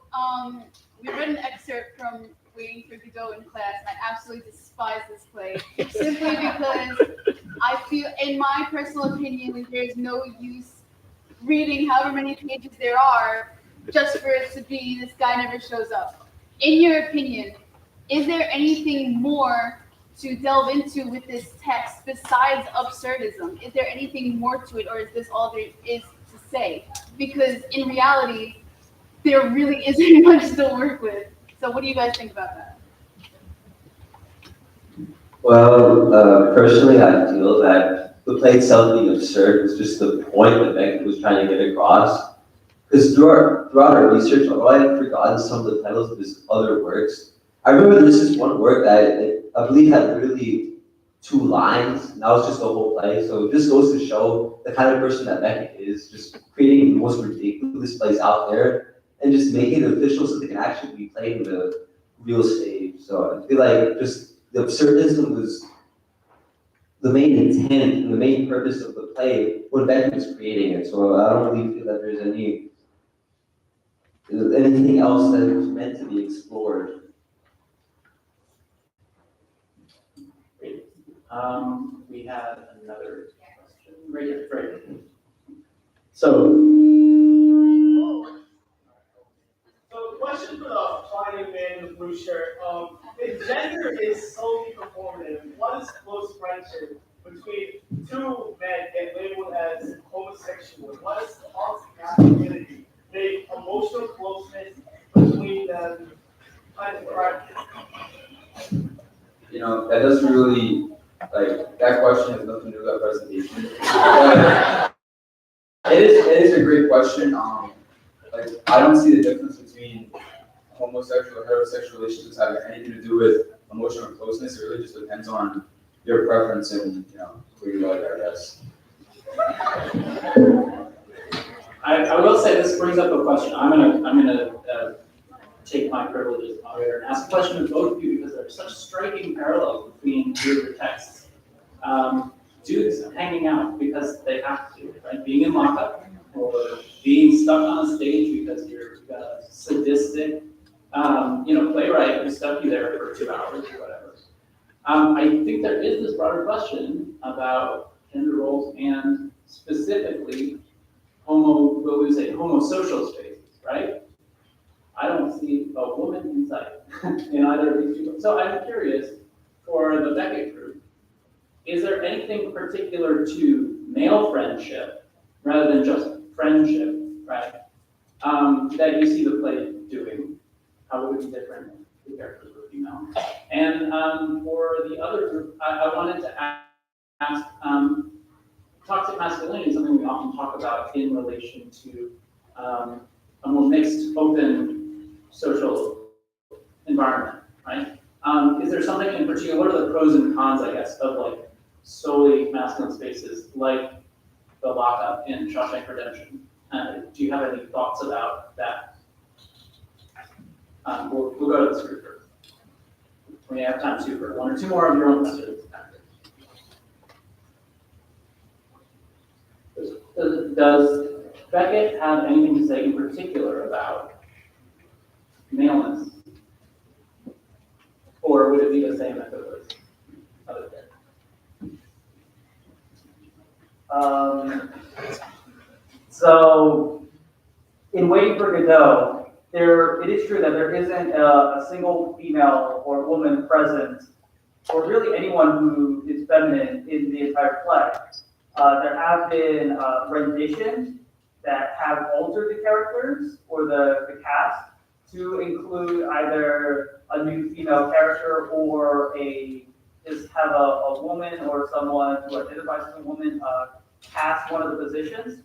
we read an excerpt from Waiting for Godot in class, and I absolutely despise this play, simply because I feel, in my personal opinion, there's no use reading however many pages there are just for it to be this guy never shows up. In your opinion, is there anything more to delve into with this text besides absurdism? Is there anything more to it, or is this all there is to say? Because in reality, there really isn't much to work with. So what do you guys think about that? Well, personally, I feel that the play itself being absurd was just the point that Beckett was trying to get across. Because throughout our research, although I had forgotten some of the titles of his other works, I remember this is one work that I believe had literally 2 lines, and that was just the whole play. So it just goes to show the kind of person that Beckett is, just creating the most ridiculous plays out there, and just making it official so they can actually be played in the real stage. So I feel like just the absurdism was the main intent and the main purpose of the play when Beckett was creating it. So I don't really feel that there's anything else that was meant to be explored. Great. We have another question right here. Right. So question for the funny man in the blue shirt. If gender is solely performative, what is close friendship between 2 men get labeled as homosexual? What is toxic masculinity? The emotional closeness between them You know, that doesn't really, like, that question has nothing to do with that presentation. But it is a great question. Like, I don't see the difference between homosexual or heterosexual relationships having anything to do with emotional closeness. It really just depends on your preference and, you know, who you like, I guess. I will say this brings up a question. I'm gonna take my privilege as moderator and ask a question of both of you because there are such striking parallels between two of your texts. Dudes hanging out because they have to, right? Being in lockup or being stuck on a stage because you're a sadistic, playwright who stuck you there for 2 hours or whatever. I think there is this broader question about gender roles and specifically homosocial spaces, right? I don't see a woman in sight in either of these two. So I'm curious, for the Beckett group, is there anything particular to male friendship rather than just friendship, right? That you see the play doing? How would it be different if the characters were female? And for the other group, I wanted to ask, toxic masculinity is something we often talk about in relation to a more mixed, open social environment, right? Is there something in particular, what are the pros and cons, I guess, of like solely masculine spaces like the lockup in Shawshank Redemption? Do you have any thoughts about that? We'll go to this group first. We have time too for 1 or 2 more of your own questions. Does Beckett have anything to say in particular about maleness? Or would it be the same if it was other things? So, in Waiting for Godot, it is true that there isn't a single female or woman present, or really anyone who is feminine in the entire play. There have been renditions that have altered the characters or the cast to include either a new female character or just have a woman or someone who identifies as a woman cast one of the positions.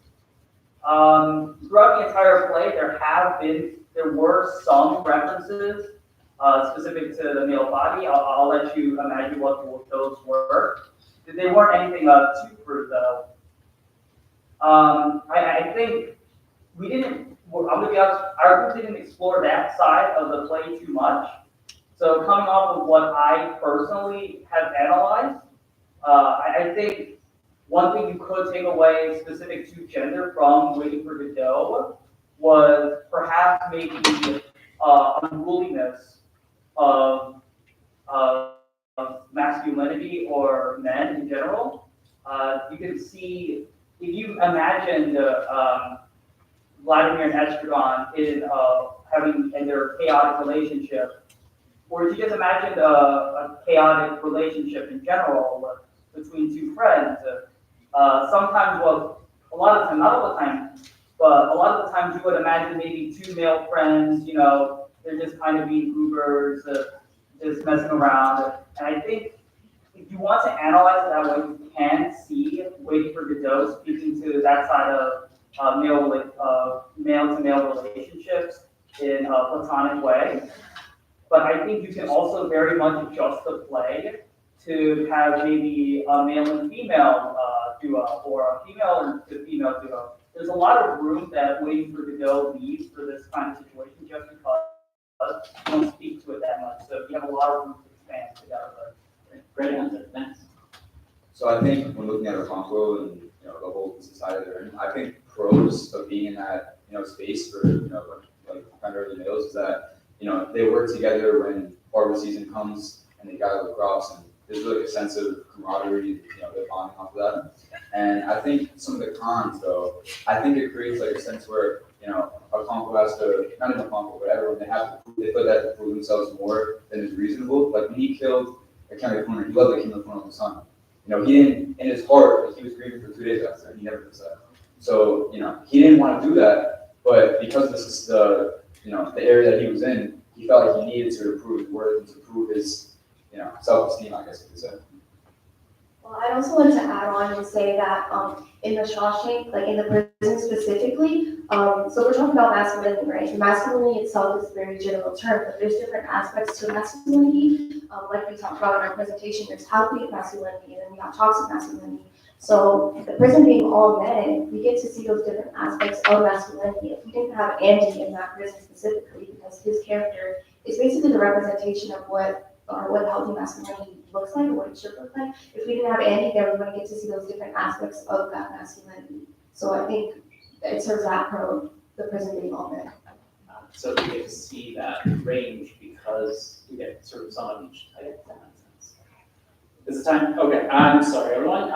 Throughout the entire play, there were some references specific to the male body. I'll let you imagine what those were. They weren't anything too crude though. I think we didn't, I'm gonna be honest, our group didn't explore that side of the play too much. So coming off of what I personally have analyzed, I think one thing you could take away specific to gender from Waiting for Godot was perhaps maybe unruliness of masculinity or men in general. You can see, if you imagine Vladimir and Estragon in their chaotic relationship, or if you just imagine a chaotic relationship in general between two friends, sometimes, well, a lot of time, not all the time, but a lot of the times you would imagine maybe two male friends, you know, they're just kind of being goobers, just messing around. And I think if you want to analyze it that way, you can see Waiting for Godot speaking to that side of male-to-male relationships in a platonic way. But I think you can also very much adjust the play to have maybe a male and female duo or a female and female duo. There's a lot of room that Waiting for Godot leaves for this kind of situation just because you don't speak to it that much. So you have a lot of room to expand together. Great answer, thanks. So I think when looking at Okonkwo and the whole society they're in, I think pros of being in that space for like primarily males is that they work together when harvest season comes and they gather the crops, and there's really a sense of camaraderie, they're bonding off of that. And I think some of the cons though, I think it creates like a sense where Okonkwo has to, not even Okonkwo, but everyone, they feel that to prove themselves more than is reasonable. Like when he killed a King Corner, he loved the King Corner of the sun. He didn't, in his heart, like, he was grieving for 2 days after, and he never does that. So, he didn't want to do that, but because this is the area that he was in, he felt like he needed to prove his worth and to prove his, self-esteem, I guess you could say. Well, I also want to add on and say that in the Shawshank, like in the prison specifically, so we're talking about masculinity, right? Masculinity itself is a very general term, but there's different aspects to masculinity. Like we talked about in our presentation, there's healthy masculinity and then we have toxic masculinity. So the prison being all men, we get to see those different aspects of masculinity. If we didn't have Andy in that prison specifically, because his character is basically the representation of what healthy masculinity looks like or what it should look like. If we didn't have Andy there, we wouldn't get to see those different aspects of that masculinity. So I think it serves that pro, the prison being all men. So we get to see that range because we get sort of some of each type. That makes sense. Is it time? Okay, I'm sorry, everyone.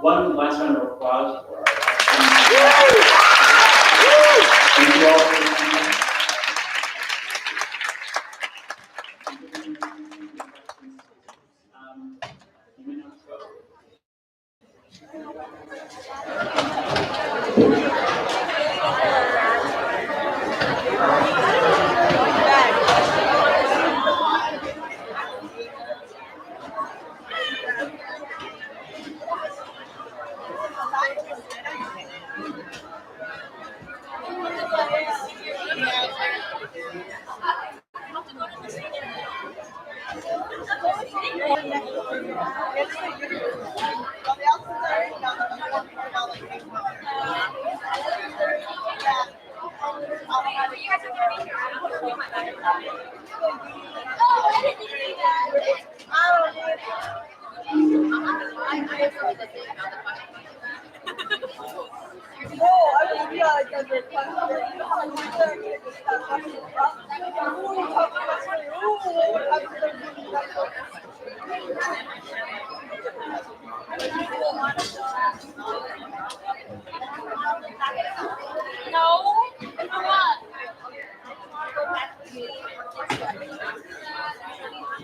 One last round of applause for our Thank you all for your time. You may now go.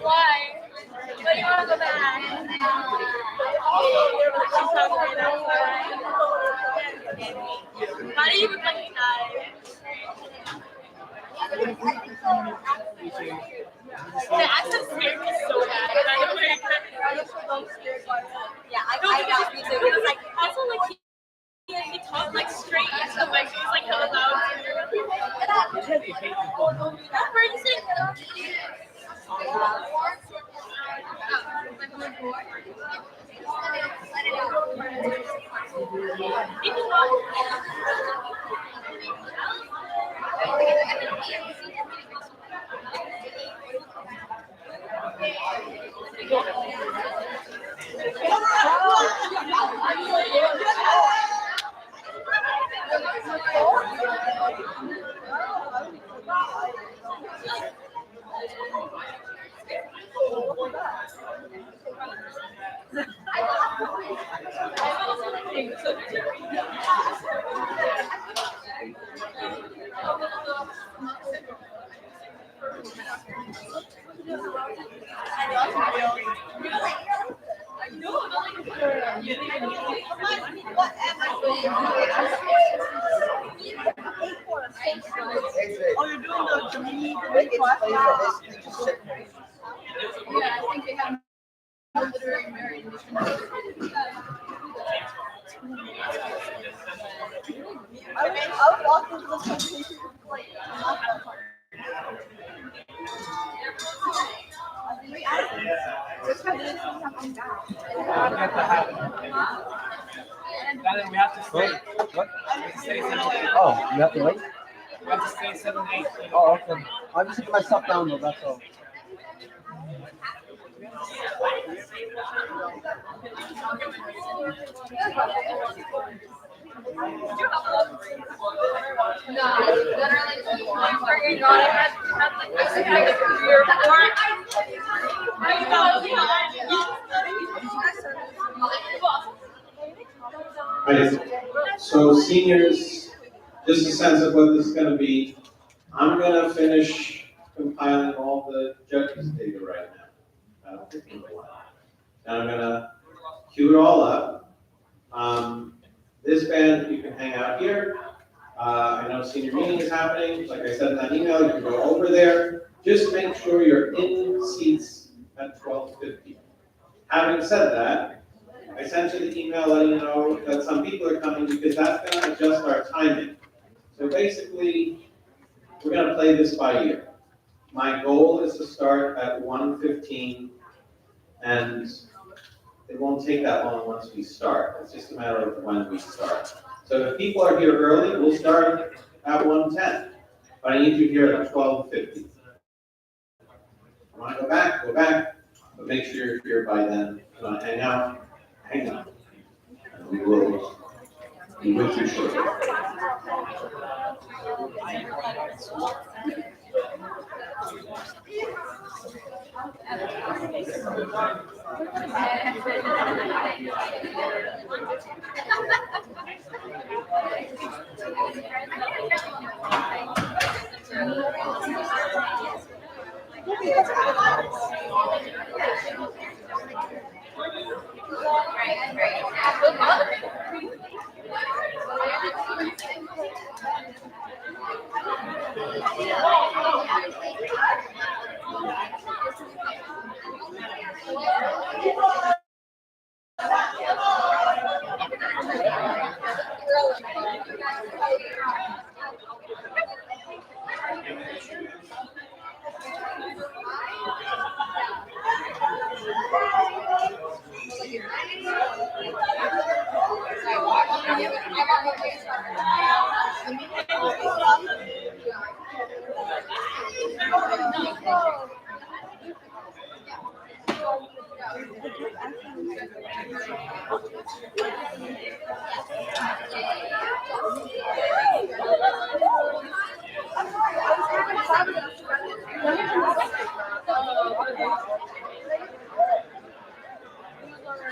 Why? Why do you want to go back? How do you even recognize? The accent scared me so bad. Yeah, I got me too. It was like, also like he talked like straight into the mic. He was like hella loud. Where are you sitting? Oh, you're doing the mini class? Yeah, I think they have literary merit. I'll walk into this presentation like We have to stay. What? Oh, you have to wait? We have to stay 7, 8. Oh, okay. I'm just taking my stuff down though, that's all. Right. So seniors, just a sense of what this is going to be. I'm going to finish compiling all the judges' data right now. And I'm going to queue it all up. This band, you can hang out here. I know senior meeting is happening. Like I said in that email, you can go over there. Just make sure you're in seats at 12:50. Having said that, I sent you the email letting you know that some people are coming because that's going to adjust our timing. So basically, we're going to play this by ear. My goal is to start at 1:15, and it won't take that long once we start. It's just a matter of when we start. So if people are here early, we'll start at 1:10. But I need you here at 12:50. You want to go back, but make sure you're here by then. If you want to hang out, hang out. And we will be with you shortly.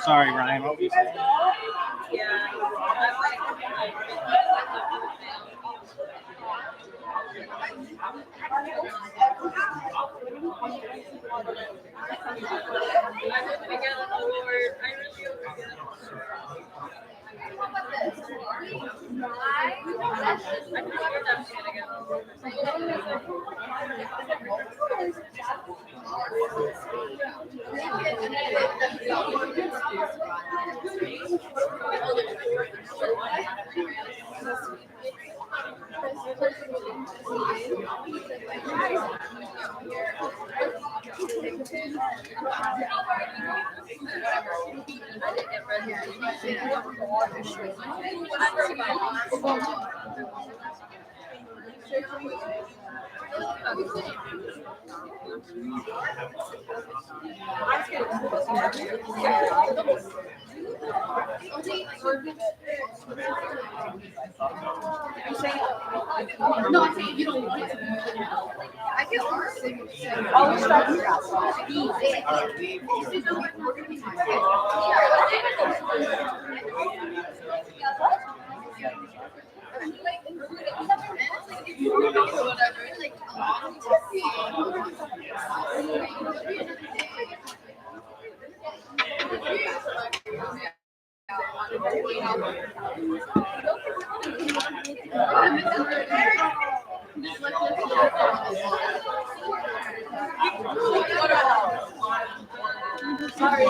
Sorry, Ryan, what were you saying? No, I'm saying you don't want to. I get Always try to Sorry.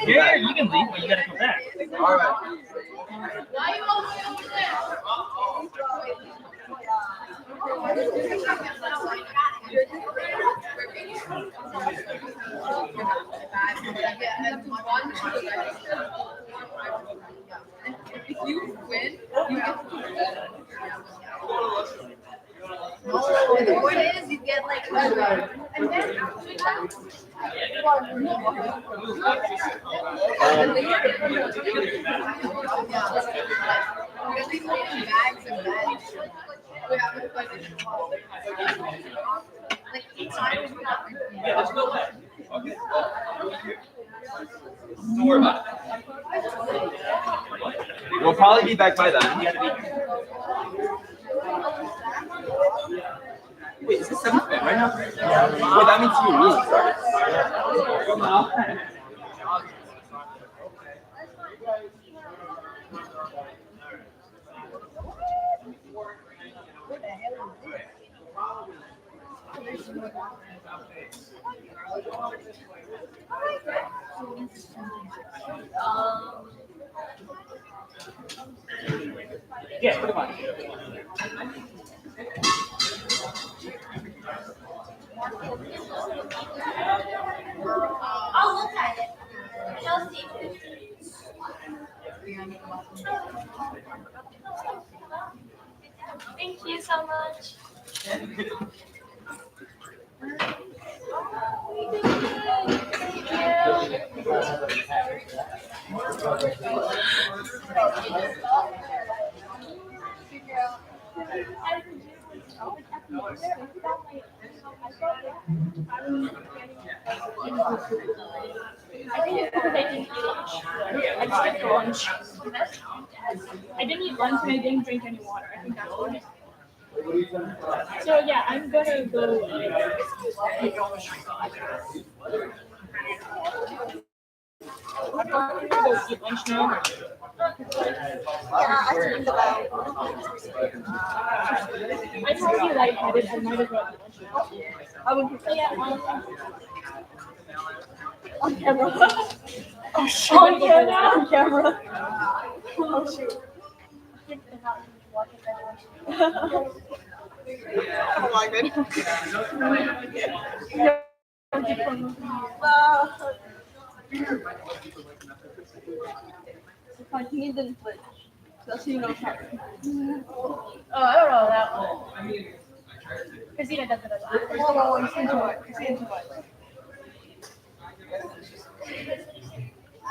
Yeah, you can leave, but you gotta come back. All right. Why you always over there? If you win, you get to Oh, the point is, you get like. And then bags and bags. We have a budget. Like each time we have. Yeah, there's no way. Okay. Don't worry about it. We'll probably be back by then. Wait, is this 7th bit right now? Well, that means you really started. Come on. Yeah, pretty much. I'll look at it. She'll see. Thank you so much. I didn't eat lunch and I didn't drink any water. I think that's why. So yeah, I'm gonna go. I'm gonna go eat lunch now. I think about. I'm already lightheaded. I might as well eat lunch now. I would So yeah, on camera. Oh shoot! On camera. On camera. Oh shoot. Oh my goodness. He didn't flinch. That's you know. oh, I don't know that one. Christina does it as well. Whoa, I'm into it. I'm into it.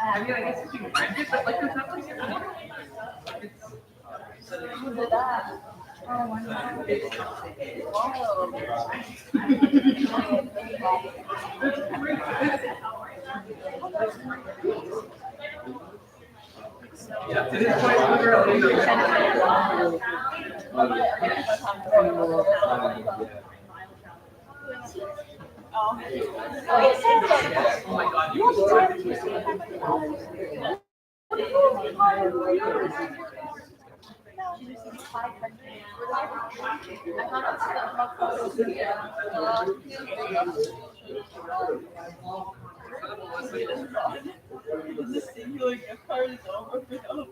I mean, I guess it's even friendship, but like, there's not like Who did that? Oh my god. yeah, to this point, we're Oh my god, you This singular gift card is over for them.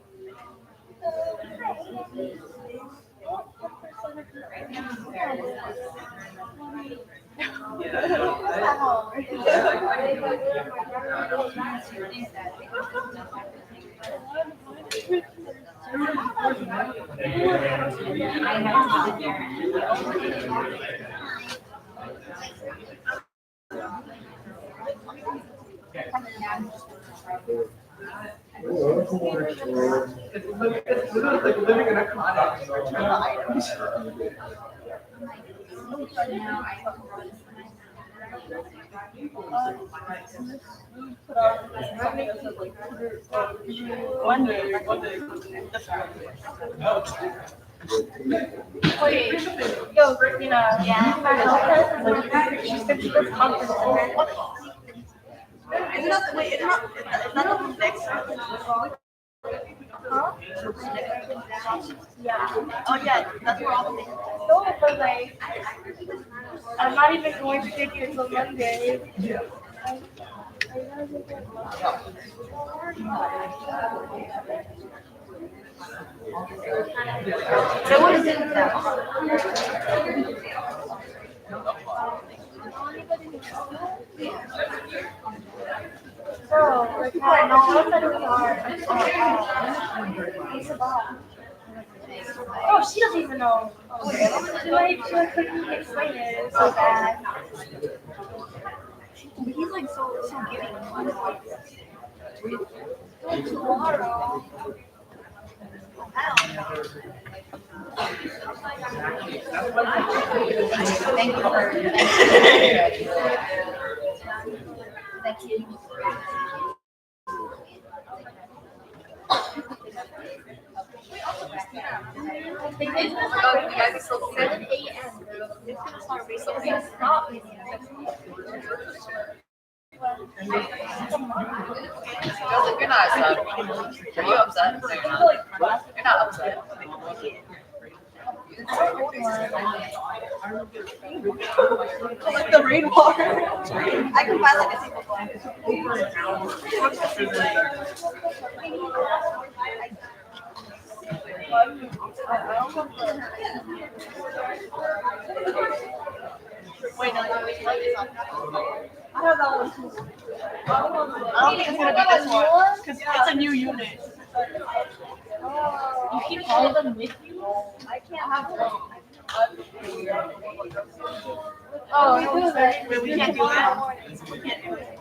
Wait, yo, Christina. Yeah. She said she does conference. It's not, wait, it's not the next. Huh? Yeah. Oh yeah, that's where all the things. No, but like, I'm not even going to take it until Monday. So what is it? So, like, I know what that we are. Oh, she doesn't even know. She couldn't explain it. It's so bad. He's like so giving. Tomorrow. Thank you for thank you. Oh, you guys are still 7 a.m. It's gonna start recently. Stop. You're not upset. Are you upset? No, you're not. You're not upset. Collect the rainwater. I can buy like a single one. Wait, no, which one is on? I have that one too. I don't think it's gonna be this one because it's a new unit. You keep all of them with you? I can't have one. Oh, no, Wait, we can't do that. We can't do it.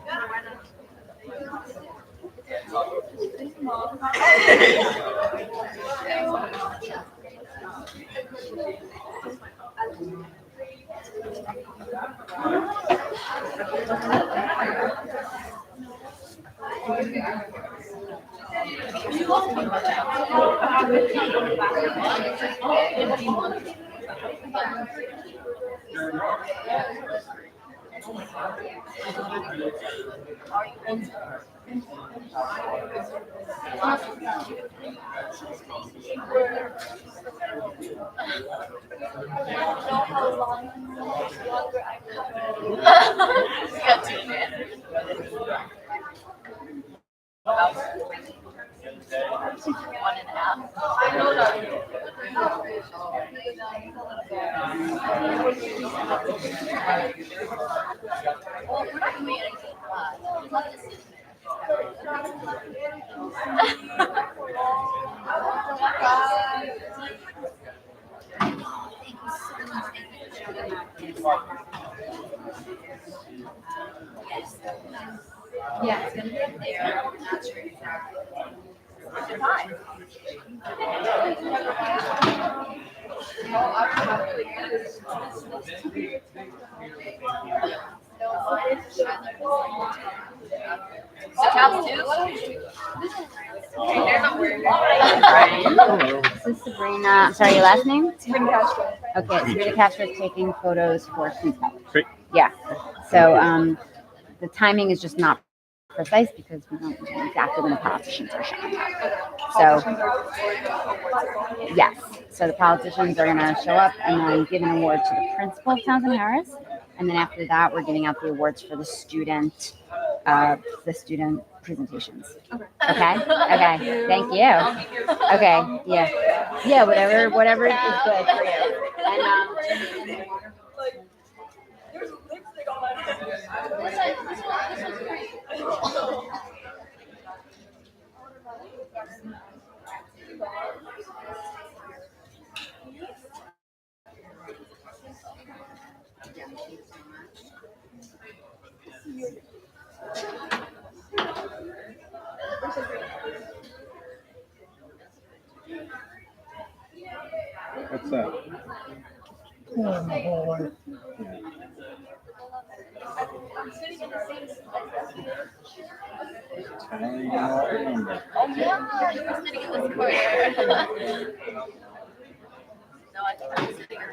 Yeah, it's gonna be up there. I'm not sure exactly. It's fine. So counts too? They're not worried. This is Sabrina. I'm sorry, your last name? Sabrina Castro. Okay, Sabrina Castro is taking photos for Queen's College. Great. Yeah. So the timing is just not precise because we don't know exactly when the politicians are showing up. So yes, so the politicians are going to show up and then give an award to the principal of Townsend Harris, and then after that, we're giving out the awards for the student presentations. Okay. Okay. Thank you. Okay. Yeah. Yeah. Whatever is good for you. And There's lipstick on my What's that? Oh, my boy. Oh yeah, you were sitting in this corner. No, I think I'm sitting in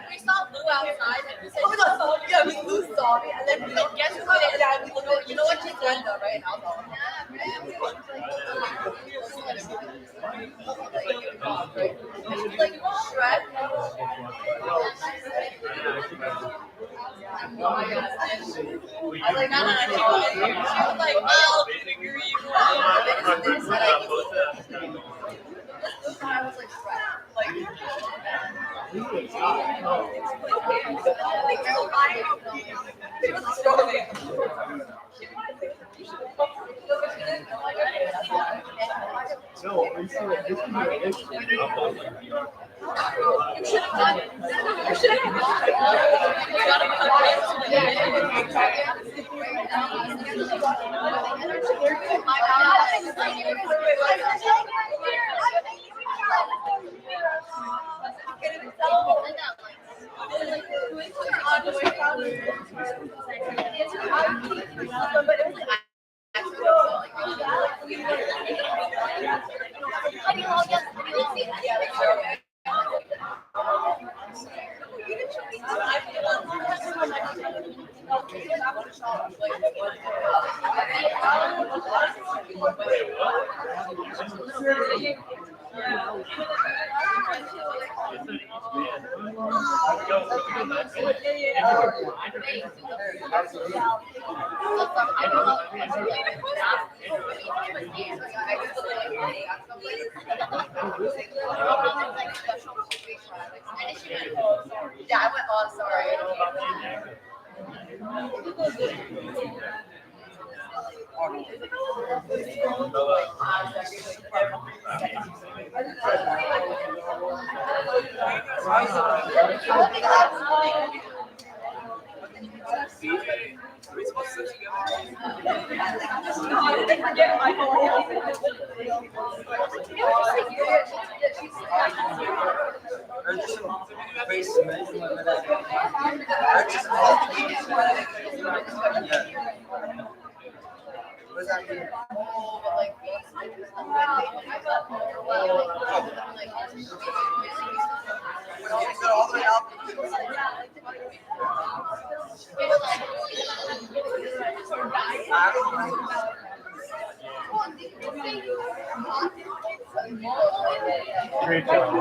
we saw Lou outside and we said, oh my god, yeah, Lou saw me, and then we don't guess who it is. And we look, you know what she's doing though, right? And I was like, Shrek. I was like, no. She was like, I'll figure you out. I was like, No, I'm sorry. This is my issue. you should have done it. You should have done Yeah, I went, oh, sorry. Great job.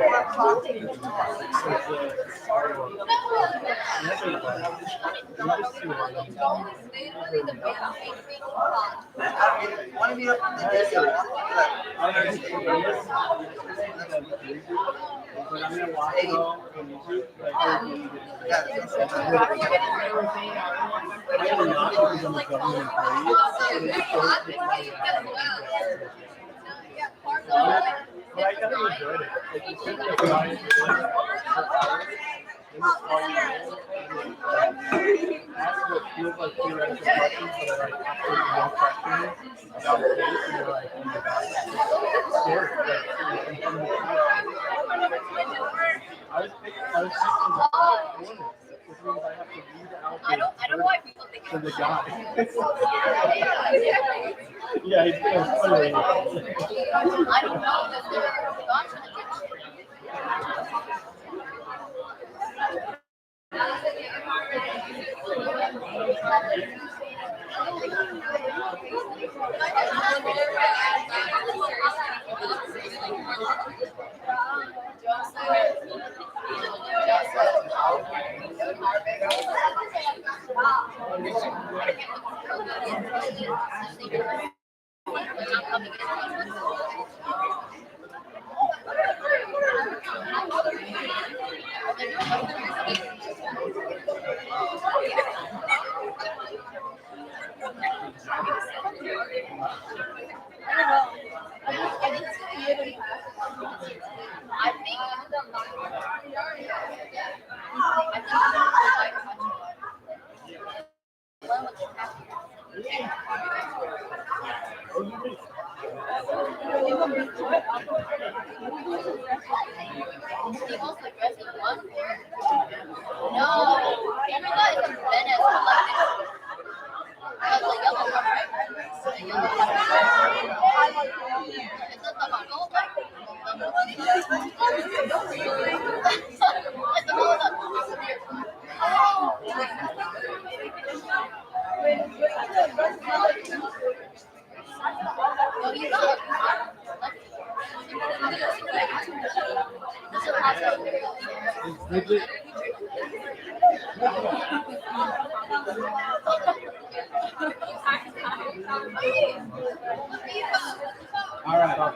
But I'm gonna watch it all on YouTube. Like, I am not because I'm a government employee. But I kind of enjoyed it. Like, you sit there for hours, and it's all you know. Ask what feels like theoretical questions, but are like actually real questions about the case, and you're like, oh my god, it's scary. Like, from the I was thinking, which means I have to read out I don't know why people think to the guy. Yeah, he's funny. I don't know that All right.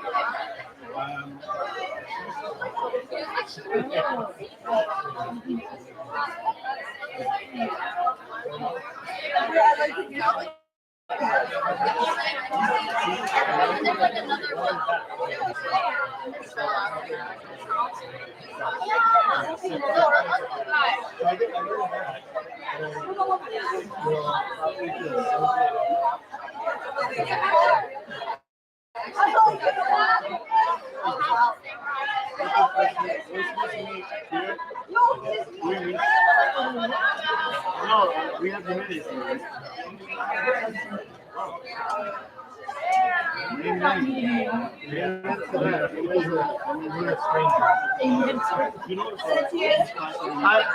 No, we have humanities.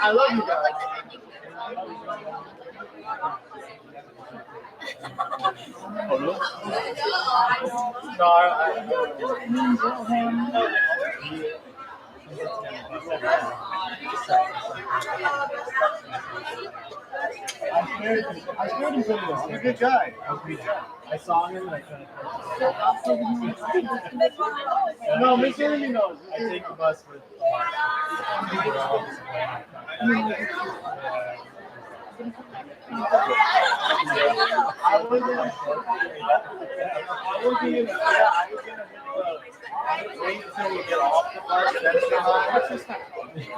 I love you guys. Hello? No, I scared him pretty well. He's a good guy. I saw him and I kind of. No, Masculinity knows. I take the bus with. I was gonna wait till we get off the bus, then say hi.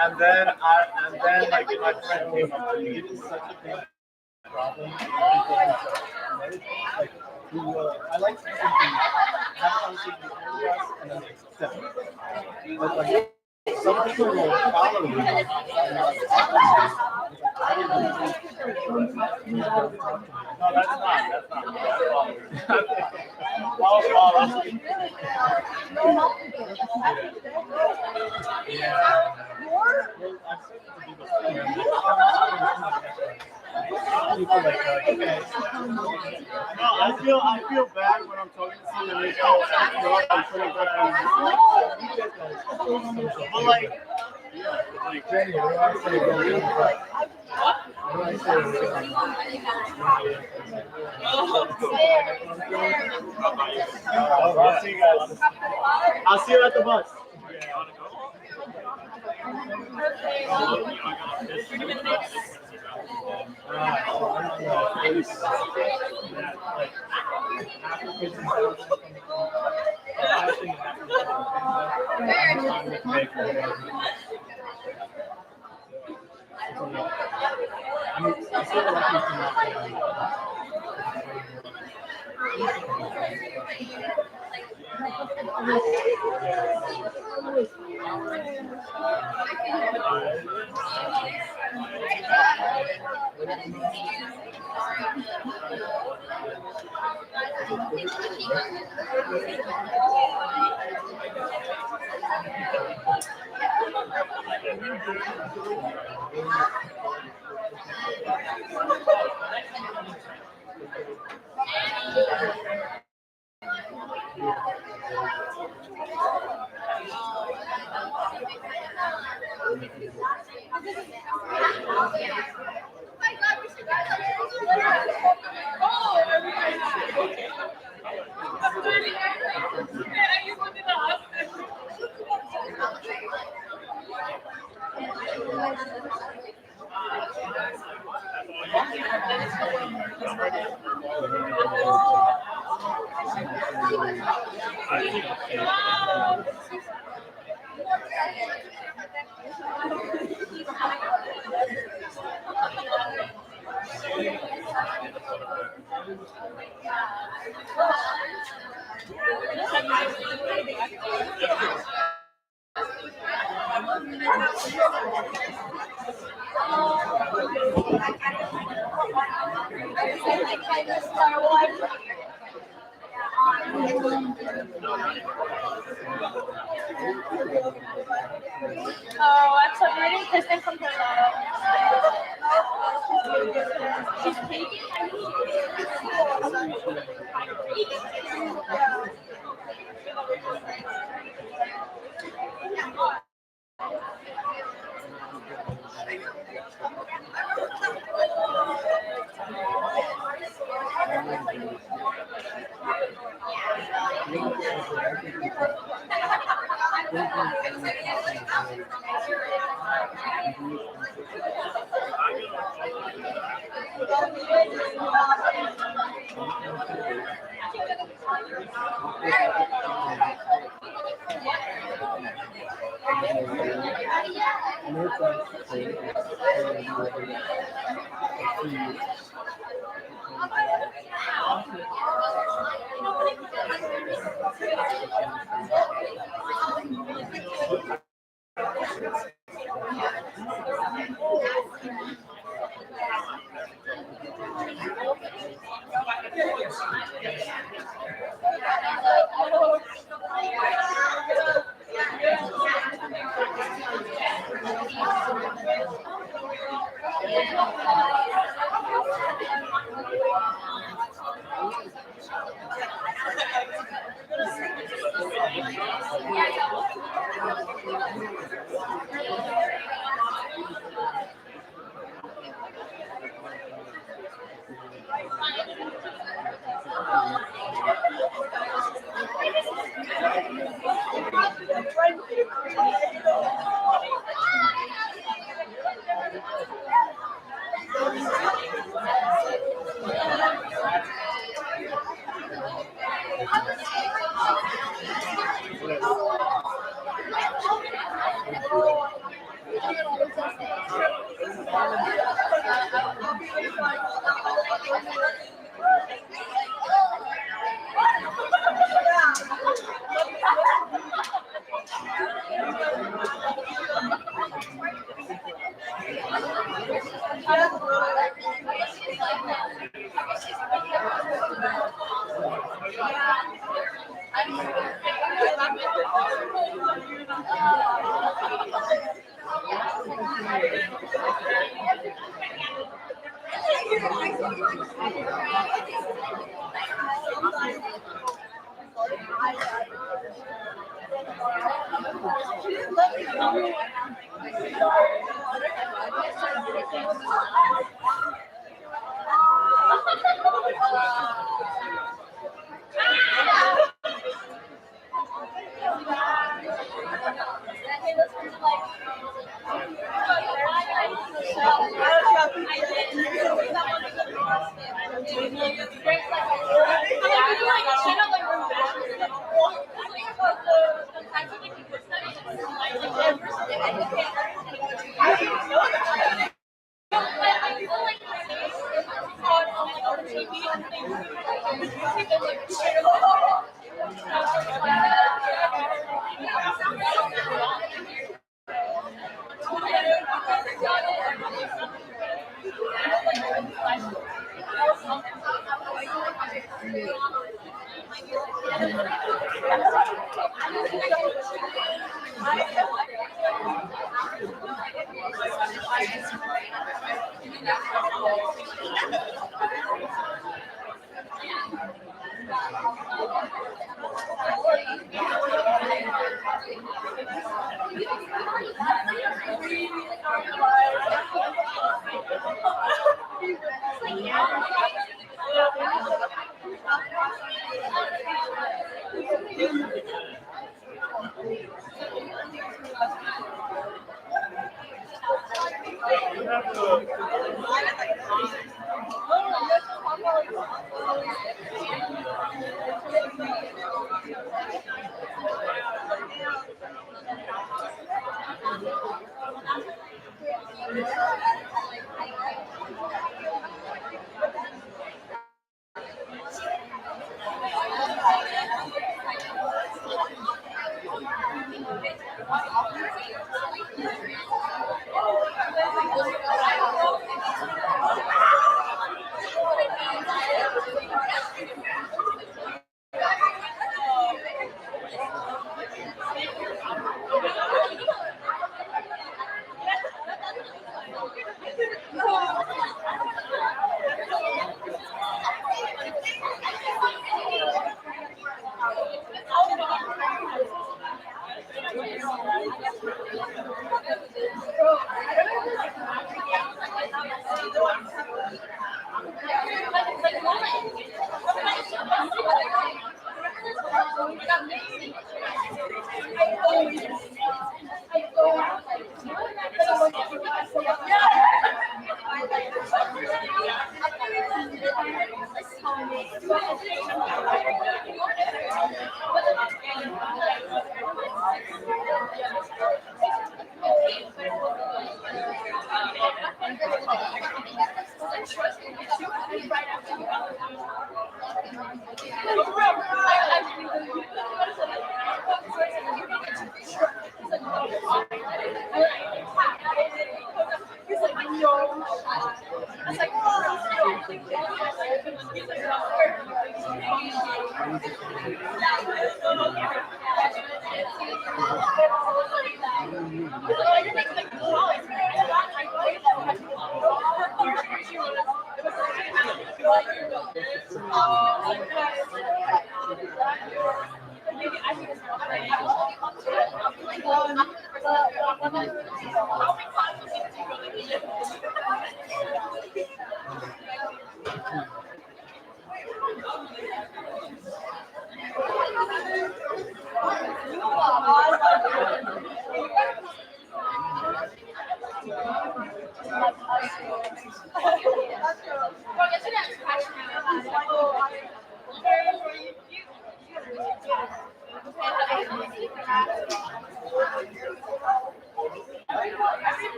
And then like my friend came up to me. It is such a big problem. Like I like to have a conversation with us and then accept it. But like some people will follow you. No, that's not. I'll follow. Yeah. people that are like, okay. No, I feel bad when I'm talking to someone and they call up and putting back on you get that. But like, yeah, like Jenny, what do I say? What do I say? I'll see you guys. I'll see you at the bus. Oh, I'm separating Kristen from Carlotta. She's taking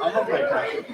I have my passion.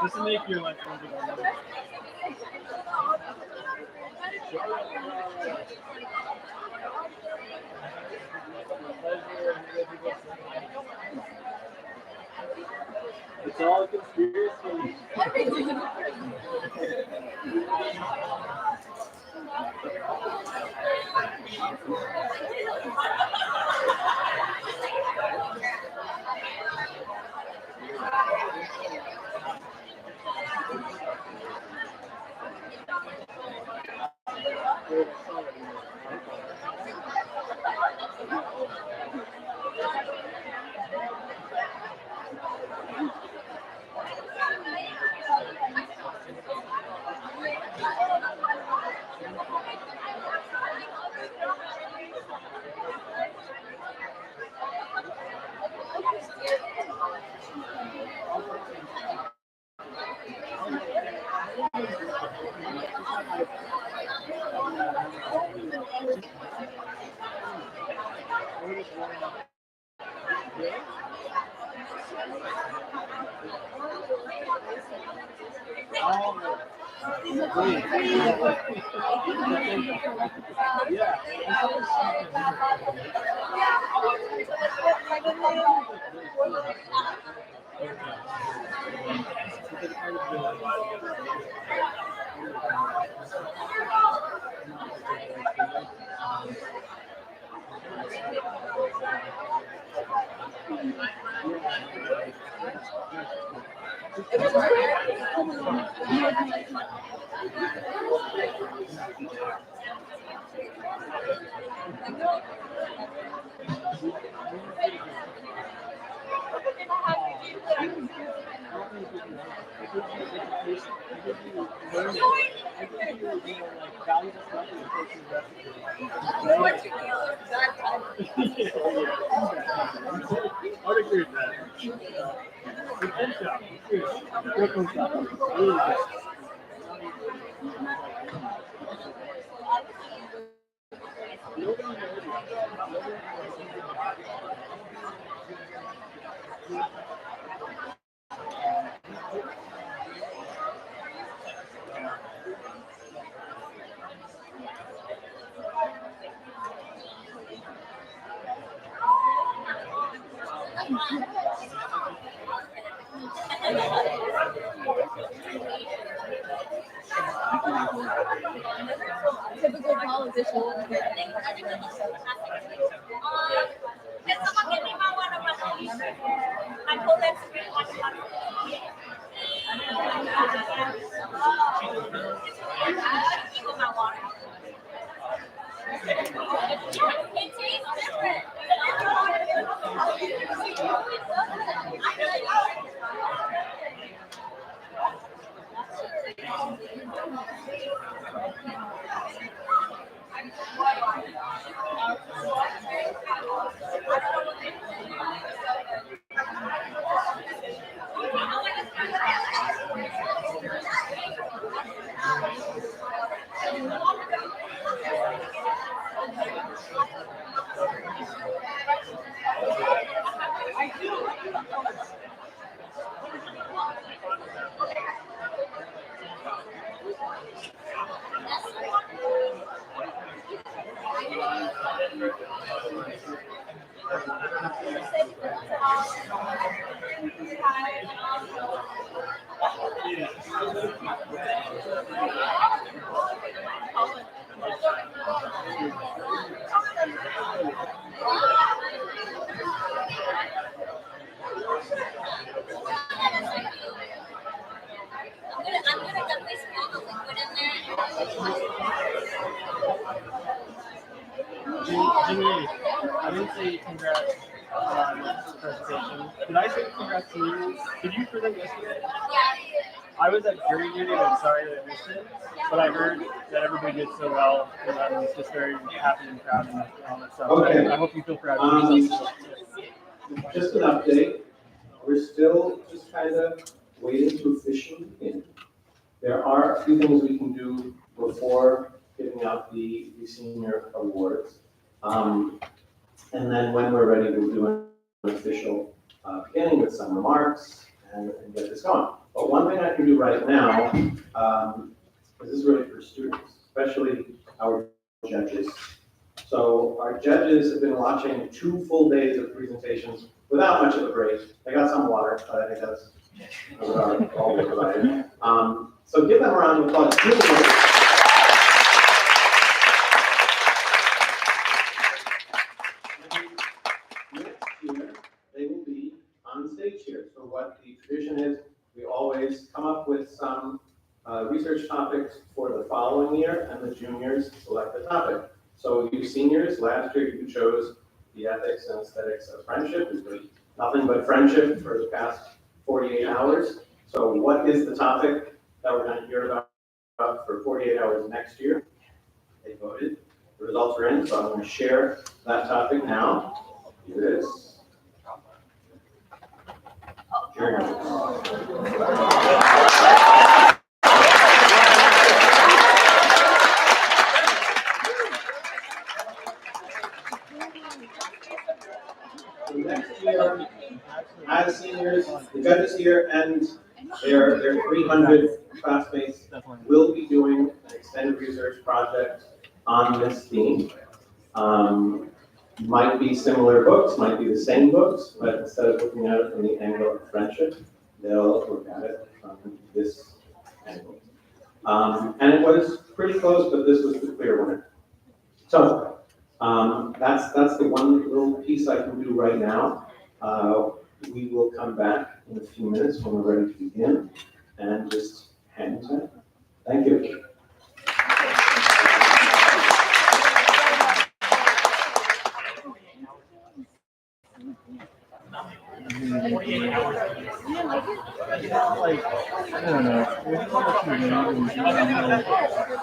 Just to make your life comfortable. It's all a conspiracy. like values us nothing and takes the rest of I would agree with that. Good job. Good job. Really good. Typical politician. Can someone give me my water bottle? I pulled that screen water bottle. Give my water. It tastes different. I'm gonna dump this liquid in there. Jimmy, I didn't say congrats on the presentation. Did I say congrats to you? Did you present yesterday? I was at jury duty and I'm sorry that I missed it, but I heard that everybody did so well and I was just very happy and proud and all that stuff. Okay. I hope you feel proud of yourself. Just an update. We're still just kind of waiting to officially begin. There are a few things we can do before giving out the senior awards. And then when we're ready, we'll do an official beginning with some remarks and get this going. But one thing I can do right now, this is really for students, especially our judges. So our judges have been watching 2 full days of presentations without much of a break. They got some water, but I think that's all they provided. So give them a round of applause. Next year, they will be on stage here. So what the tradition is, we always come up with some research topics for the following year, and the juniors select the topic. So you seniors, last year you chose the ethics and aesthetics of friendship. It's been nothing but friendship for the past 48 hours. So what is the topic that we're going to hear about for 48 hours next year? They voted. The results are in, so I'm going to share that topic now. Here it is. So next year, as seniors, the judges here and their 300 classmates will be doing an extended research project on this theme. Might be similar books, might be the same books, but instead of looking at it from the angle of friendship, they'll look at it from this angle. And it was pretty close, but this was the clear winner. So that's the one little piece I can do right now. We will come back in a few minutes when we're ready to begin and just hang tight. Thank you. like, I don't know. There's not much you know and you don't know.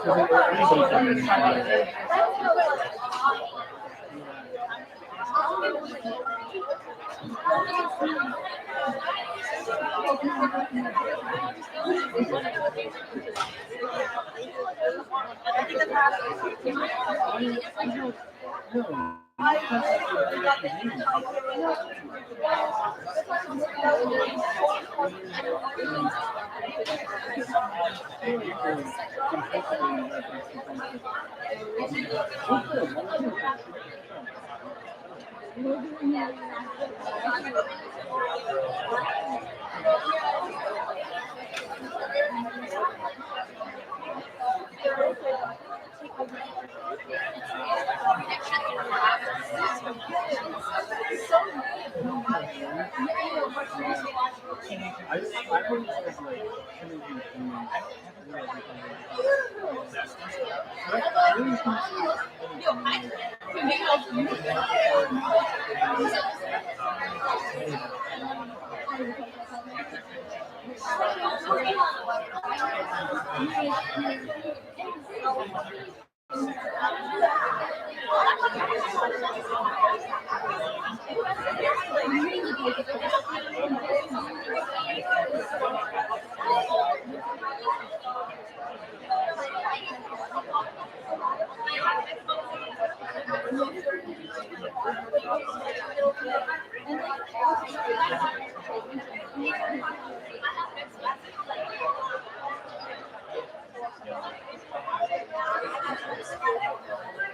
Because anybody can manipulate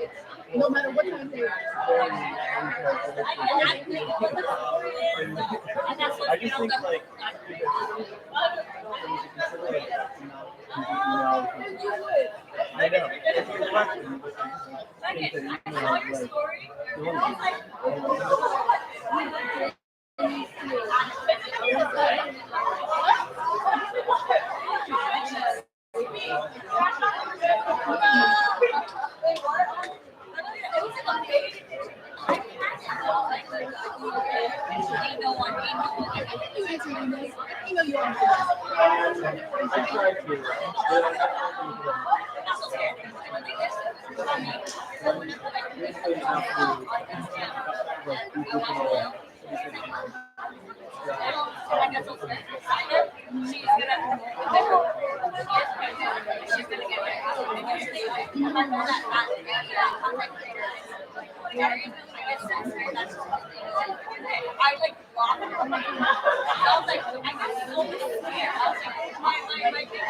it. No matter what time they are. I just think like I know. It's a question, but I just think that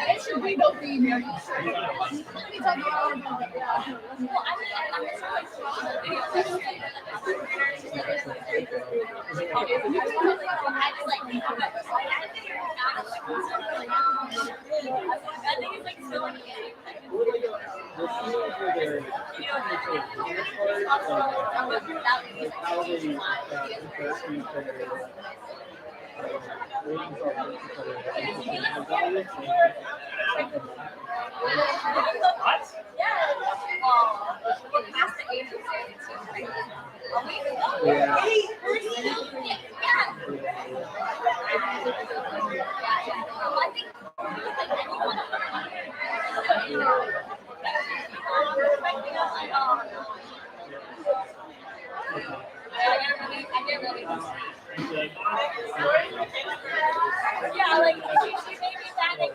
It should be no female. Let me tell you all about it. Yeah, like she made me that like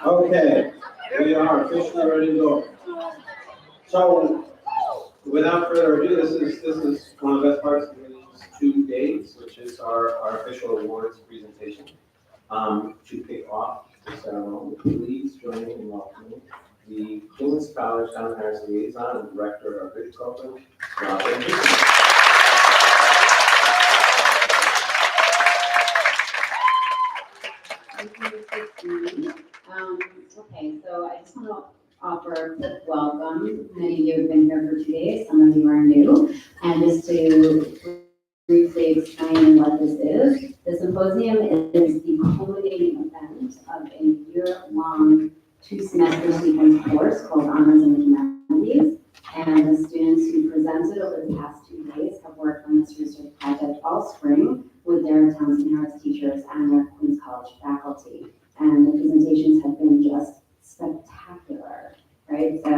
Okay, we are officially ready to go. So, without further ado, this is one of the best parts of these 2 days, which is our official awards presentation. To kick off the ceremony, please join me in welcoming the Queens College Town-Harris Liaison and Director of Viticulture, Robin. Okay, so I just want to offer a quick welcome. Many of you have been here for 2 days, some of you are new. And just to briefly explain what this is, the symposium is the culminating event of a year-long 2-semester sequence course called Honors in Humanities. And the students who presented over the past 2 days have worked on this research project all spring with their Townsend Harris teachers and their Queens College faculty. And the presentations have been just spectacular, right? So,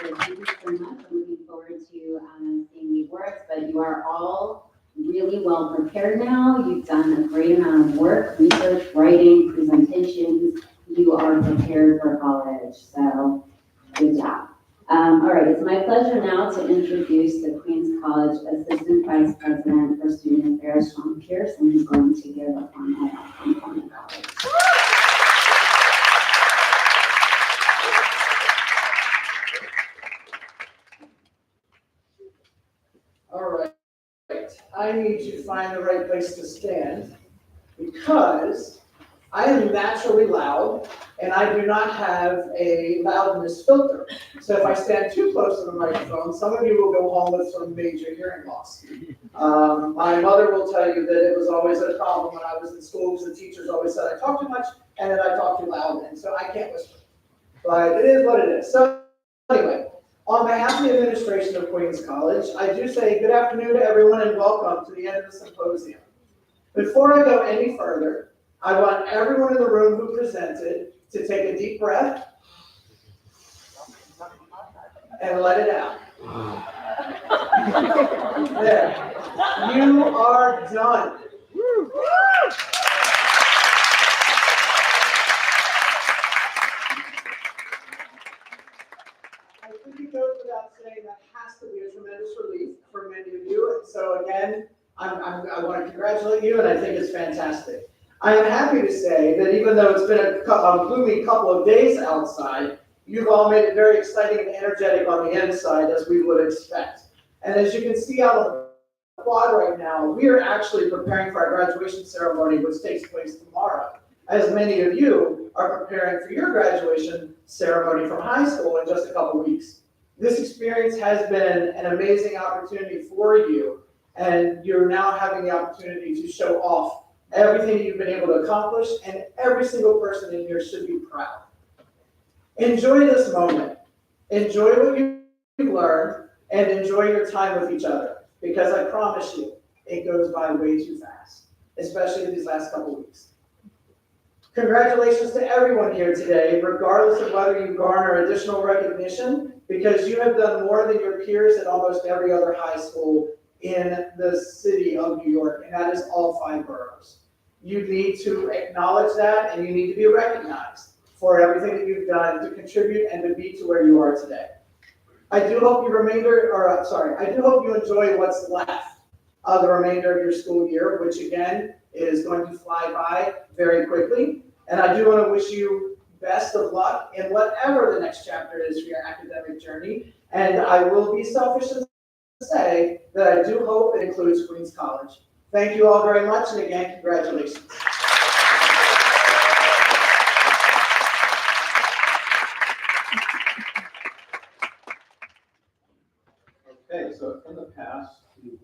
thank you so much. I'm looking forward to seeing the works, but you are all really well prepared now. You've done a great amount of work, research, writing, presentations. You are prepared for college, so good job. All right, it's my pleasure now to introduce the Queens College Assistant Vice President for Student Affairs, Sean Pierce, and he's going to give a formal welcome from the college. I need to find the right place to stand because I am naturally loud and I do not have a loudness filter. So if I stand too close to the microphone, some of you will go home with some major hearing loss. My mother will tell you that it was always a problem when I was in school because the teachers always said I talk too much and then I talk too loud, and so I can't whisper. But it is what it is. So anyway, on behalf of the administration of Queens College, I do say good afternoon to everyone and welcome to the end of the symposium. Before I go any further, I want everyone in the room who presented to take a deep breath and let it out. There. You are done. I think it goes without saying that has to be a tremendous relief for many of you. And so again, I want to congratulate you, and I think it's fantastic. I am happy to say that even though it's been a gloomy couple of days outside, you've all made it very exciting and energetic on the inside, as we would expect. And as you can see out of the quad right now, we are actually preparing for our graduation ceremony, which takes place tomorrow, as many of you are preparing for your graduation ceremony from high school in just a couple weeks. This experience has been an amazing opportunity for you, and you're now having the opportunity to show off everything you've been able to accomplish, and every single person in here should be proud. Enjoy this moment. Enjoy what you've learned, and enjoy your time with each other, because I promise you, it goes by way too fast, especially these last couple weeks. Congratulations to everyone here today, regardless of whether you garner additional recognition, because you have done more than your peers at almost every other high school in the city of New York, and that is all 5 boroughs. You need to acknowledge that, and you need to be recognized for everything that you've done to contribute and to be to where you are today. I do hope you enjoy what's left of the remainder of your school year, which again is going to fly by very quickly. And I do want to wish you best of luck in whatever the next chapter is for your academic journey. And I will be selfish and say that I do hope it includes Queens College. Thank you all very much, and again, congratulations. Okay, so in the past, we've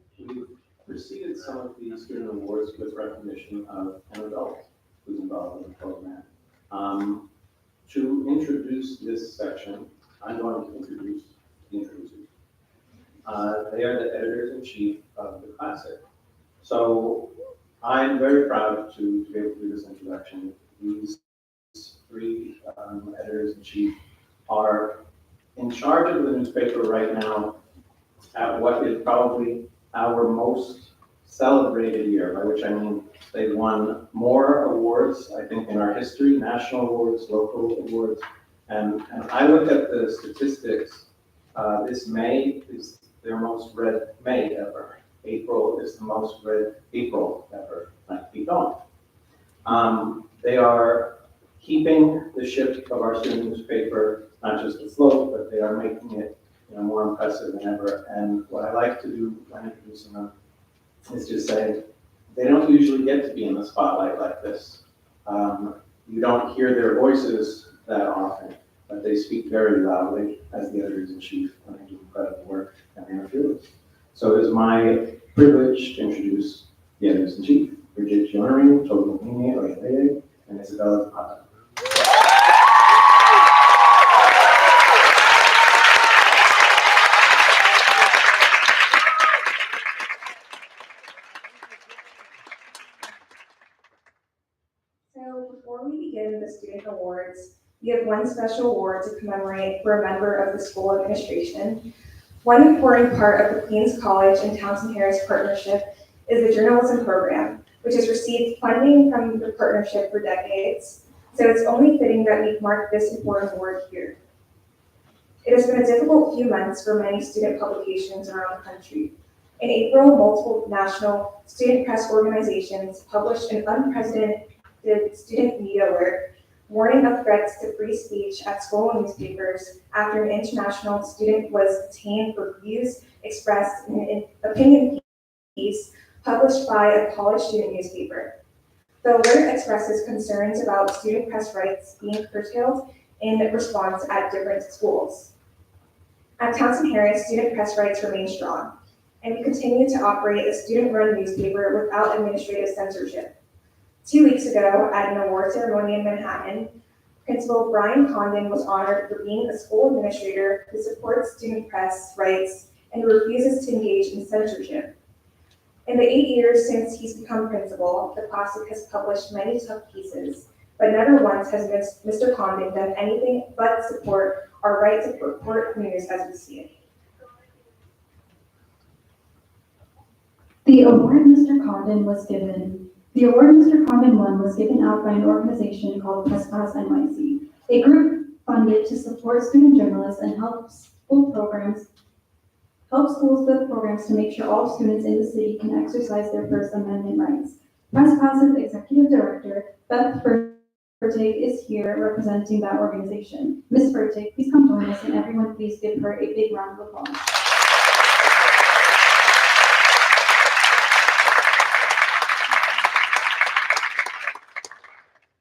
preceded some of the student awards with recognition of an adult who's involved in the program. To introduce this section, I'm going to introduce the introducers. They are the editors-in-chief of the Classic. So I'm very proud to be able to do this introduction. These 3 editors-in-chief are in charge of the newspaper right now at what is probably our most celebrated year, by which I mean they've won more awards, I think, in our history, national awards, local awards. And I looked at the statistics. This May is their most read May ever. April is the most read April ever. I keep going. They are keeping the ship of our student newspaper not just afloat, but they are making it more impressive than ever. And what I like to do when introducing them is just say, they don't usually get to be in the spotlight like this. You don't hear their voices that often, but they speak very loudly as the editors-in-chief, and they do incredible work, and they are fearless. So it is my privilege to introduce the editors-in-chief, Bridget Gionery, Togolini Oyeleye, and Isabella Zapata. So before we begin the student awards, we have one special award to commemorate for a member of the school administration. One important part of the Queens College and Townsend Harris partnership is the journalism program, which has received funding from the partnership for decades. So it's only fitting that we mark this important award here. It has been a difficult few months for many student publications around the country. In April, multiple national student press organizations published an unprecedented student media alert warning of threats to free speech at school newspapers after an international student was detained for views expressed in an opinion piece published by a college student newspaper. The alert expresses concerns about student press rights being curtailed in response at different schools. At Townsend Harris, student press rights remain strong, and we continue to operate a student-run newspaper without administrative censorship. 2 weeks ago, at an award ceremony in Manhattan, Principal Brian Condon was honored for being a school administrator who supports student press rights and who refuses to engage in censorship. In the 8 years since he's become principal, the Classic has published many tough pieces, but never once has Mr. Condon done anything but support our right to report news as we see it. The award Mr. Condon won was given out by an organization called Press Pass NYC, a group funded to support student journalists and help schools build programs to make sure all students in the city can exercise their First Amendment rights. Press Pass's executive director, Beth Fertig, is here representing that organization. Ms. Fertig, please come join us, and everyone please give her a big round of applause.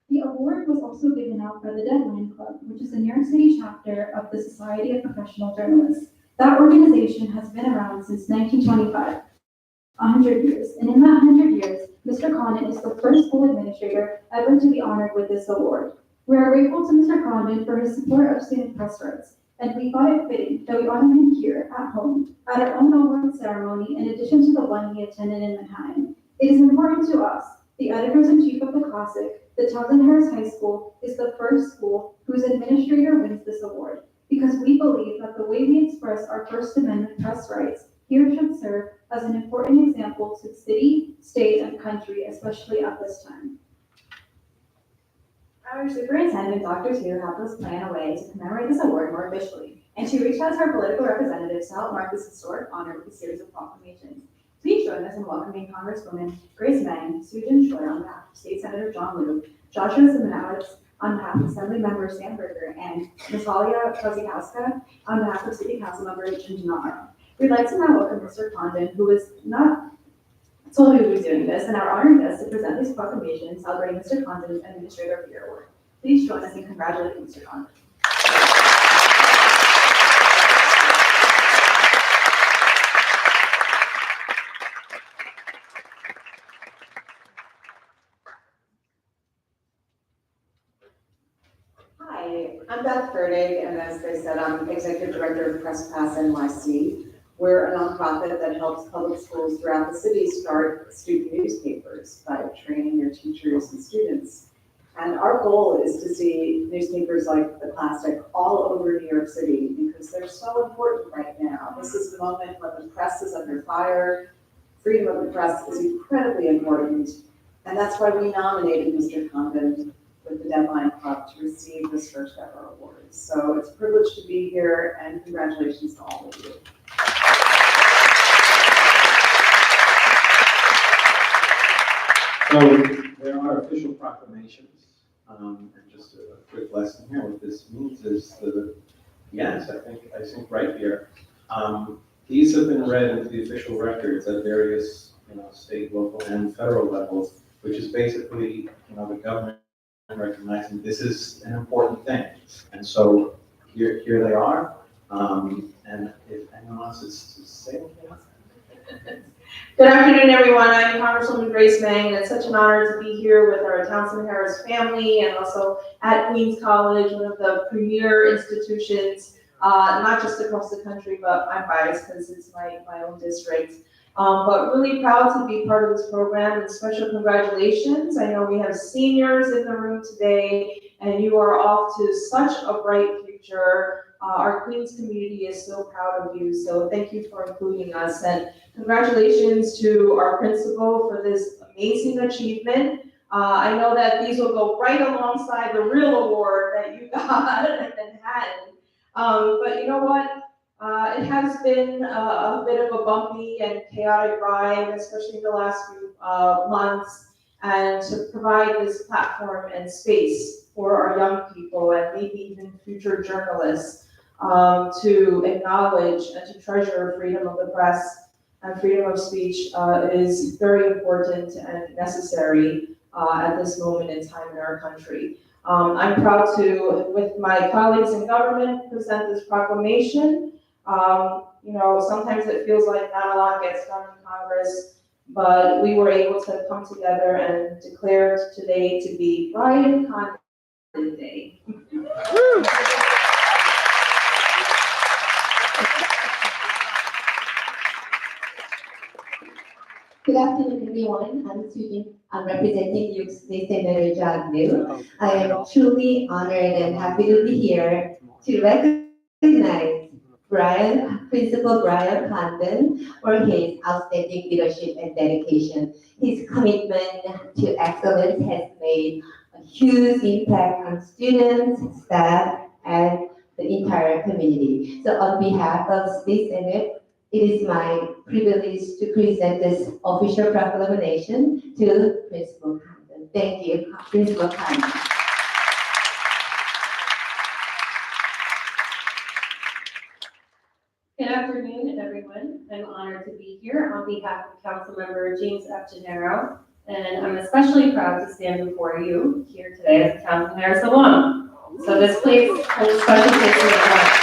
The award was also given out by the Deadline Club, which is a New York City chapter of the Society of Professional Journalists. That organization has been around since 1925, 100 years. And in that 100 years, Mr. Condon is the first school administrator ever to be honored with this award. We are grateful to Mr. Condon for his support of student press rights, and we thought it fitting that we honor him here at home at our own award ceremony in addition to the one he attended in Manhattan. It is important to us, the editors-in-chief of the Classic, that Townsend Harris High School is the first school whose administrator wins this award, because we believe that the way we express our First Amendment press rights here should serve as an important example to the city, state, and country, especially at this time. Our superintendent, Dr. Tu, helped us plan a way to commemorate this award more officially, and she reached out to our political representatives to help mark this historic honor with a series of proclamations. Please join us in welcoming Congresswoman Grace Meng, Susan Choi on behalf of State Senator John Liu, Joshua Simonowitz on behalf of Assembly Member Sam Berger, and Natalia Kozikowska on behalf of City Council Member Jim Denaro. We'd like to now welcome Mr. Condon, who is not told who was doing this, and our honored guest to present these proclamations celebrating Mr. Condon's Administrator of the Year Award. Please join us in congratulating Mr. Condon. Hi, I'm Beth Fertig, and as they said, I'm Executive Director of Press Pass NYC. We're a nonprofit that helps public schools throughout the city start student newspapers by training their teachers and students. And our goal is to see newspapers like the Classic all over New York City because they're so important right now. This is the moment when the press is under fire. Freedom of the press is incredibly important. And that's why we nominated Mr. Condon with the Deadline Club to receive this first ever award. So it's a privilege to be here, and congratulations to all of you. So there are official proclamations, and just a quick lesson here. What this means is yes, I think right here. These have been read into the official records at various, state, local, and federal levels, which is basically, the government recognizing this is an important thing. And so here they are. And if anyone wants to say anything else. Good afternoon, everyone. I'm Congresswoman Grace Meng, and it's such an honor to be here with our Townsend Harris family and also at Queens College, one of the premier institutions, not just across the country, but I'm biased because it's my own district. But really proud to be part of this program, and special congratulations. I know we have seniors in the room today, and you are off to such a bright future. Our Queens community is so proud of you, so thank you for including us, and congratulations to our principal for this amazing achievement. I know that these will go right alongside the real award that you got in Manhattan. But you know what? It has been a bit of a bumpy and chaotic ride, especially in the last few months, and to provide this platform and space for our young people and maybe even future journalists to acknowledge and to treasure freedom of the press and freedom of speech is very important and necessary at this moment in time in our country. I'm proud to, with my colleagues in government, present this proclamation. Sometimes it feels like not a lot gets done in Congress, but we were able to come together and declare today to be Brian Condon Day. Good afternoon, everyone. I'm Susan. I'm representing York State Senator John Liu. I am truly honored and happy to be here to recognize Principal Brian Condon for his outstanding leadership and dedication. His commitment to excellence has made a huge impact on students, staff, and the entire community. So on behalf of State Senate, it is my privilege to present this official proclamation to Principal Condon. Thank you, Principal Condon. Good afternoon, everyone. I'm honored to be here on behalf of Councilmember James F. Gennaro, and I'm especially proud to stand before you here today as a Townsend Harris alum. So this place holds special place in my heart.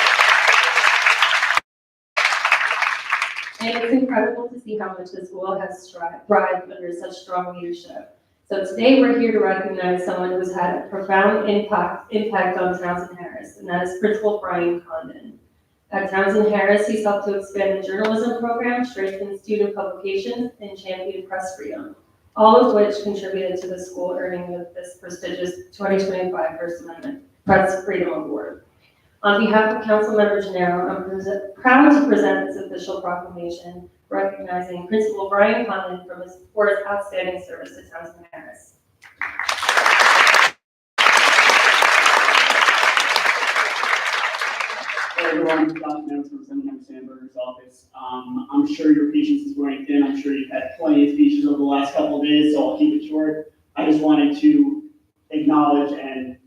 And it's incredible to see how much the school has thrived under such strong leadership. So today we're here to recognize someone who's had a profound impact on Townsend Harris, and that is Principal Brian Condon. At Townsend Harris, he's helped to expand the journalism program, strengthen student publications, and champion press freedom, all of which contributed to the school earning this prestigious 2025 First Amendment Press Freedom Award. On behalf of Councilmember Gennaro, I'm proud to present this official proclamation recognizing Principal Brian Condon for his outstanding service to Townsend Harris. Hey everyone, Josh Jones from Senator Sandberg's office. I'm sure your patience is wearing thin. I'm sure you've had plenty of speeches over the last couple of days, so I'll keep it short. I just wanted to acknowledge and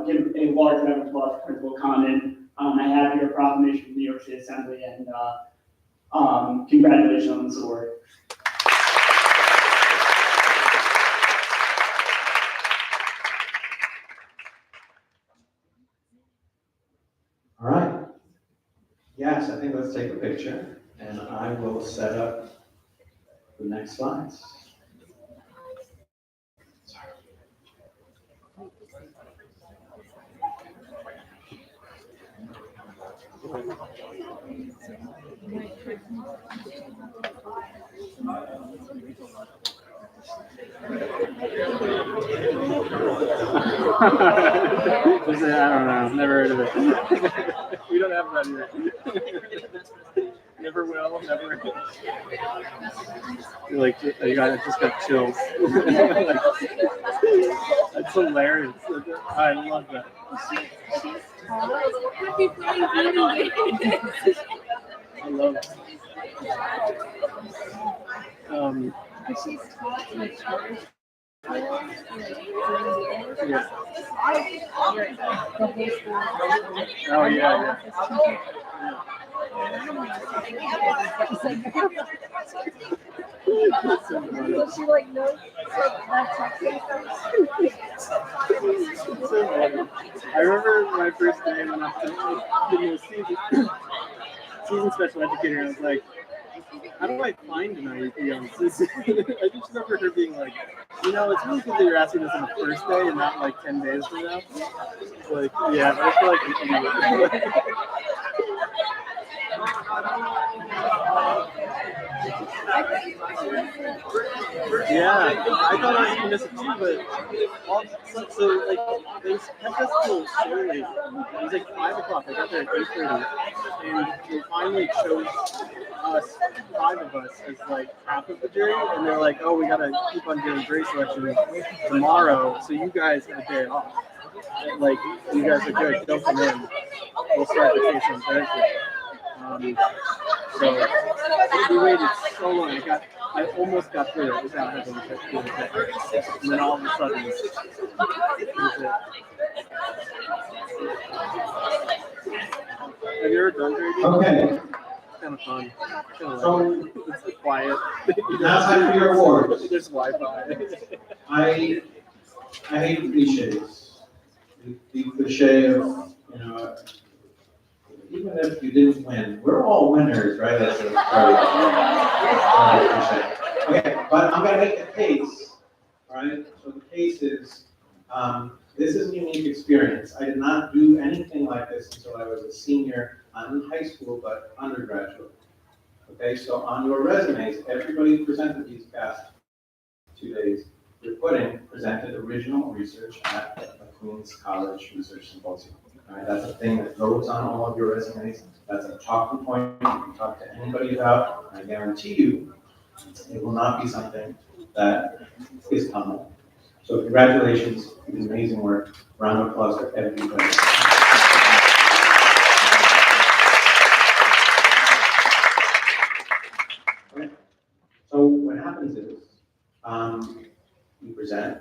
give a large round of applause to Principal Condon. I have your proclamation from the New York State Assembly, and congratulations on this award. All right. Yes, I think let's take a picture, and I will set up the next slides. I don't know, never heard of it. We don't have that here. Never will, never. Like, I just got chills. That's hilarious. I love that. I love it. She's taught in the charter. Yeah. Oh yeah. So she like knows that I remember my first day when I was season special educator, and I was like, how do I find an IEP on this? I just remember her being like, it's really good that you're asking this on the first day and not like 10 days from now. It's like, yeah, but I feel like an idiot. Yeah, I thought I was gonna miss it too, but so like they kept us till so late. It was like 5 o'clock. I got there at 8:30, and they finally chose us, 5 of us, as like half of the jury, and they're like, "Oh, we gotta keep on doing jury selection tomorrow, so you guys have a day off. Like, you guys are good. Don't come in. We'll start the case on Thursday." So we waited so long. I almost got through it without having to do it. And then all of a sudden, it was it. Have you ever done jury duty? Okay. kind of fun. So, It's like quiet. now time for your awards. There's Wi-Fi. I hate cliches. The cliche of, even if you didn't win, we're all winners, right? That's a cliche. Okay, but I'm gonna make a case, all right? So the case is, this is a unique experience. I did not do anything like this until I was a senior, not in high school, but undergraduate. Okay, so on your resumes, everybody who presented these past 2 days, you're putting presented original research at a Queens College Research Symposium. All right, that's a thing that goes on all of your resumes. That's a talking point you can talk to anybody about. And I guarantee you, it will not be something that is common. So congratulations, you did amazing work. Round of applause for everybody. Okay. So what happens is, we present,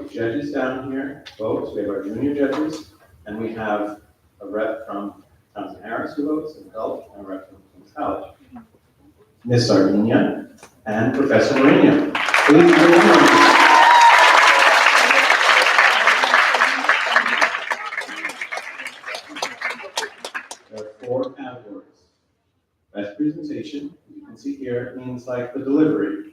the judges down here vote, so we have our junior judges, and we have a rep from Thompson Harris who votes, and Health, and a rep from King's College. Ms. Sardinia and Professor Mourinho. Please give them a round. There are 4 categories. Best presentation, you can see here, it means like the delivery,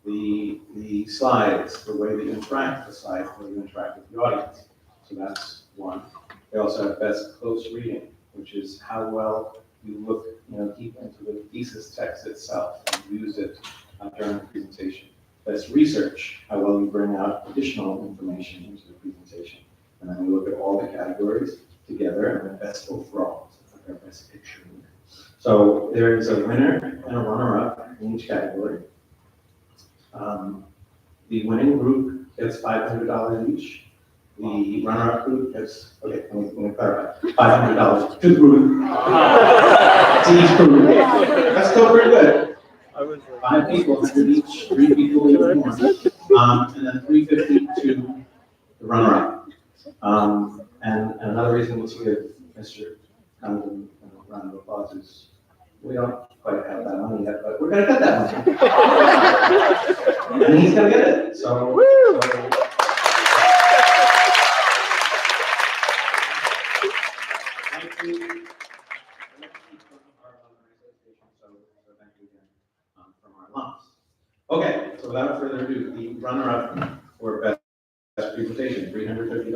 the slides, the way that you interact with the slides, the way you interact with the audience. So that's 1. They also have best close reading, which is how well you look, deep into the thesis text itself and use it during the presentation. Best research, how well you bring out additional information into the presentation. And then we look at all the categories together, and the best overall, so it's like our best picture. So there is a winner and a runner-up in each category. The winning group gets $500 each. The runner-up group gets, okay, let me clarify, $500 to the group, to each group. That's still pretty good. 5 people, 100 each, 3 people each one. And then $350 to the runner-up. And another reason to give Mr. Condon a round of applause is we don't quite have that money yet, but we're gonna get that money. And he's gonna get it, so. Thank you. Thank you again from our alums. Okay, so without further ado, the runner-up for best presentation, $350.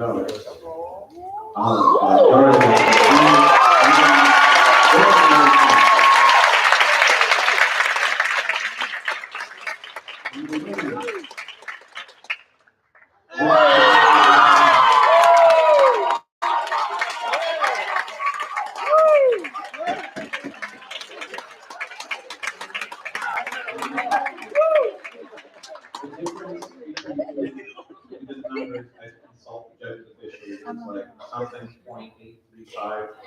Something 0.835, or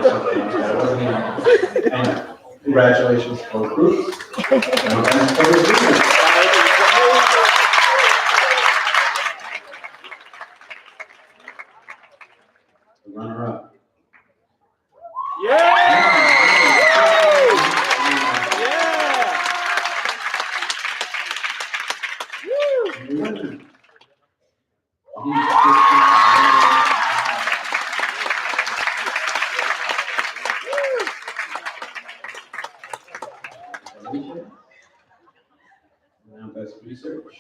something like that. It wasn't even. And congratulations to both groups. The runner-up. Now best research.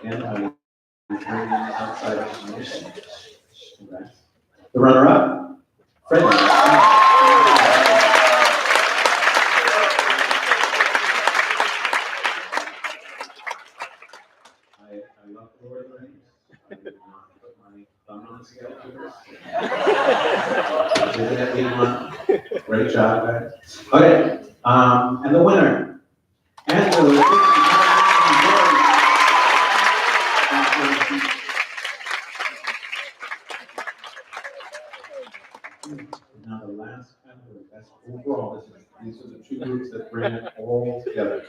Again, outside information. Congrats. The runner-up, Fred. I love the Lord of the Rings. I did not put my thumb on the scale for this. Did it at 81. Great job, guys. Okay, and the winner, Angela. Now the last category, that's overall. These are the 2 groups that bring it all together.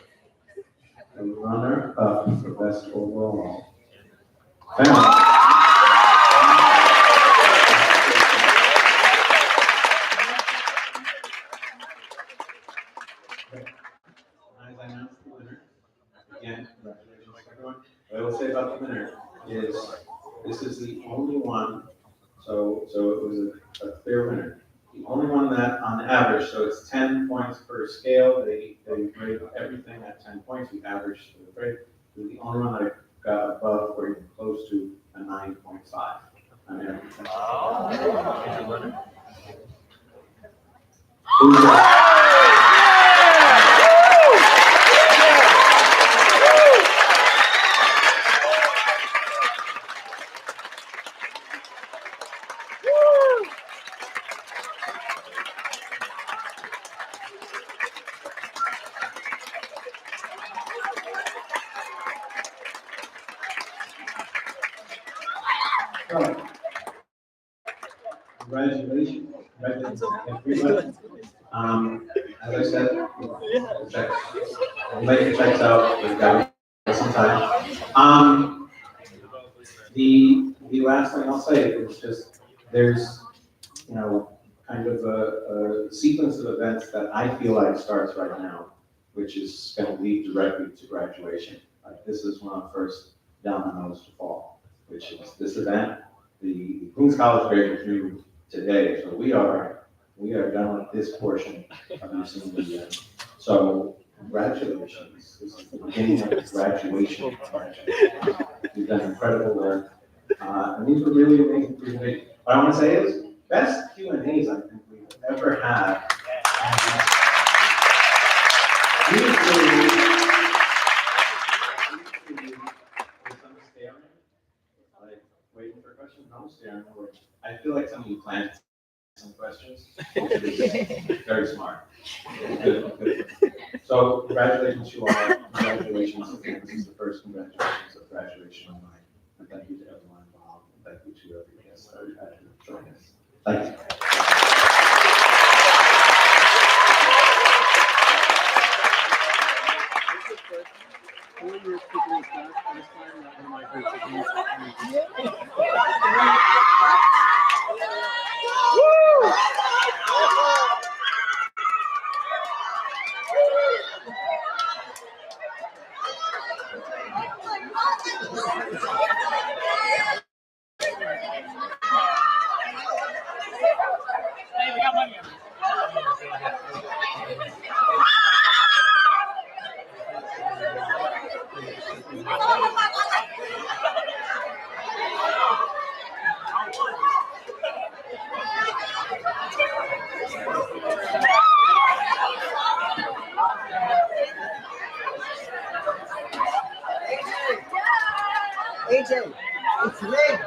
The runner-up for best overall. will say about the winner is this is the only one, so it was a clear winner. The only one that on average, so it's 10 points per scale, they grade everything at 10 points, we average the grade. It was the only one that got above or even close to a 9.5 on everything. Who's that? Congratulations. Everybody. As I said, the checks. We'll make the checks out. We've got some time. The last thing I'll say is just there's, kind of a sequence of events that I feel like starts right now, which is going to lead directly to graduation. Like this is when I'm first down the nose to fall, which is this event. The Queens College graduates due today, so we are done with this portion of your senior year. So congratulations. This is the beginning of the graduation. You've done incredible work. And these were really amazing presentations. What I want to say is, best Q&As I think we've ever had. Usually, some staring, like waiting for questions, no staring. I feel like some of you planned some questions. Very smart. Good. So congratulations to all. Congratulations. This is the first congratulations of graduation of mine. And thank you to everyone involved. And thank you to every guest that had to join us. Thank you. AJ, it's red.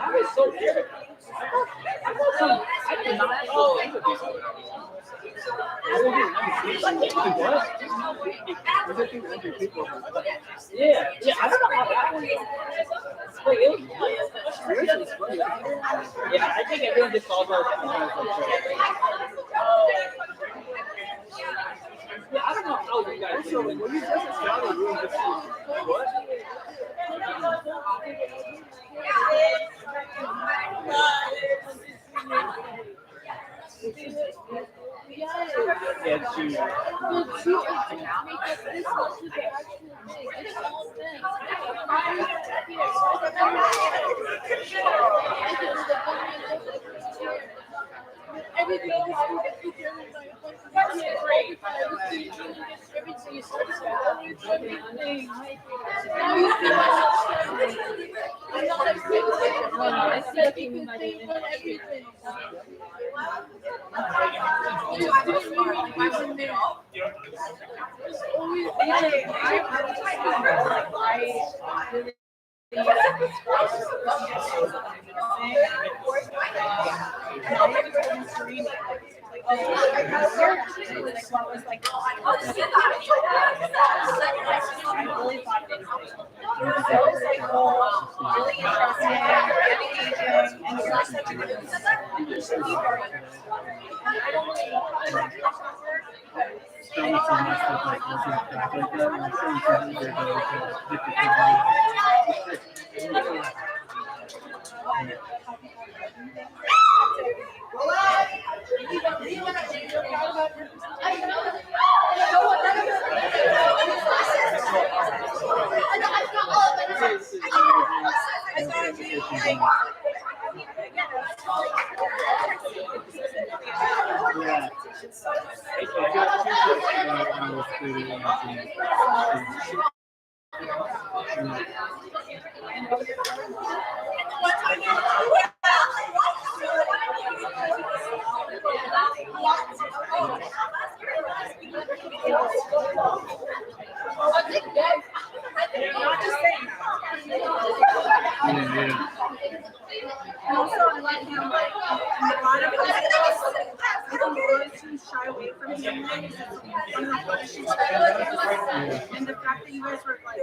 I was so scared. I did not know. Yeah, I don't know how that went. Wait, it was funny. Yeah, I think everyone just saw those. Yeah, I don't know how you guys. So when you just started, you were just what? Yeah, true. And also, I like him, like, in the bottom, I think he wanted to shy away from him, and the fact that you guys were, like,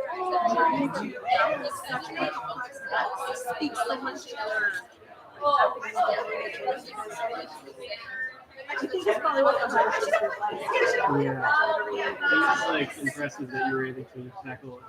trying to, that was such a complex, that speaks so much to her. I think that's probably what the hardest is like. Yeah. It's just like impressive that you were able to tackle